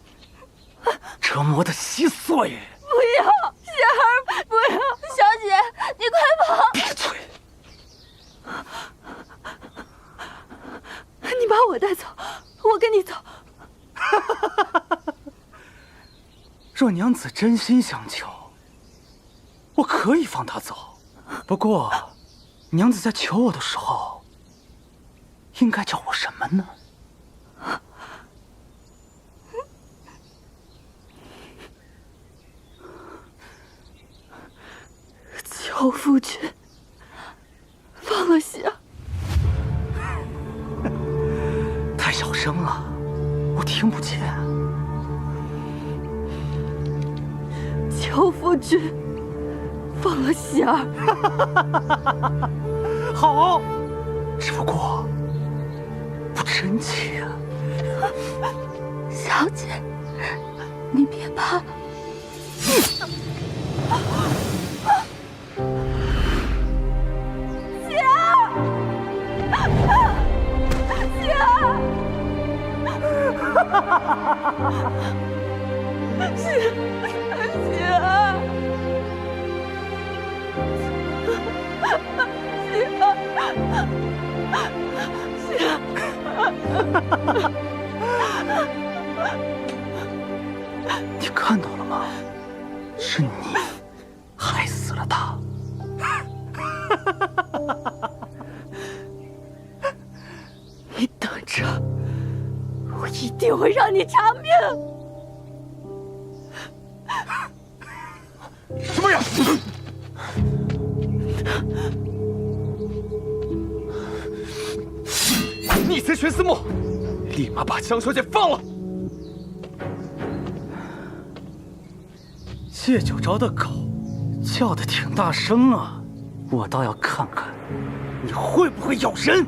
折磨得稀碎。不要，喜儿，不要！小姐，你快跑！闭嘴！你把我带走，我跟你走。若娘子真心相求，我可以放她走。不过，娘子在求我的时候，应该叫我什么呢？求夫君放了喜儿。太小声了，我听不见。求夫君放了喜儿。好，只不过不真切啊。小姐，你别怕。喜儿，喜儿，喜儿。你看到了吗？是你害死了他。你等着，我一定会让你偿命。什么呀？逆贼玄思墨，立马把江小姐放了！谢九昭的狗叫的挺大声啊，我倒要看看你会不会咬人！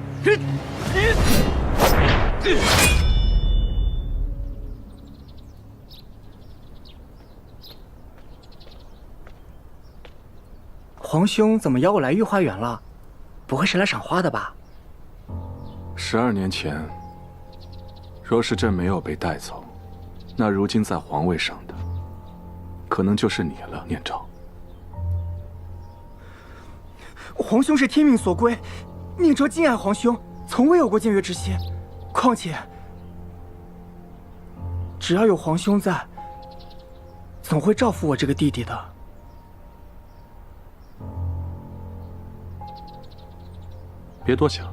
皇兄怎么邀我来御花园了？不会是来赏花的吧？12年前，若是朕没有被带走，那如今在皇位上的，可能就是你了，念昭。皇兄是天命所归，念昭敬爱皇兄，从未有过僭越之心。况且，只要有皇兄在，总会照拂我这个弟弟的。别多想，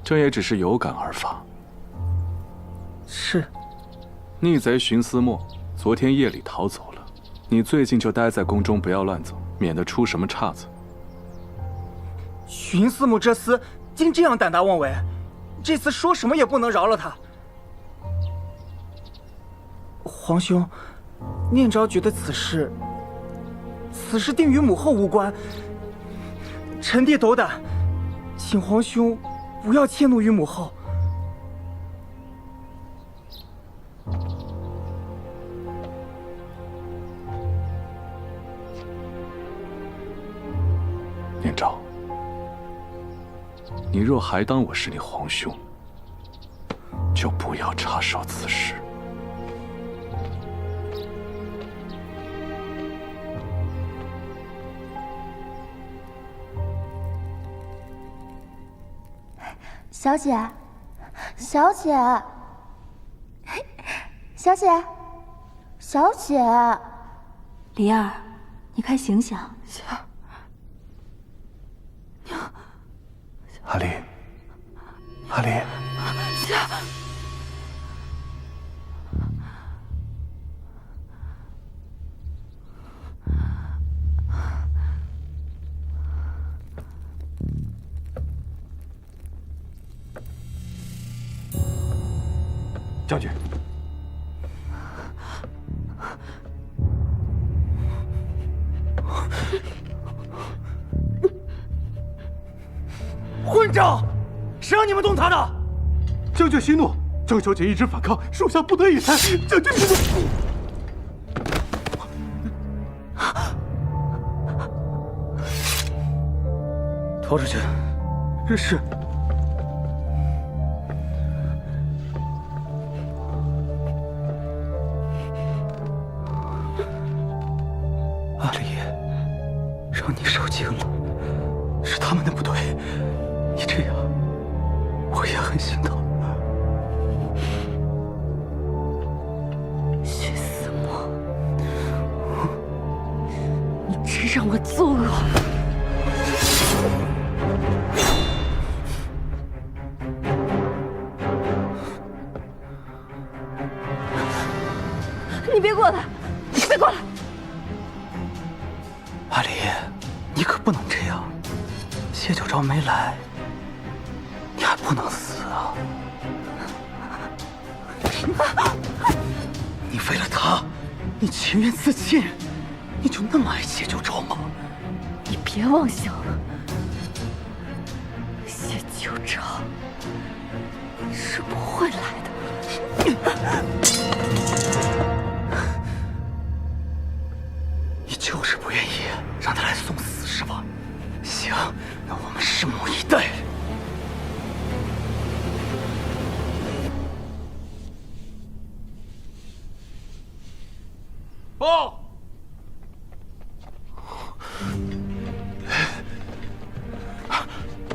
朕也只是有感而发。是。逆贼徇私墨昨天夜里逃走了，你最近就待在宫中，不要乱走，免得出什么岔子。徇私墨这厮竟这样胆大妄为，这次说什么也不能饶了他。皇兄，念昭觉得此事定与母后无关，臣弟斗胆，请皇兄不要迁怒于母后。念昭，你若还当我是你皇兄，就不要插手此事。小姐，小姐，小姐，小姐，离儿，你快醒醒！阿离，阿离，将军，混账！谁让你们动他的？将军息怒，张小姐一直反抗，属下不得已才……将军息怒。拖出去。是。阿离，让你受惊了，是他们的不对。你这样，我也很心疼。徇私墨，你真让我作恶！你别过来！你别过来！阿离，你可不能这样。谢九昭没来，你还不能死啊！你为了他，你情愿自尽？你就那么爱谢九昭吗？你别妄想了，谢九昭是不会来的。你就是不愿意让他来送死是吧？行，那我们拭目以待。报！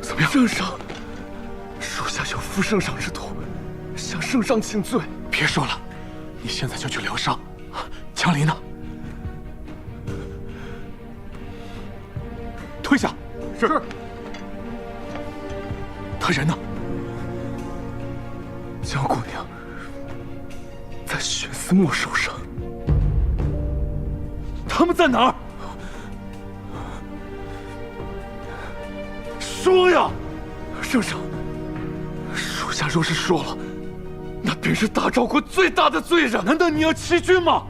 怎么样？圣上，属下有负圣上之徒，向圣上请罪。别说了，你现在就去疗伤。江离呢？退下。是。他人呢？江姑娘在徇私墨手上。他们在哪儿？说呀！圣上，属下若是说了，那便是大赵国最大的罪人。难道你要欺君吗？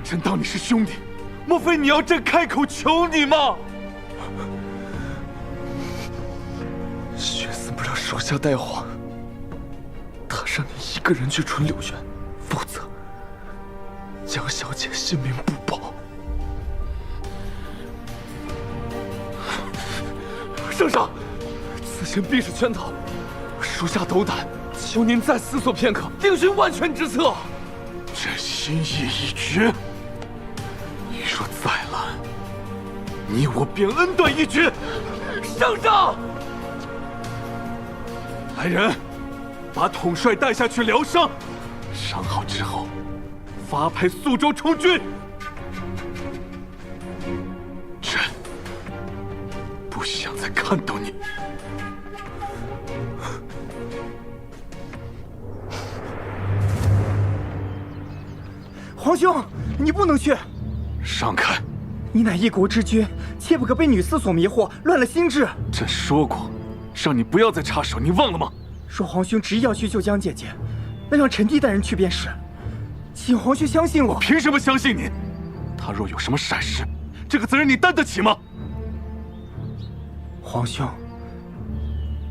朕当你是兄弟，莫非你要朕开口求你吗？薛思不让属下带话，他让你一个人去纯柳园，否则江小姐性命不保。圣上，此行必是圈套，属下斗胆，求您再思索片刻，定寻万全之策。朕心意已决，你若再拦，你我便恩断义绝。圣上，来人，把统帅带下去疗伤，伤好之后，发配宿州充军。朕不想再看到你。皇兄，你不能去！让开！你乃一国之君，切不可被女色所迷惑，乱了心智。朕说过，让你不要再插手，你忘了吗？若皇兄执意要去救江姐姐，那让臣弟带人去便是。请皇兄相信我。我凭什么相信你？她若有什么闪失，这个责任你担得起吗？皇兄，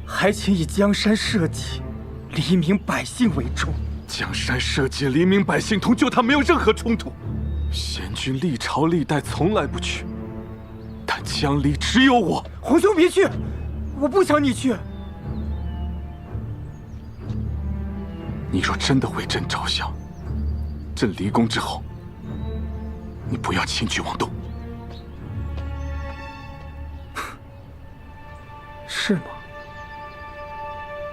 还请以江山社稷、黎民百姓为重。江山社稷、黎民百姓同救他没有任何冲突。贤君历朝历代从来不去，但江里只有我。皇兄别去，我不想你去。你若真的为朕着想，朕离宫之后，你不要轻举妄动。是吗，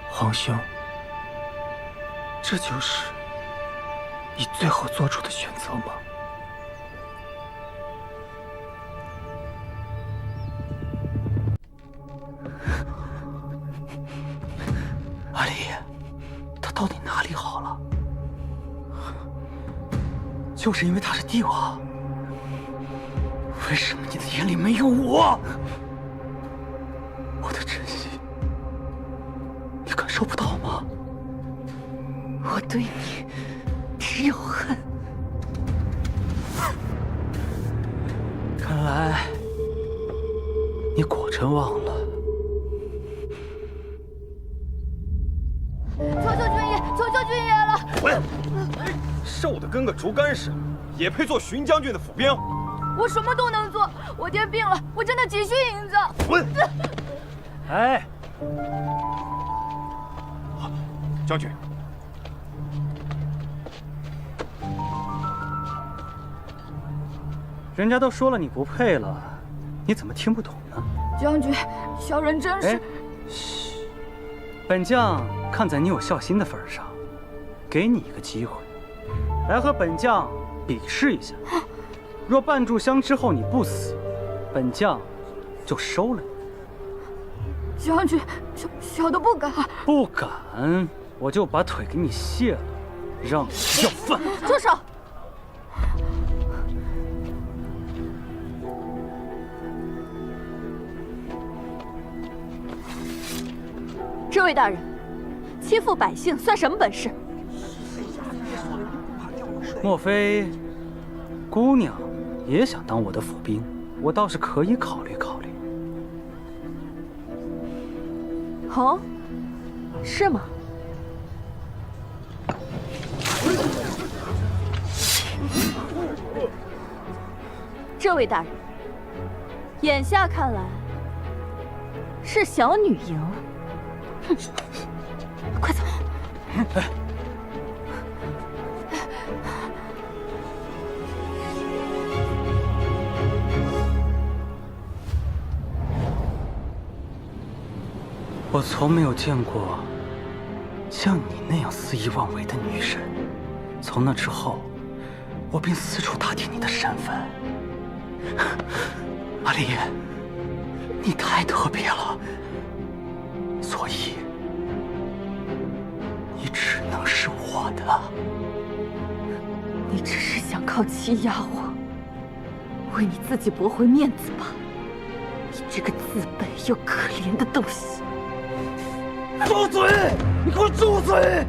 皇兄？这就是你最后做出的选择吗？阿离，他到底哪里好了？就是因为他是帝王，为什么你的眼里没有我？我的真心，你感受不到吗？我对你只有恨。看来你果真忘了。求求军爷，求求军爷了！滚！瘦的跟个竹竿似的，也配做荀将军的府兵？我什么都能做，我爹病了，我真的急需银子。滚！哎，将军。人家都说了你不配了，你怎么听不懂呢？将军，小人真是……嘘，本将看在你有孝心的份上，给你一个机会，来和本将比试一下。若半炷香之后你不死，本将就收了你。将军，小的不敢。不敢，我就把腿给你卸了，让你要饭。住手！这位大人，欺负百姓算什么本事？莫非姑娘也想当我的府兵？我倒是可以考虑考虑。哦，是吗？这位大人，眼下看来是小女赢了。哼，快走！我从没有见过像你那样肆意妄为的女人。从那之后，我便四处打听你的身份。阿离，你太特别了，所以你只能是我的。你只是想靠欺压我，为你自己驳回面子吧？你这个自卑又可怜的东西！住嘴！你给我住嘴！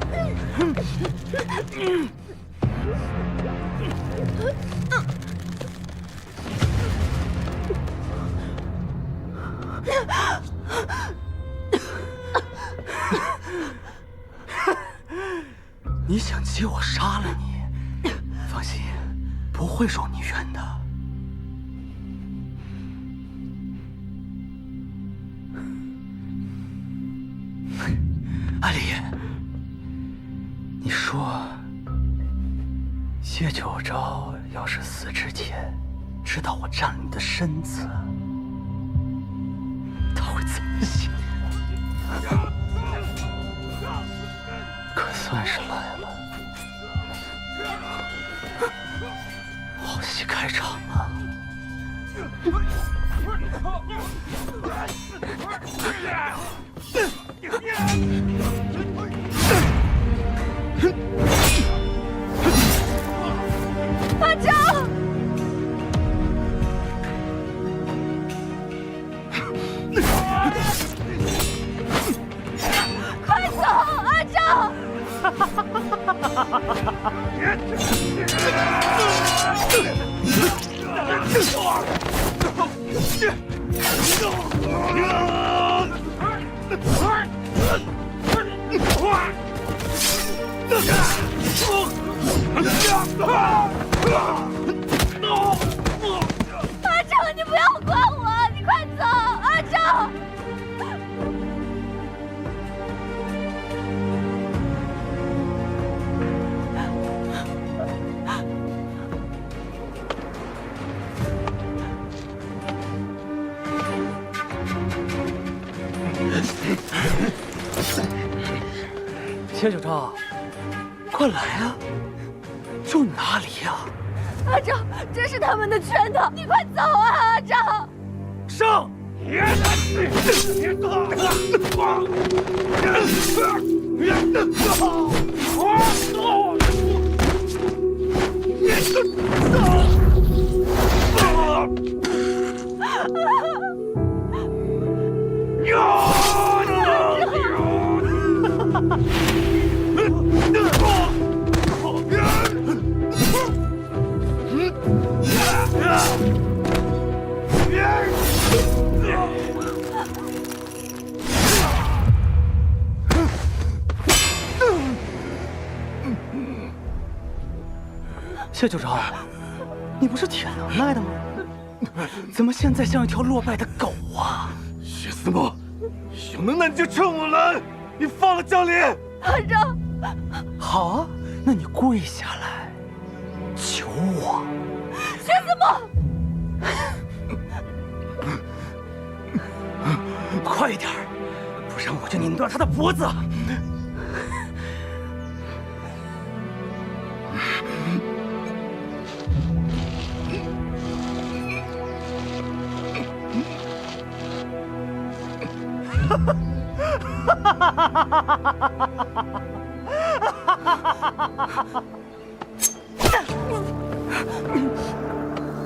你想借我杀了你？放心，不会入你愿的。阿离，你说谢九昭要是死之前知道我占了你的身子，他会怎么想？可算是来了，好戏开场了。阿昭，快走，阿昭！阿昭，你不要管我，你快走，阿昭！谢九昭，快来啊！住哪里呀？阿昭，这是他们的圈套，你快走啊，阿昭！上！谢九昭，你不是舔能耐的吗？怎么现在像一条落败的狗啊？薛思墨，有能耐你就冲我来！你放了江离！阿昭，好啊，那你跪下来求我。薛思墨，快一点，不然我就拧断他的脖子！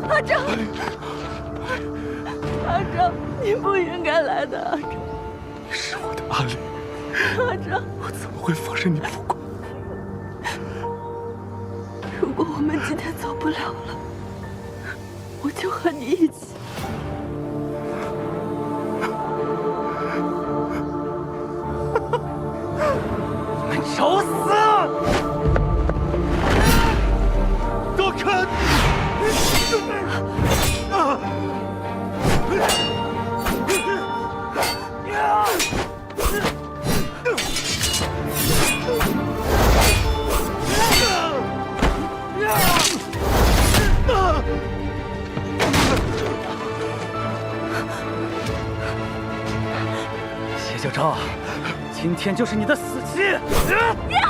阿昭，阿昭，你不应该来的，阿昭。你是我的阿离，阿昭，我怎么会放任你不管？如果我们今天走不了了，我就和你一起。你们找死！躲开！谢九昭，今天就是你的死期！不要！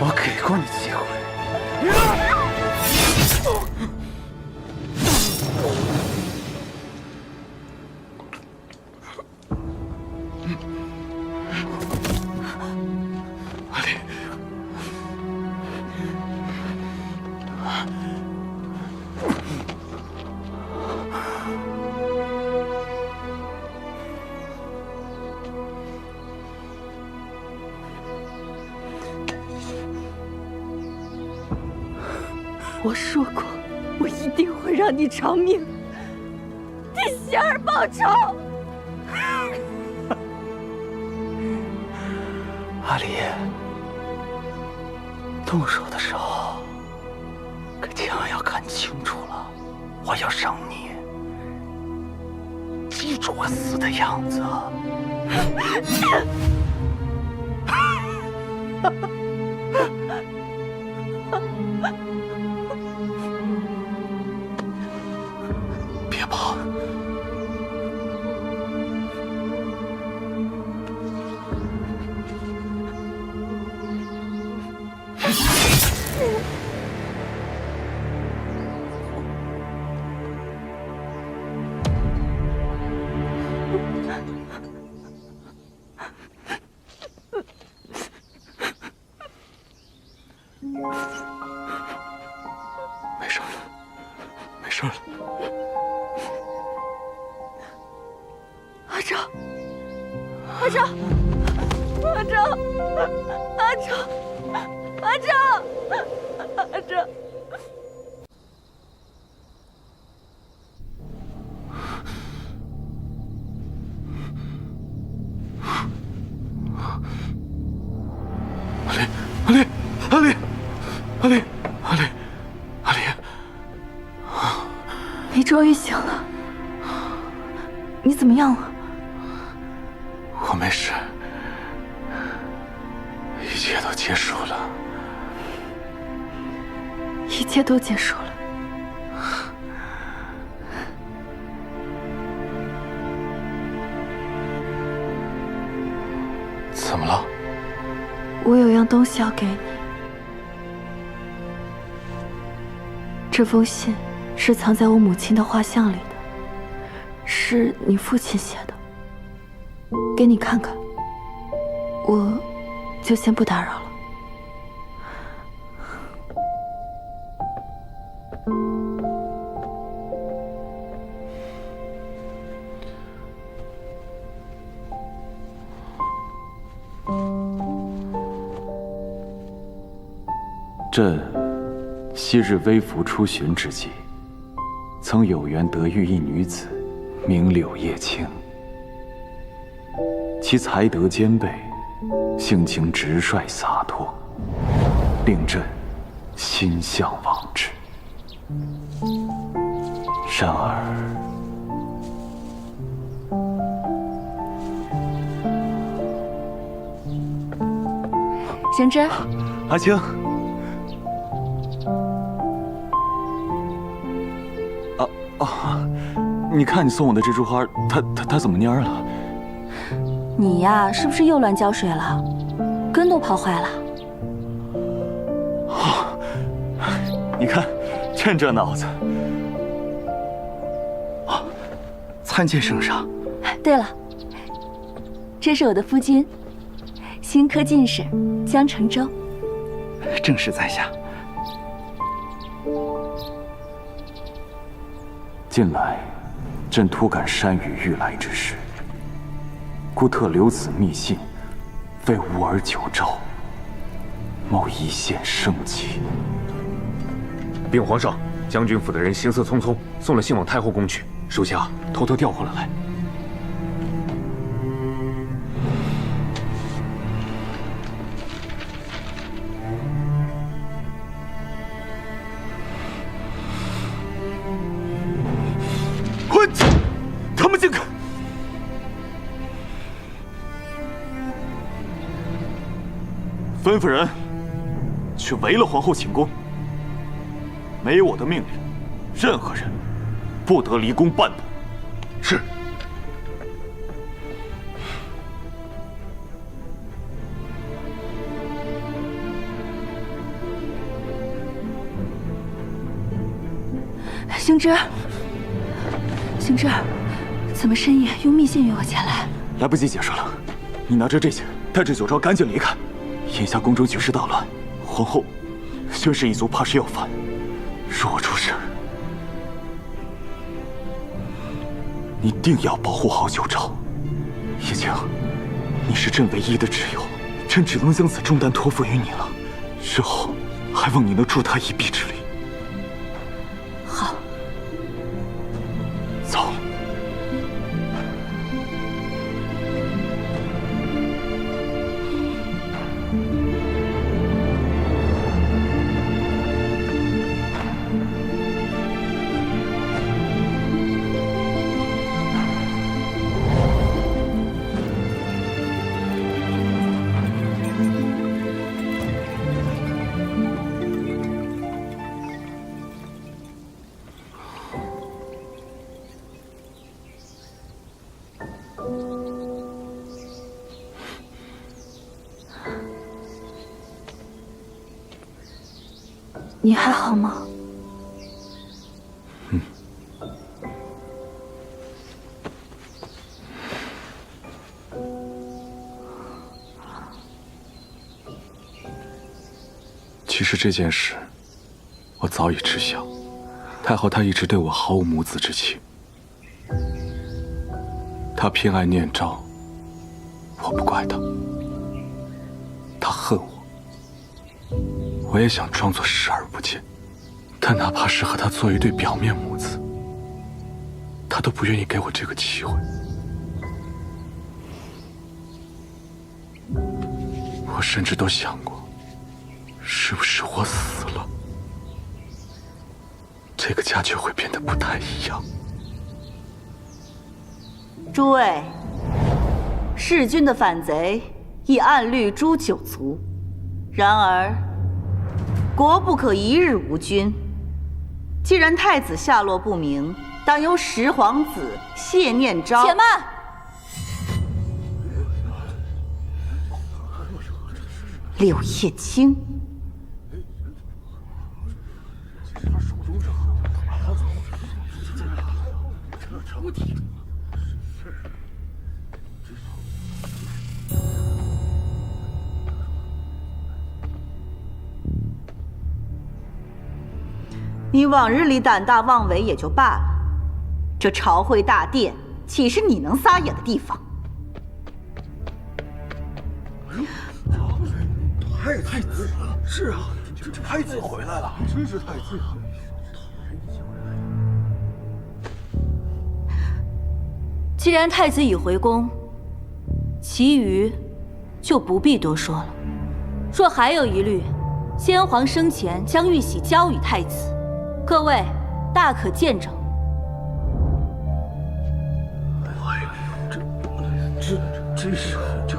我给过你机会。我说过，我一定会让你偿命，替贤儿报仇。阿离，动手的时候可千万要看清楚了，我要伤你。记住我死的样子。别跑！没事了，没事了。阿昭，阿昭，阿昭，阿昭，阿昭，阿昭。阿离，阿离，阿离，阿离，阿离，你终于醒了，你怎么样了？我没事，一切都结束了，一切都结束了。怎么了？我有样东西要给你。这封信是藏在我母亲的画像里的，是你父亲写的，给你看看。我就先不打扰了。朕昔日微服出巡之际，曾有缘得遇一女子，名柳叶青。其才德兼备，性情直率洒脱，令朕心向往之。然而，玄之，阿青。你看你送我的这株花，它怎么蔫了？你呀，是不是又乱浇水了？根都泡坏了。你看，朕这脑子。参见圣上。对了，这是我的夫君，新科进士江承周。正是在下。近来，朕突感山雨欲来之时，故特留此密信，为吾儿久诏，谋一线生机。禀皇上，将军府的人行色匆匆，送了信往太后宫去，属下偷偷调回了来。混账！他们竟敢！吩咐人去围了皇后寝宫，没有我的命令，任何人不得离宫半步。是。星之，星之，怎么深夜用密信约我前来？来不及解释了，你拿着这些，带着九昭赶紧离开。眼下宫中局势大乱，皇后、宣氏一族怕是要反。若我出事，你定要保护好九昭。叶青，你是朕唯一的挚友，朕只能将此重担托付于你了。日后还望你能助他一臂之力。你还好吗？其实这件事，我早已知晓。太后她一直对我毫无母子之情，她偏爱念昭，我不怪她。她恨我，我也想装作视而不见，但哪怕是和她做一对表面母子，她都不愿意给我这个机会。我甚至都想过，是不是我死了，这个家就会变得不太一样。诸位，弑君的反贼已按律诛9族，然而国不可一日无君。既然太子下落不明，当由10皇子谢念昭。且慢！柳叶青。你往日里胆大妄为也就罢了，这朝会大殿岂是你能撒野的地方？太子，是啊，这太子回来了，真是太子。既然太子已回宫，其余就不必多说了。若还有疑虑，先皇生前将玉玺交与太子，各位大可见证。这是这。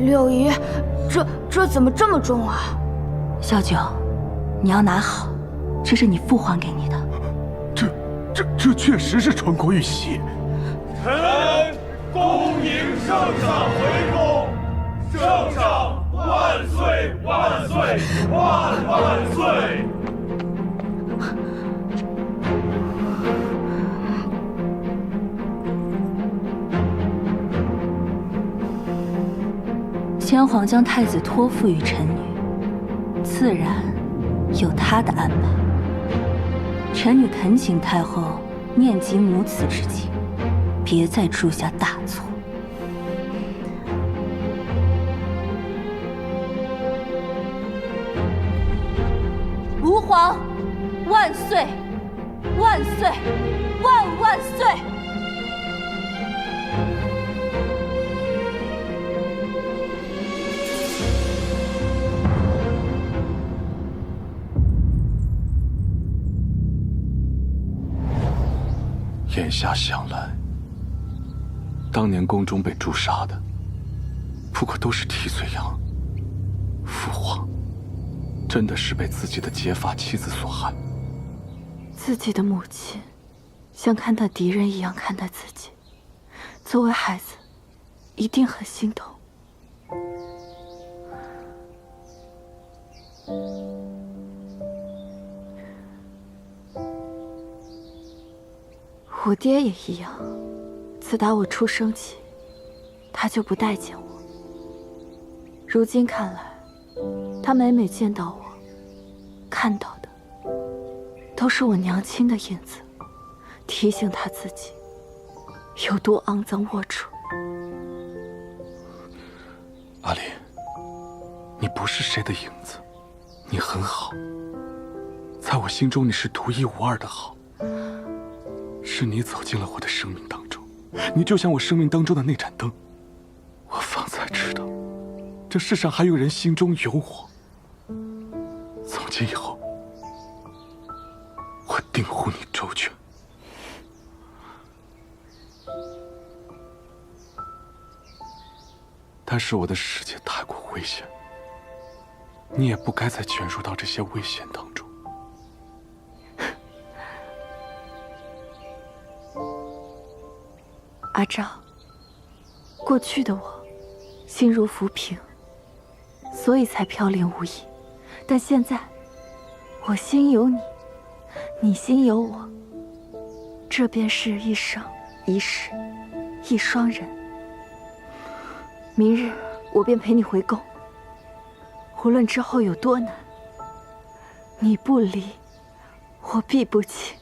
柳姨，这怎么这么重啊？小九，你要拿好，这是你父还给你的。这确实是传国玉玺。臣恭迎圣上回宫，圣上万岁万岁万万岁！先皇将太子托付于臣女，自然有他的安排。臣女恳请太后念及母子之情，别再铸下大错。吾皇万岁万岁万万岁！眼下想来，当年宫中被诛杀的，不过都是替罪羊。父皇真的是被自己的结发妻子所害。自己的母亲像看待敌人一样看待自己，作为孩子，一定很心痛。我爹也一样，自打我出生起，他就不待见我。如今看来，他每每见到我，看到的都是我娘亲的影子，提醒他自己有多肮脏龌龊。阿离，你不是谁的影子，你很好，在我心中你是独一无二的好。是你走进了我的生命当中，你就像我生命当中的那盏灯，我方才知道，这世上还有人心中有我。从今以后，我定护你周全。但是我的世界太过危险，你也不该再卷入到这些危险当中。阿昭，过去的我，心如浮萍，所以才飘零无遗。但现在，我心有你，你心有我，这便是一生一世一双人。明日我便陪你回宫，无论之后有多难，你不离，我必不弃。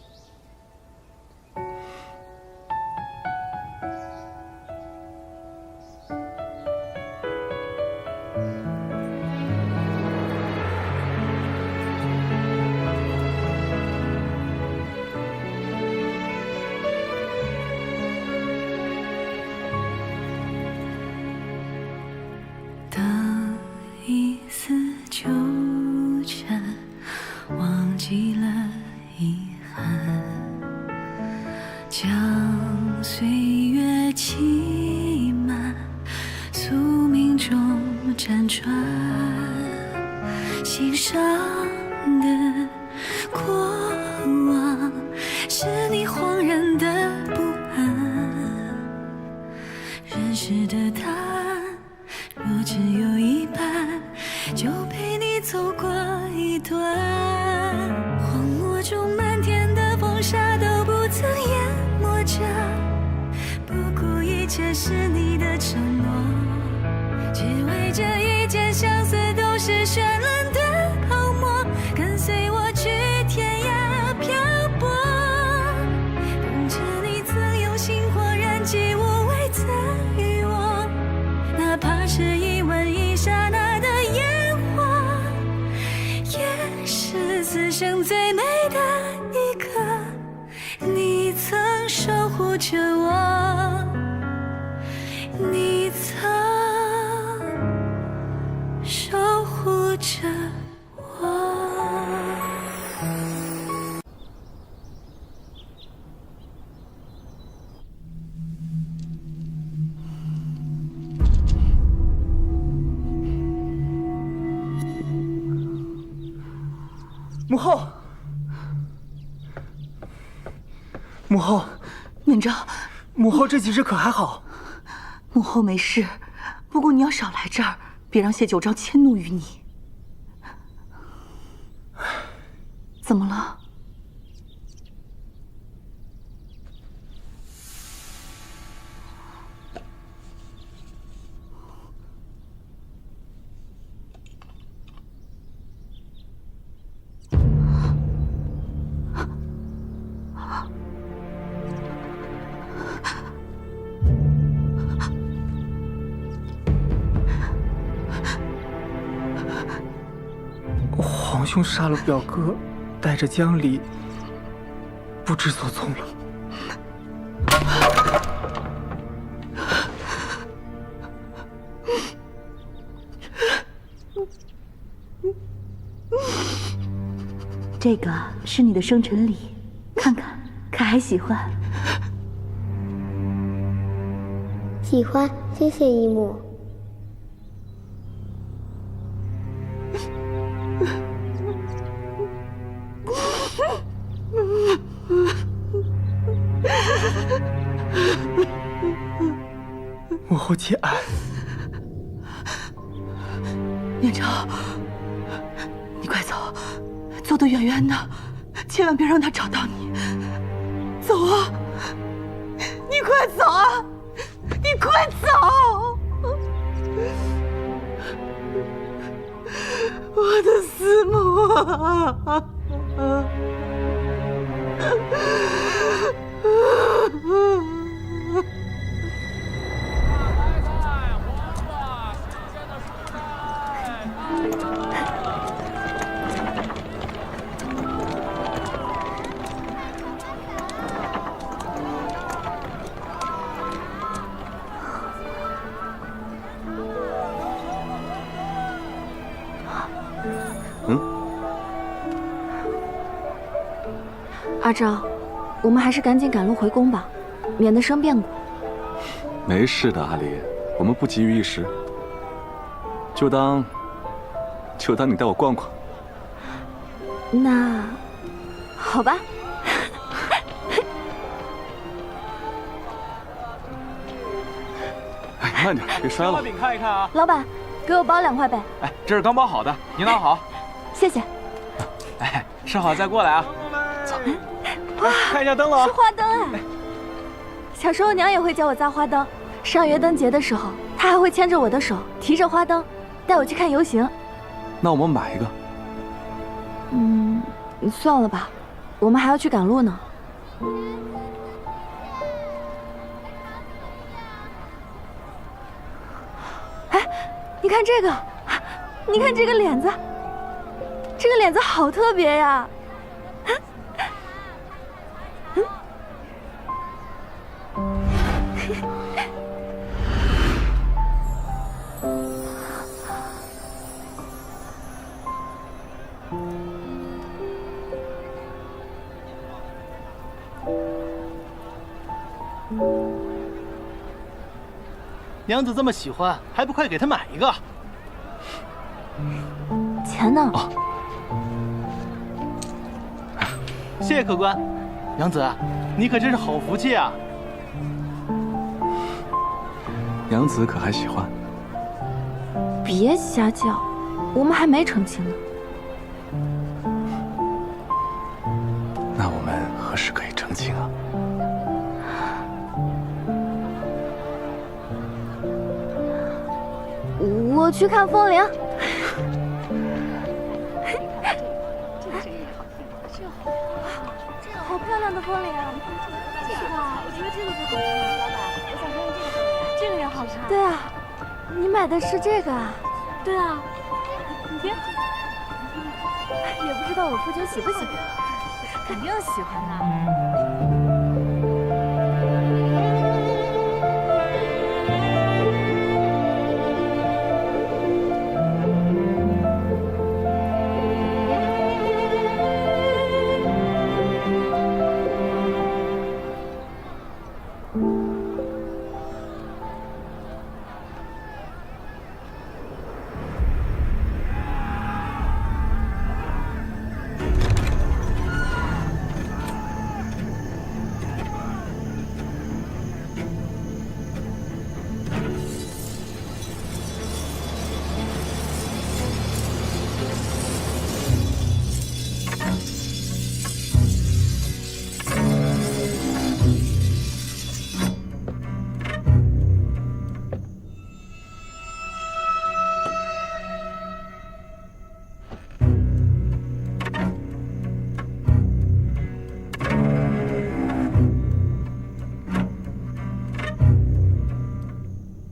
母后，母后，元昭，母后这几日可还好？母后没事，不过你要少来这儿，别让谢九章迁怒于你。怎么了？皇兄杀了表哥，带着江离，不知所踪了。这个是你的生辰礼，看看，可还喜欢？喜欢，谢谢姨母。母后节哀。元昭，你快走，走得远远的，千万别让他找到你。走啊！你快走啊！你快走！我的思母啊！阿昭，我们还是赶紧赶路回宫吧，免得生变故。没事的，阿离，我们不急于一时，就当你带我逛逛。那，好吧。慢点，别摔了。把饼看一看啊。老板，给我包2块呗。哎，这是刚包好的，您拿好。谢谢。哎，吃好再过来啊。走。哇，看一下灯笼。是花灯哎。小时候娘也会教我扎花灯，上元灯节的时候，她还会牵着我的手，提着花灯，带我去看游行。那我们买一个。算了吧，我们还要去赶路呢。哎，你看这个，你看这个脸子，这个脸子好特别呀！娘子这么喜欢，还不快给她买一个？钱呢？谢谢客官。娘子，你可真是好福气啊！娘子可还喜欢？别瞎叫，我们还没成亲呢。那我们何时可以成亲啊？我去看风铃。好漂亮的风铃啊！哇，我觉得这个最好看。老板，我想看看这个风铃。这个也好看。对啊，你买的是这个啊？对啊。你别，也不知道我夫君喜不喜欢。肯定喜欢的。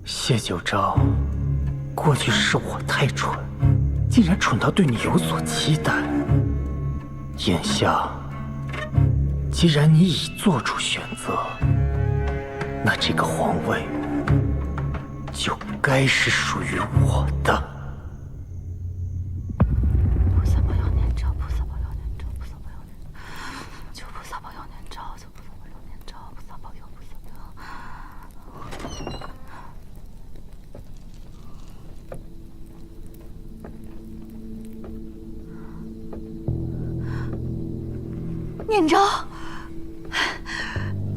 谢九昭，过去是我太蠢，竟然蠢到对你有所期待。眼下，既然你已做出选择，那这个皇位就该是属于我的。菩萨保佑年朝，菩萨保佑年朝，菩萨保佑年，求菩萨保佑年朝，求菩萨保佑年朝，菩萨保佑，菩萨保佑。念昭，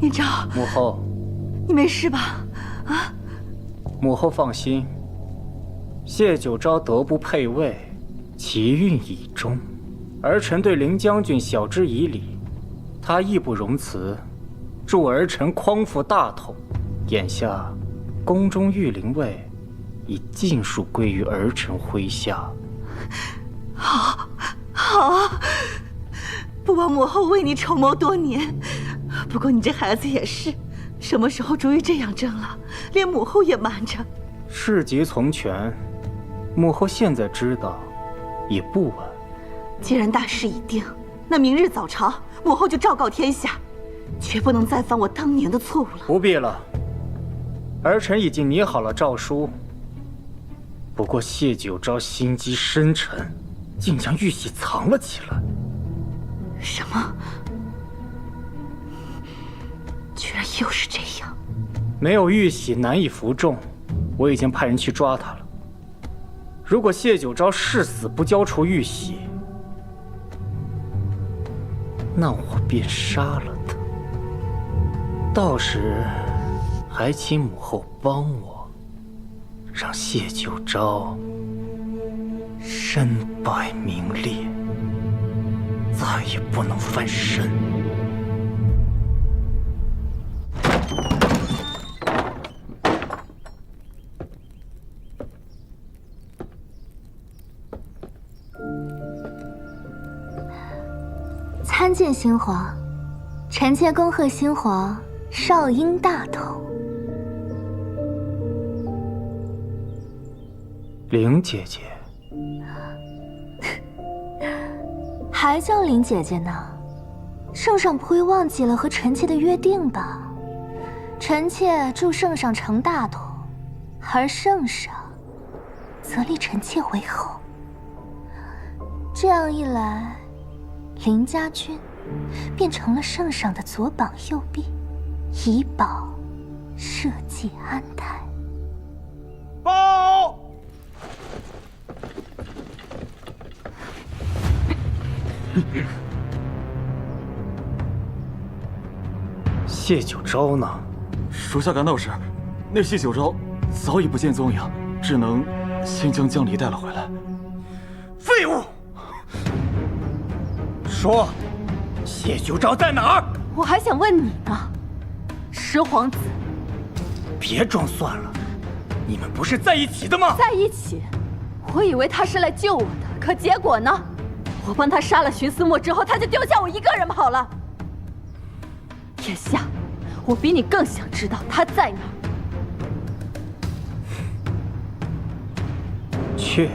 念昭，母后，你没事吧？啊！母后放心，谢九昭德不配位，其运已终。儿臣对林将军晓之以理，他义不容辞，助儿臣匡扶大统。眼下，宫中御林位已尽数归于儿臣麾下。好，好。不枉母后为你筹谋多年，不过你这孩子也是，什么时候终于这样争了，连母后也瞒着。事急从权，母后现在知道也不晚。既然大事已定，那明日早朝，母后就昭告天下，绝不能再犯我当年的错误了。不必了，儿臣已经拟好了诏书。不过谢九昭心机深沉，竟将玉玺藏了起来。什么？居然又是这样！没有玉玺，难以服众。我已经派人去抓他了。如果谢九昭誓死不交出玉玺，那我便杀了他。到时还请母后帮我。让谢九昭身败名裂，再也不能翻身。参见新皇，臣妾恭贺新皇少婴大统。灵姐姐，还叫灵姐姐呢？圣上不会忘记了和臣妾的约定吧？臣妾祝圣上成大统，而圣上则立臣妾为后。这样一来，林家军变成了圣上的左膀右臂，以保社稷安泰。报！谢九昭呢？属下赶到时，那谢九昭早已不见踪影，只能先将江离带了回来。废物！说，谢九昭在哪儿？我还想问你呢，十皇子。别装蒜了，你们不是在一起的吗？在一起，我以为他是来救我的，可结果呢？我帮他杀了荀思墨之后，他就丢下我一个人跑了。眼下，我比你更想知道他在哪儿。去，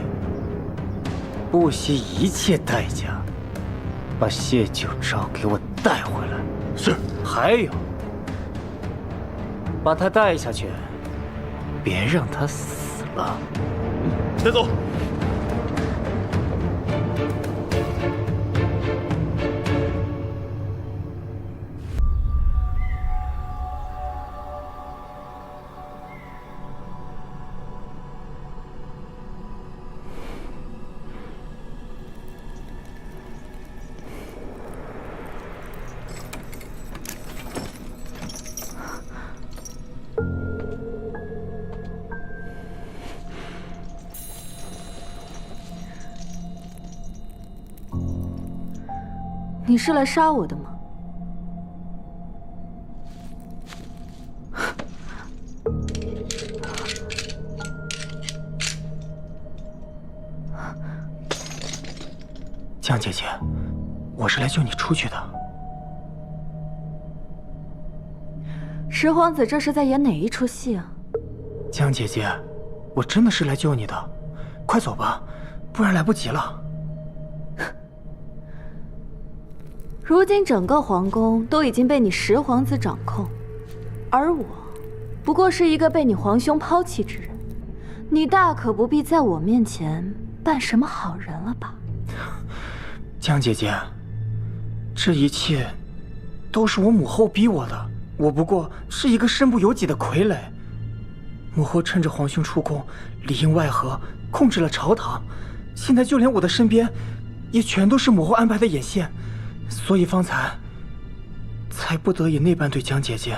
不惜一切代价，把谢九昭给我带回来。是。还有，把他带下去，别让他死了。带走。你是来杀我的吗？江姐姐，我是来救你出去的。十皇子这是在演哪一出戏啊？江姐姐，我真的是来救你的，快走吧，不然来不及了。如今整个皇宫都已经被你十皇子掌控，而我不过是一个被你皇兄抛弃之人，你大可不必在我面前扮什么好人了吧？江姐姐，这一切都是我母后逼我的，我不过是一个身不由己的傀儡。母后趁着皇兄出宫，里应外合，控制了朝堂，现在就连我的身边也全都是母后安排的眼线。所以方才不得已那般对江姐姐。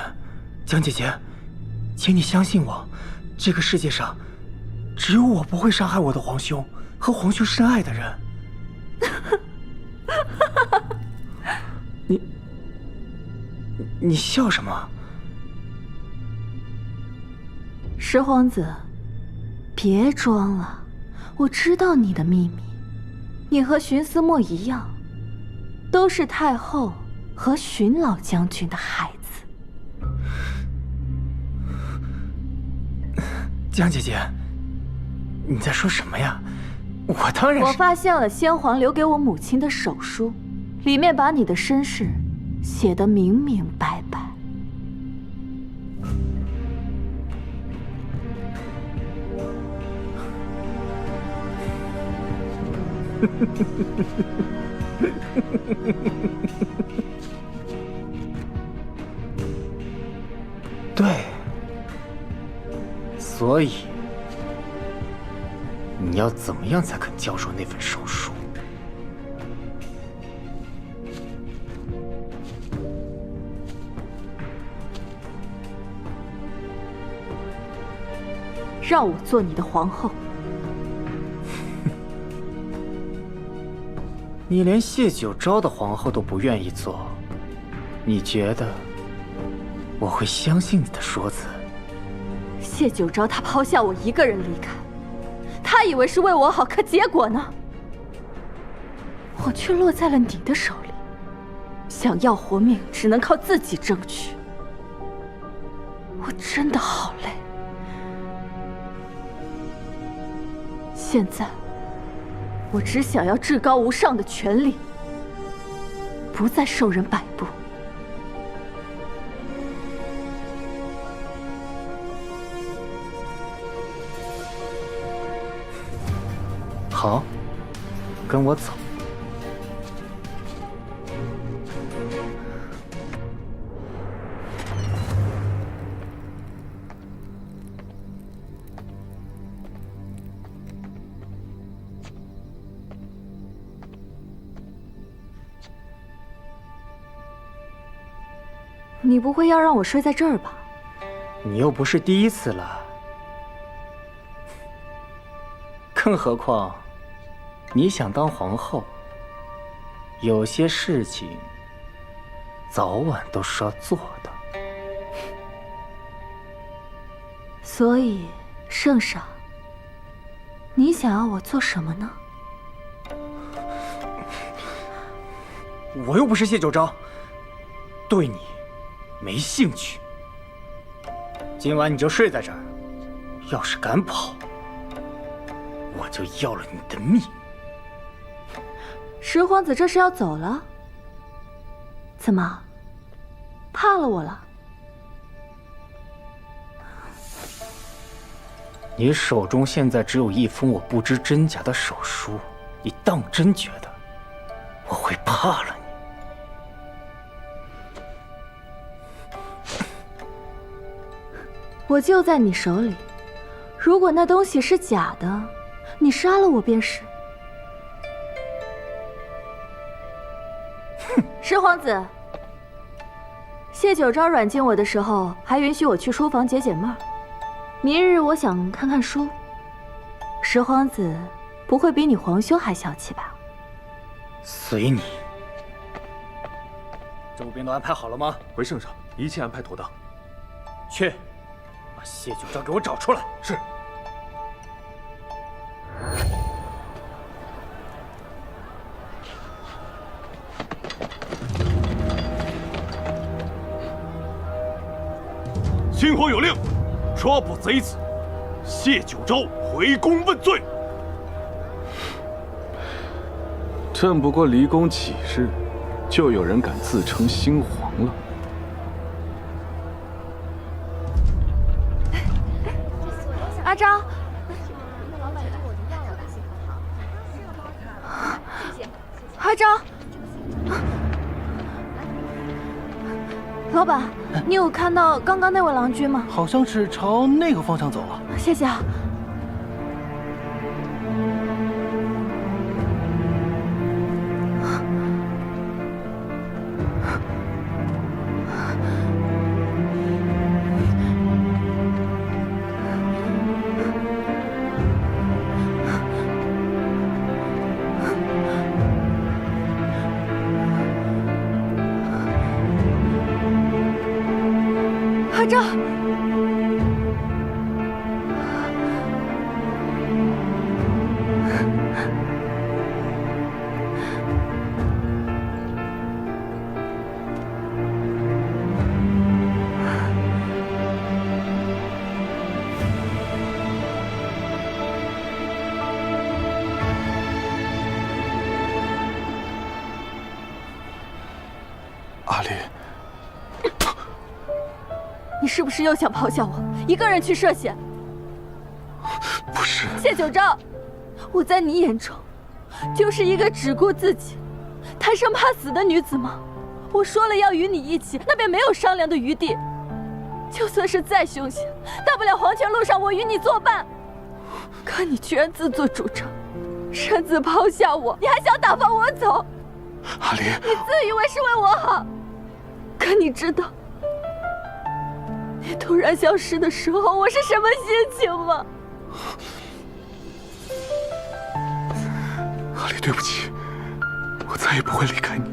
江姐姐，请你相信我，这个世界上只有我不会伤害我的皇兄和皇兄深爱的人。你笑什么？十皇子，别装了，我知道你的秘密，你和荀思墨一样。都是太后和荀老将军的孩子。江姐姐，你在说什么呀？我当然是……我发现了先皇留给我母亲的手书，里面把你的身世写得明明白白。对，所以你要怎么样才肯交出那份手书？让我做你的皇后。你连谢九昭的皇后都不愿意做，你觉得我会相信你的说辞？谢九昭他抛下我一个人离开，他以为是为我好，可结果呢？我却落在了你的手里，想要活命只能靠自己争取。我真的好累。现在，我只想要至高无上的权力，不再受人摆布。好，跟我走。你不会要让我睡在这儿吧？你又不是第一次了，更何况，你想当皇后，有些事情早晚都是要做的。所以，圣上，你想要我做什么呢？我又不是谢九昭，对你没兴趣。今晚你就睡在这儿，要是敢跑，我就要了你的命。十皇子这是要走了？怎么，怕了我了？你手中现在只有一封我不知真假的手书，你当真觉得我会怕了你？我就在你手里，如果那东西是假的，你杀了我便是。十皇子，谢九昭软禁我的时候，还允许我去书房解解闷儿。明日我想看看书，十皇子不会比你皇兄还小气吧？随你。周边都安排好了吗？回圣上，一切安排妥当。去。把谢九昭给我找出来！是。新皇有令，抓捕贼子谢九昭，回宫问罪。朕不过离宫几日，就有人敢自称新皇了？阿昭，阿昭，老板，你有看到刚刚那位郎君吗？好像是朝那个方向走了。谢谢啊。阿昭，阿离。你是不是又想抛下我，一个人去涉险？不是。谢九昭，我在你眼中，就是一个只顾自己、贪生怕死的女子吗？我说了要与你一起，那便没有商量的余地。就算是再凶险，大不了黄泉路上我与你作伴。可你居然自作主张，擅自抛下我，你还想打发我走？阿离，你自以为是为我好，可你知道？你突然消失的时候，我是什么心情吗？阿离，对不起，我再也不会离开你。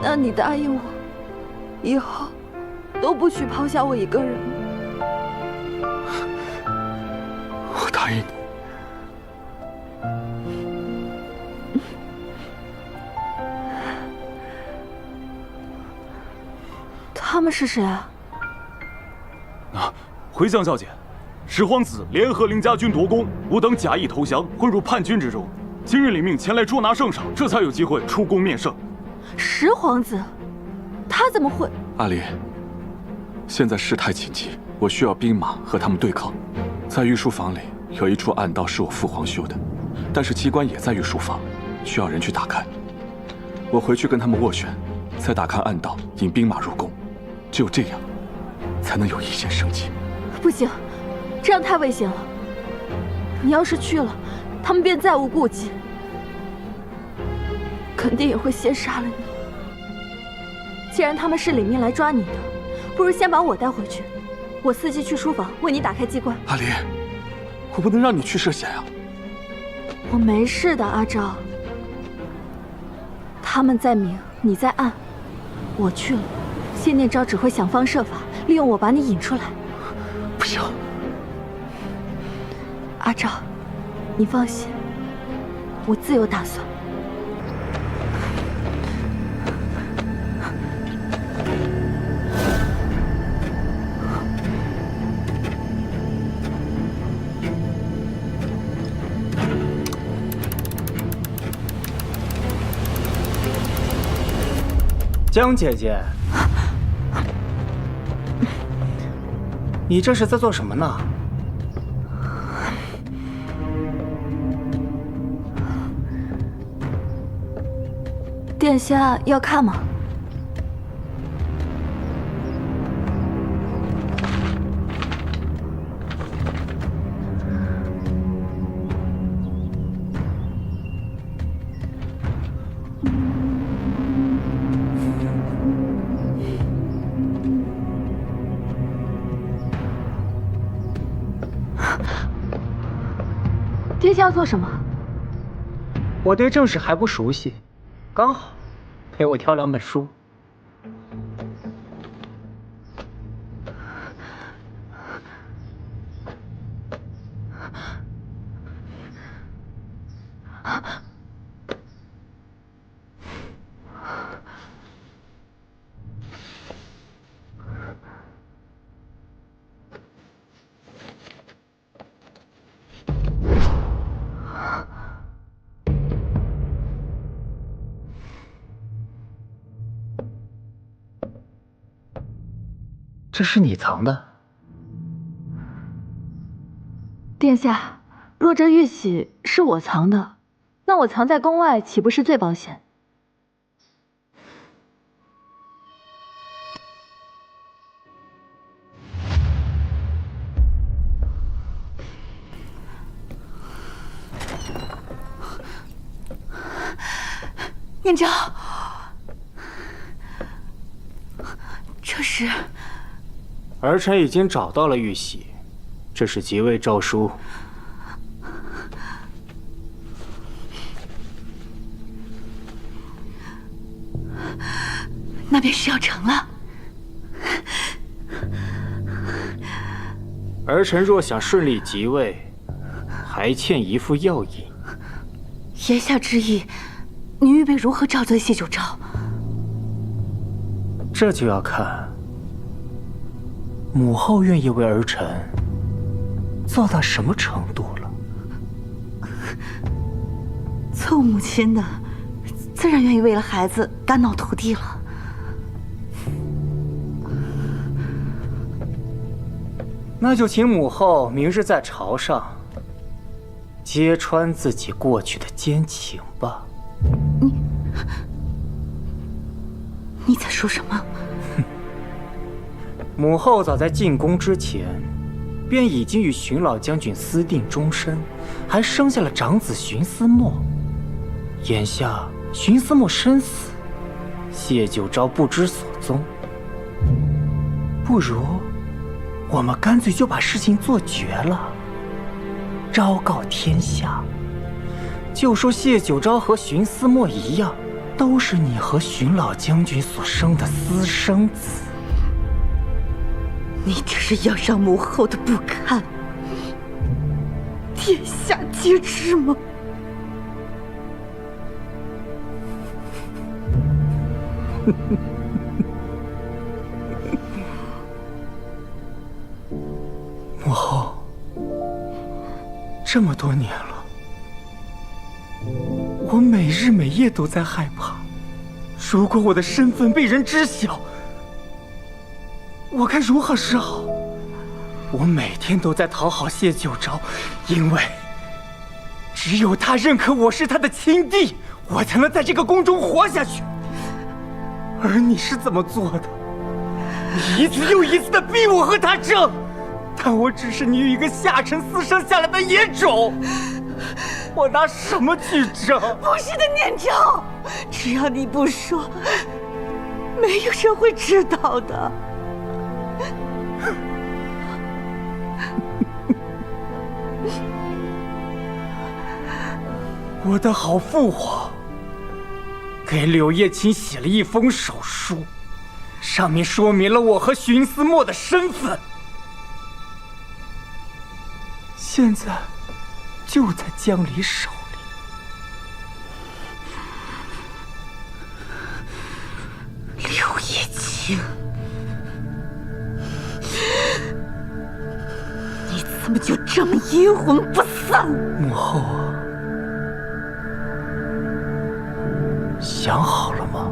那你答应我，以后都不许抛下我一个人吗？我答应你。他们是谁啊？回江小姐，始皇子联合凌家军夺宫，吾等假意投降，混入叛军之中。今日领命前来捉拿圣上，这才有机会出宫面圣。十皇子，他怎么会？阿离，现在事态紧急，我需要兵马和他们对抗。在御书房里有一处暗道是我父皇修的，但是机关也在御书房，需要人去打开。我回去跟他们斡旋，再打开暗道，引兵马入宫。只有这样，才能有一线生机。不行，这样太危险了。你要是去了，他们便再无顾忌，肯定也会先杀了你。既然他们是领命来抓你的，不如先把我带回去，我伺机去书房为你打开机关。阿离，我不能让你去涉险啊！我没事的，阿昭。他们在明，你在暗，我去了，谢念昭只会想方设法利用我把你引出来。不行，阿昭，你放心，我自有打算。江姐姐，你这是在做什么呢？殿下要看吗？殿下要做什么？我对正史还不熟悉，刚好陪我挑2本书。这是你藏的？殿下，若这玉玺是我藏的，那我藏在宫外岂不是最保险？念昭，这是……儿臣已经找到了玉玺，这是即位诏书。那便是要成了。儿臣若想顺利即位，还欠一副药引。言下之意，你预备如何召罪谢九昭？这就要看母后愿意为儿臣做到什么程度了。做母亲的，自然愿意为了孩子肝脑涂地了。那就请母后明日在朝上揭穿自己过去的奸情吧。你在说什么？母后早在进宫之前，便已经与荀老将军私定终身，还生下了长子荀思墨。眼下荀思墨身死，谢九昭不知所踪，不如我们干脆就把事情做绝了，昭告天下，就说谢九昭和荀思墨一样，都是你和荀老将军所生的私生子。你这是要让母后的不堪天下皆知吗？母后，这么多年了，我每日每夜都在害怕，如果我的身份被人知晓，我该如何是好？我每天都在讨好谢九昭，因为只有他认可我是他的亲弟，我才能在这个宫中活下去。而你是怎么做的？你一次又一次的逼我和他争，但我只是你一个下臣私生下来的野种，我拿什么去争？不是的，念昭，只要你不说，没有人会知道的。我的好父皇给柳叶青写了一封手书，上面说明了我和荀思墨的身份，现在就在江离手里。柳叶青，你怎么就这么阴魂不散？母后啊，想好了吗？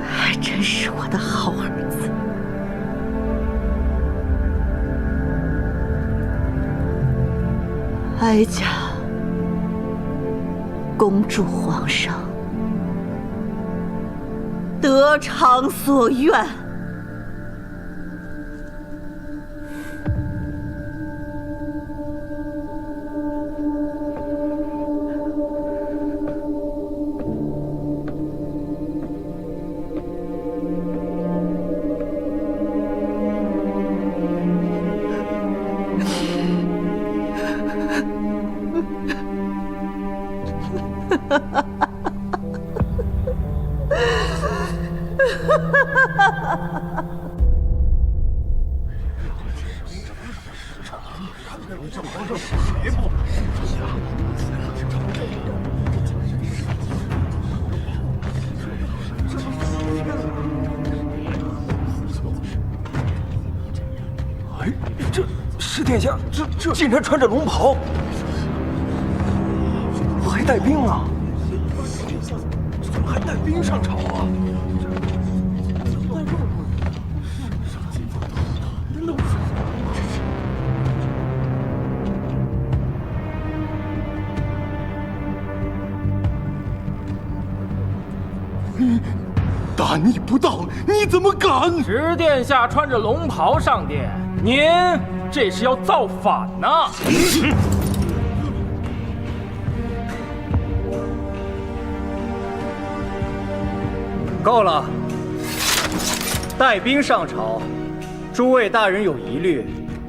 还真是我的好儿子。哀家恭祝皇上得偿所愿。哎，这是殿下，这竟然穿着龙袍，还带兵啊！怎么还带兵上朝啊？大逆不道！你怎么敢？侄殿下穿着龙袍上殿，您这是要造反呢！够了！带兵上朝，诸位大人有疑虑，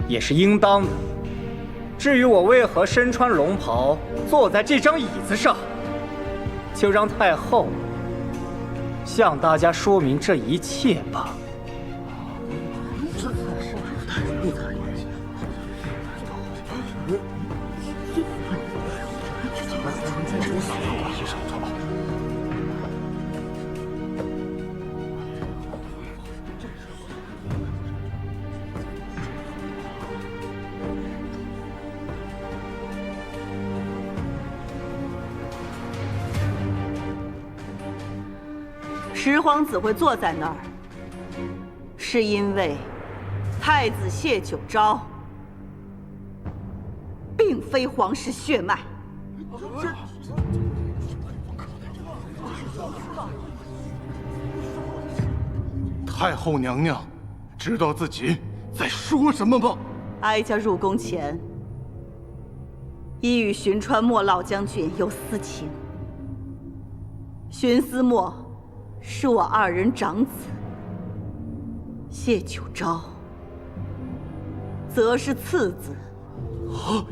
也是应当的。至于我为何身穿龙袍坐在这张椅子上，就让太后向大家说明这一切吧。十皇子会坐在那儿，是因为太子谢九昭并非皇室血脉。太后娘娘，知道自己在说什么吗？哀家入宫前，已与荀川墨老将军有私情。荀思墨是我2人长子，谢九昭则是次子。啊，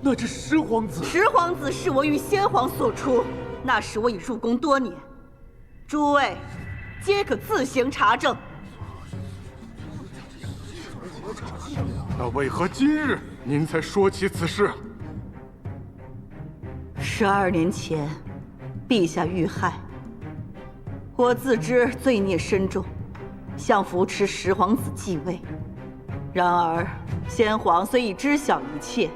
那这十皇子？十皇子是我与先皇所出，那时我已入宫多年，诸位皆可自行查证。那为何今日您才说起此事？12年前，陛下遇害，我自知罪孽深重，想扶持十皇子继位。然而，先皇虽已知晓一切，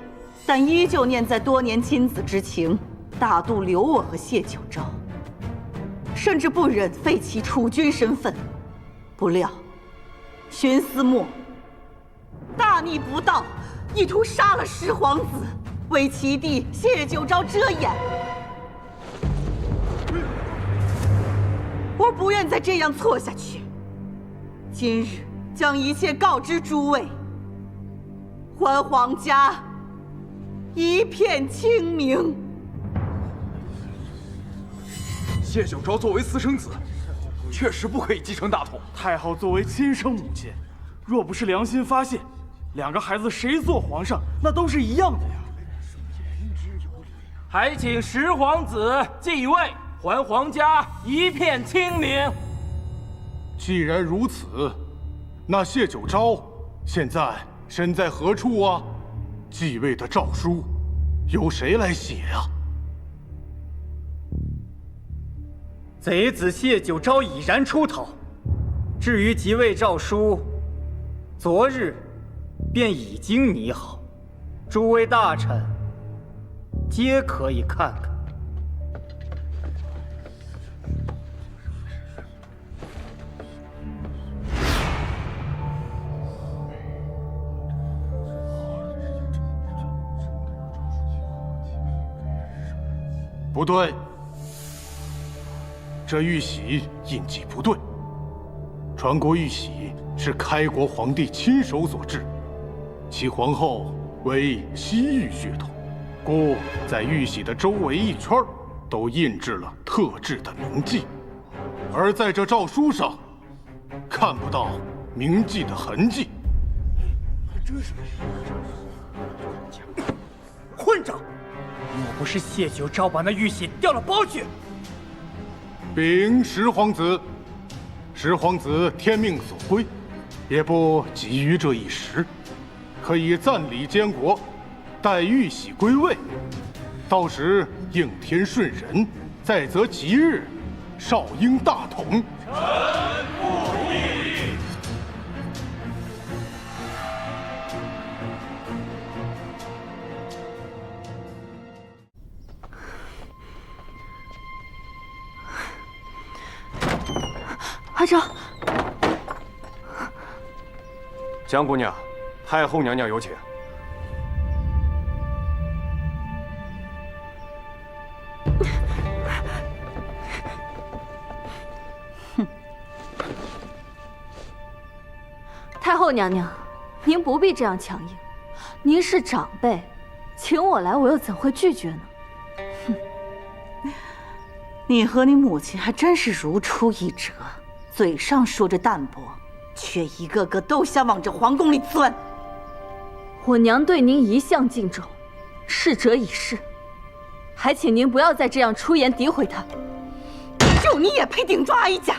但依旧念在多年亲子之情，大度留我和谢九昭，甚至不忍废其储君身份。不料，荀思墨大逆不道，意图杀了十皇子，为其弟谢九昭遮掩。我不愿再这样错下去，今日将一切告知诸位，还皇家一片清明。谢九昭作为私生子，确实不可以继承大统。太后作为亲生母亲，若不是良心发现，2个孩子谁做皇上，那都是一样的呀。还请十皇子继位，还皇家一片清明。既然如此，那谢九昭现在身在何处啊？继位的诏书由谁来写啊？贼子谢九昭已然出逃，至于即位诏书，昨日便已经拟好，诸位大臣皆可以看看。不对，这玉玺印记不对。传国玉玺是开国皇帝亲手所制，其皇后为西域血统，故在玉玺的周围一圈都印制了特制的铭记，而在这诏书上看不到铭记的痕迹。这是混账！莫不是谢九昭把那玉玺掉了包去？禀十皇子，十皇子天命所归，也不急于这一时，可以暂理监国，待玉玺归位，到时应天顺人，再择吉日，少应大统。臣不异议。阿昭，江姑娘，太后娘娘有请。太后娘娘，您不必这样强硬，您是长辈，请我来，我又怎会拒绝呢？你和你母亲还真是如出一辙，嘴上说着淡泊，却一个个都想往这皇宫里钻。我娘对您一向敬重，逝者已逝，还请您不要再这样出言诋毁她。就你也配顶撞哀家？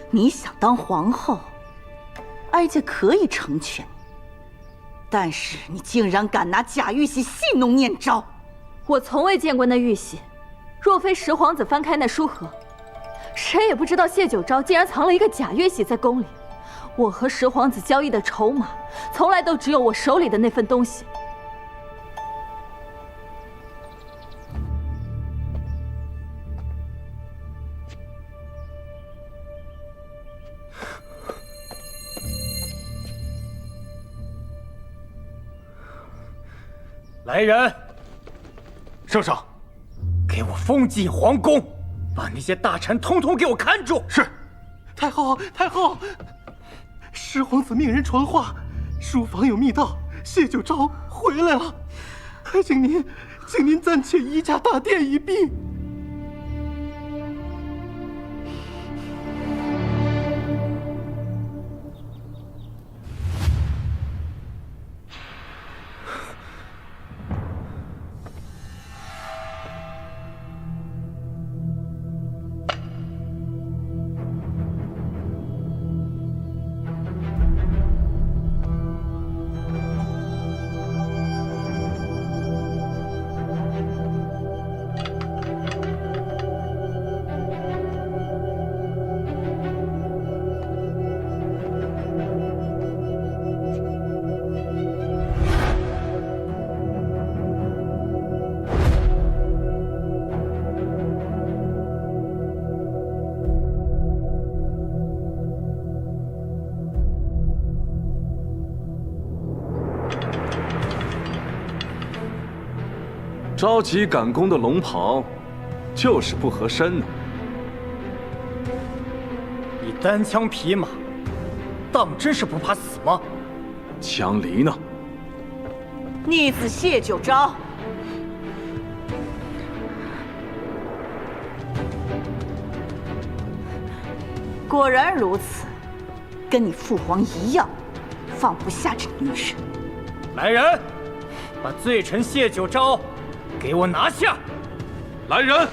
你想当皇后，哀家可以成全你，但是你竟然敢拿假玉玺戏弄念招！我从未见过那玉玺，若非十皇子翻开那书盒，谁也不知道谢九昭竟然藏了一个假玉玺在宫里。我和十皇子交易的筹码，从来都只有我手里的那份东西。来人！圣上，给我封进皇宫，把那些大臣统统给我看住。是。太后，太后，十皇子命人传话，书房有密道，谢九昭回来了，还请您暂且移驾大殿一避。着急赶工的龙袍，就是不合身呢。你单枪匹马，当真是不怕死吗？江离呢？逆子谢九昭，果然如此，跟你父皇一样，放不下这女人。来人，把罪臣谢九昭给我拿下！来人！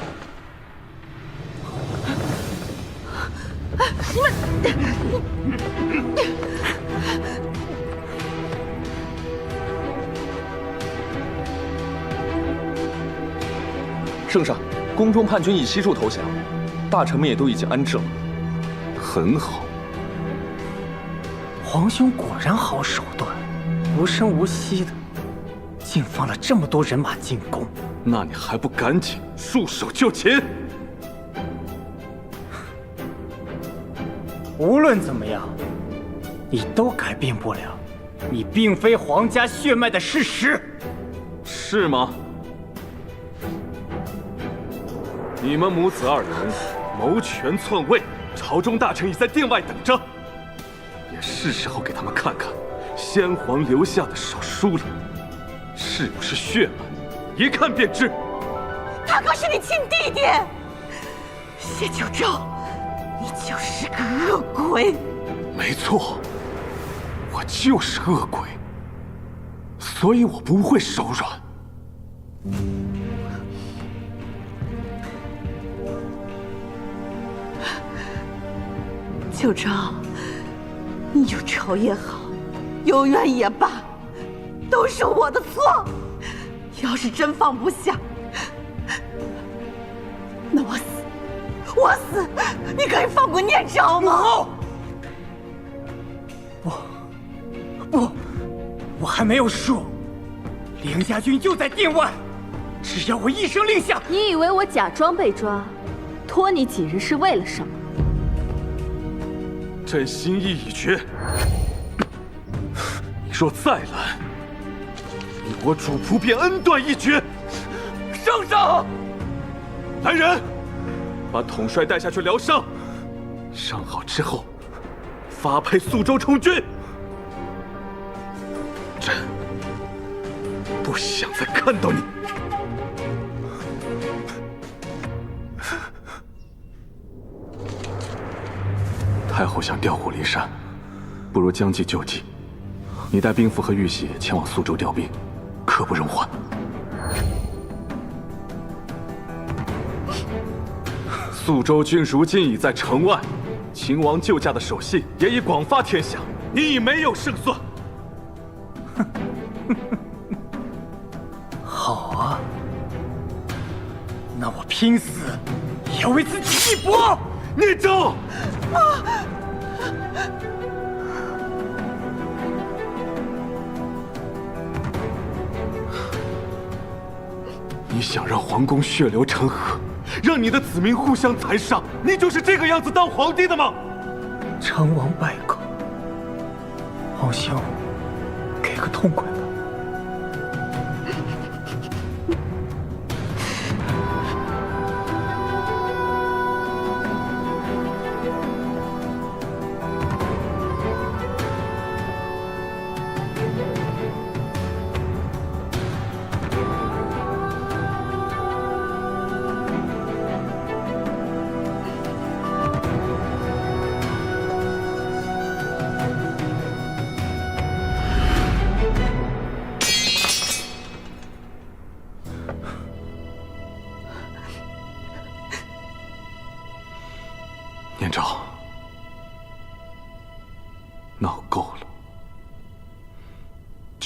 圣上，宫中叛军已悉数投降，大臣们也都已经安置了。很好。皇兄果然好手段，无声无息的，竟放了这么多人马进宫。那你还不赶紧束手就擒？无论怎么样，你都改变不了你并非皇家血脉的事实，是吗？你们母子二人谋权篡位，朝中大臣已在殿外等着，也是时候给他们看看先皇留下的手书了，是不是血脉？一看便知。他可是你亲弟弟，谢九昭，你就是个恶鬼。没错，我就是恶鬼，所以我不会手软。九昭，你有仇也好，有怨也罢，都是我的错。要是真放不下，那我死，我死，你可以放过念昭吗？不，我还没有输。凌家军就在殿外，只要我一声令下。你以为我假装被抓，拖你几日是为了什么？朕心意已决，你若再拦，你我主仆便恩断义绝。圣上，来人，把统帅带下去疗伤，伤好之后发配宿州充军。朕不想再看到你。太后想调虎离山，不如将计就计。你带兵符和玉玺前往苏州调兵，刻不容缓。苏州军如今已在城外，秦王救驾的手信也已广发天下，你已没有胜算。好啊，那我拼死也要为自己一搏！念昭，你想让皇宫血流成河，让你的子民互相残杀，你就是这个样子当皇帝的吗？成王败寇，皇兄，给个痛快吧。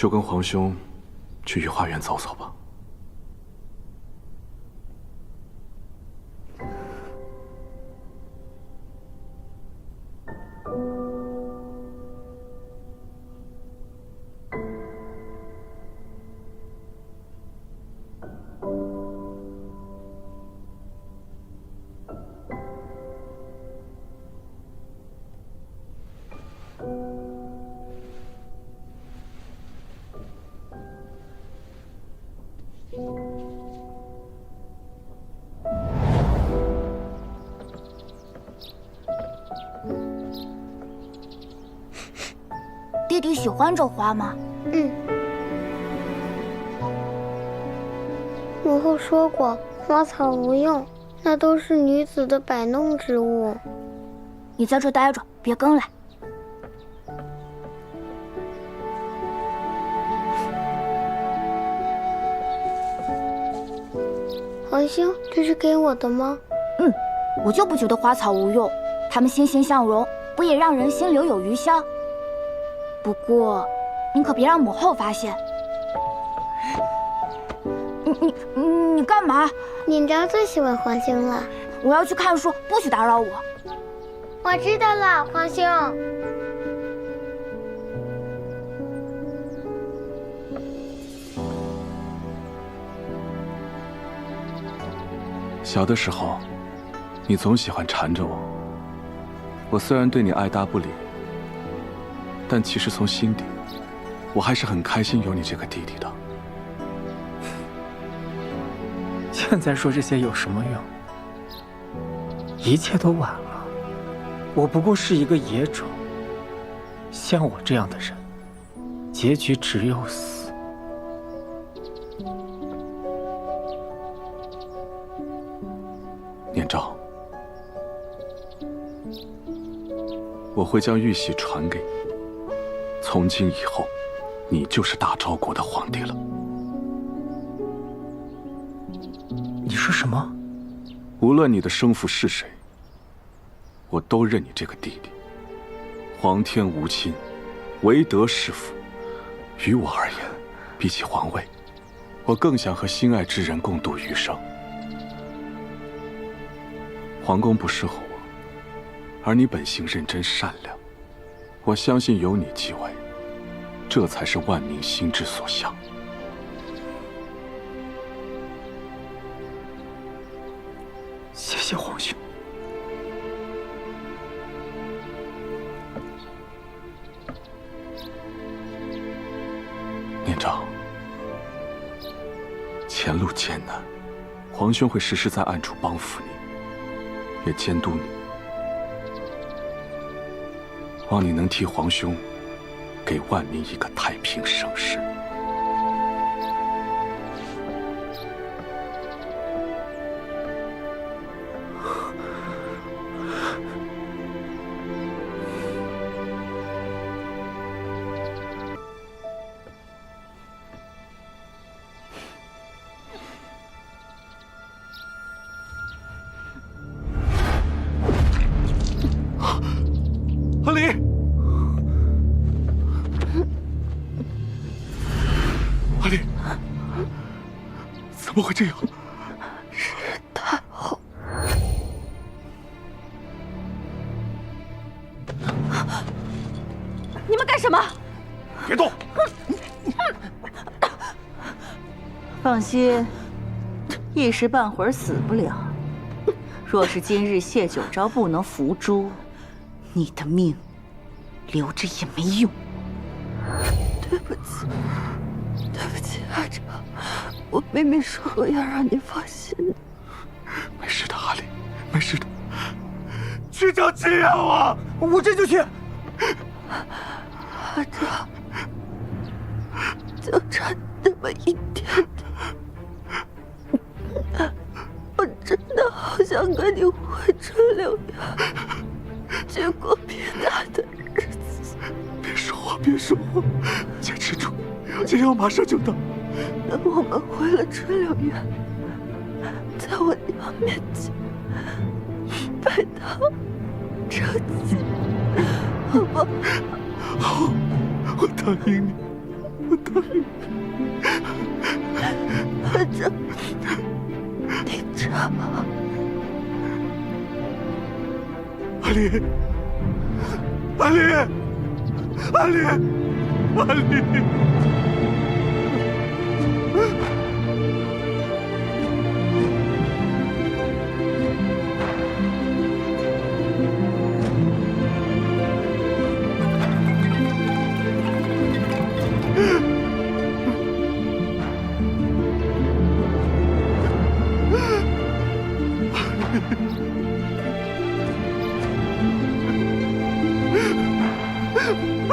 就跟皇兄去御花园走走吧。弟弟喜欢这花吗？母后说过，花草无用，那都是女子的摆弄之物。你在这待着，别跟来。皇兄，这是给我的吗？我就不觉得花草无用，它们欣欣向荣，不也让人心留有余香？不过，你可别让母后发现。你干嘛？你知道最喜欢皇兄了。我要去看书，不许打扰我。我知道了，皇兄。小的时候，你总喜欢缠着我。我虽然对你爱答不理，但其实从心底，我还是很开心有你这个弟弟的。现在说这些有什么用？一切都晚了。我不过是一个野种，像我这样的人，结局只有死。念昭，我会将玉玺传给你。从今以后，你就是大昭国的皇帝了。你说什么？无论你的生父是谁，我都认你这个弟弟。皇天无亲，唯德是父。于我而言，比起皇位，我更想和心爱之人共度余生。皇宫不适合我，而你本性认真善良，我相信有你继位，这才是万民心之所向。谢谢皇兄。念昭，前路艰难，皇兄会时时在暗处帮扶你，也监督你。望你能替皇兄给万民一个太平盛世。阿离，阿离，怎么会这样？是太后。你们干什么？别动！放心，一时半会儿死不了。若是今日谢九昭不能伏诛，你的命留着也没用。对不起，对不起，阿昭，我妹妹说过要让你放心的。没事的，阿离，没事的。去找秦让我，我这就去。阿昭，就差那么一点点，我真的好想跟你回春柳园，去过平淡的日子。别说话，别说话，坚持住，解药马上就到。等我们回了春柳园，在我娘面前拜堂成亲，好不好？好，我答应你。阿昭，你这……阿离，阿离，阿离，阿离。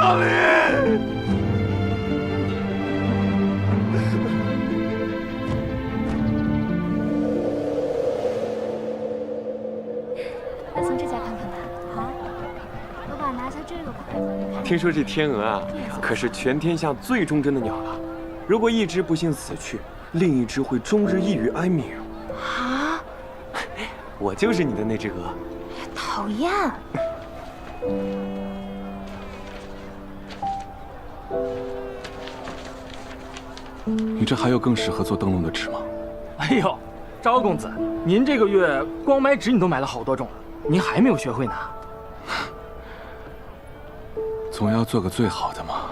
阿离，来从这家看看吧。好，老板拿下这个吧。听说这天鹅啊，可是全天下最忠贞的鸟了。如果一只不幸死去，另一只会终日抑郁哀鸣。啊！我就是你的那只鹅。讨厌。你这还有更适合做灯笼的纸吗？哎呦，赵公子，您这个月光买纸你都买了好多种了，您还没有学会呢。总要做个最好的嘛。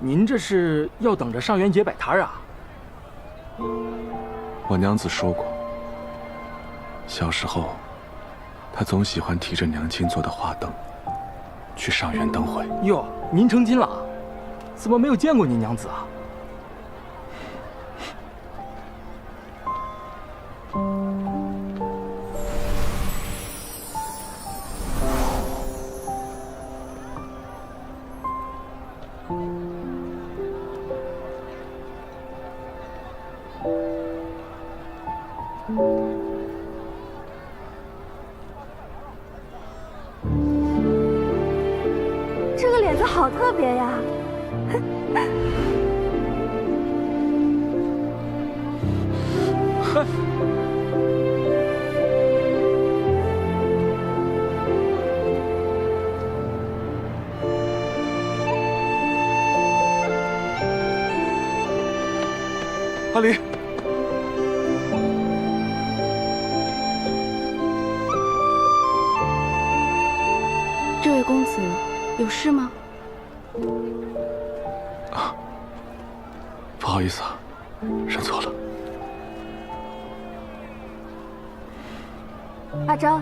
您这是要等着上元节摆摊啊？我娘子说过，小时候，她总喜欢提着娘亲做的花灯，去上元灯会。哟，您成亲了？怎么没有见过您娘子啊？这个脸子好特别呀！阿离，这位公子有事吗？啊，不好意思啊，认错了。阿昭，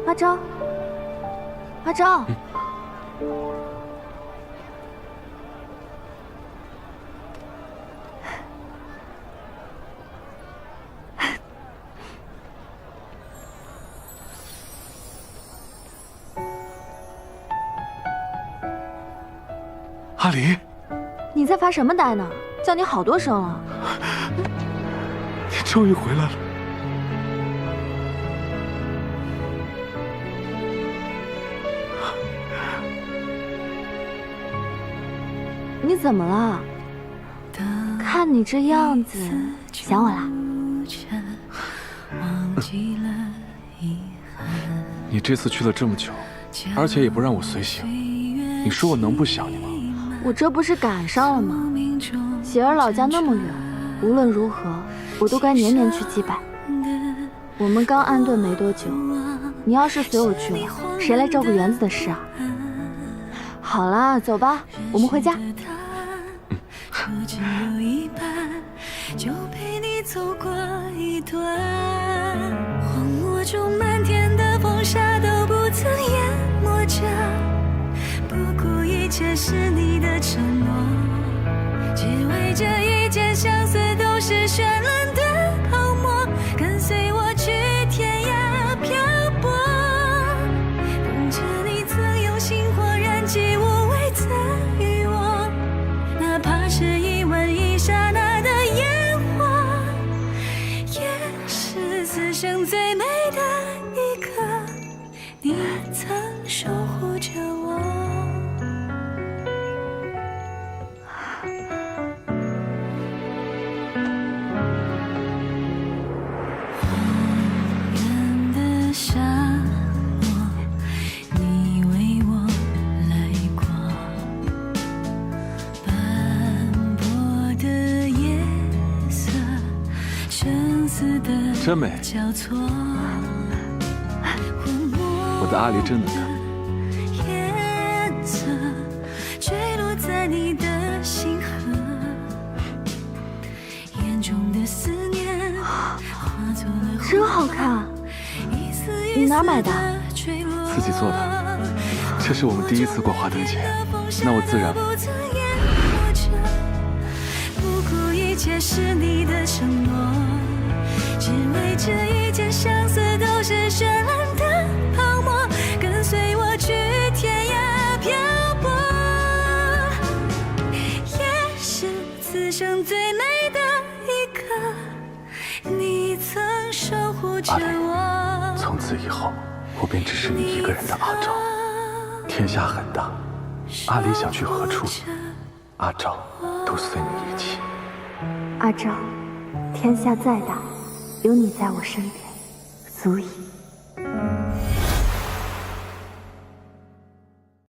阿昭，阿昭。阿离，你在发什么呆呢？叫你好多声了。你终于回来了。你怎么了？看你这样子，想我啦？你这次去了这么久，而且也不让我随行，你说我能不想你吗？我这不是赶上了吗？喜儿老家那么远，无论如何，我都该年年去祭拜。我们刚安顿没多久，你要是随我去了，谁来照顾园子的事啊？好啦，走吧，我们回家。就陪你走过一段，荒漠中漫天的风沙都不曾淹没着，不顾一切是你的承诺，只为这一件相思都是绚烂的泡沫，跟随我去天涯漂泊，风车你曾用星火燃起无畏的欲望，哪怕是一吻一刹那的烟火，也是此生最美的一刻，你曾守护着我。远的沙漠，你为我来过，把真美。我的阿离真能干。颜色坠落在你的星河，眼中的思念化作了火，真好看，你哪买的？自己做的。这是我们第一次过华灯节，那我自然。不顾一切是你的承诺，只为这一件相思都是绚烂的泡沫，跟随我去天涯漂泊。也是此生最美的一刻，你曾守护着我。从此以后，我便只是你一个人的阿昭。天下很大，阿离想去何处，阿昭都随你一起。阿昭，天下再大，有你在我身边，足矣。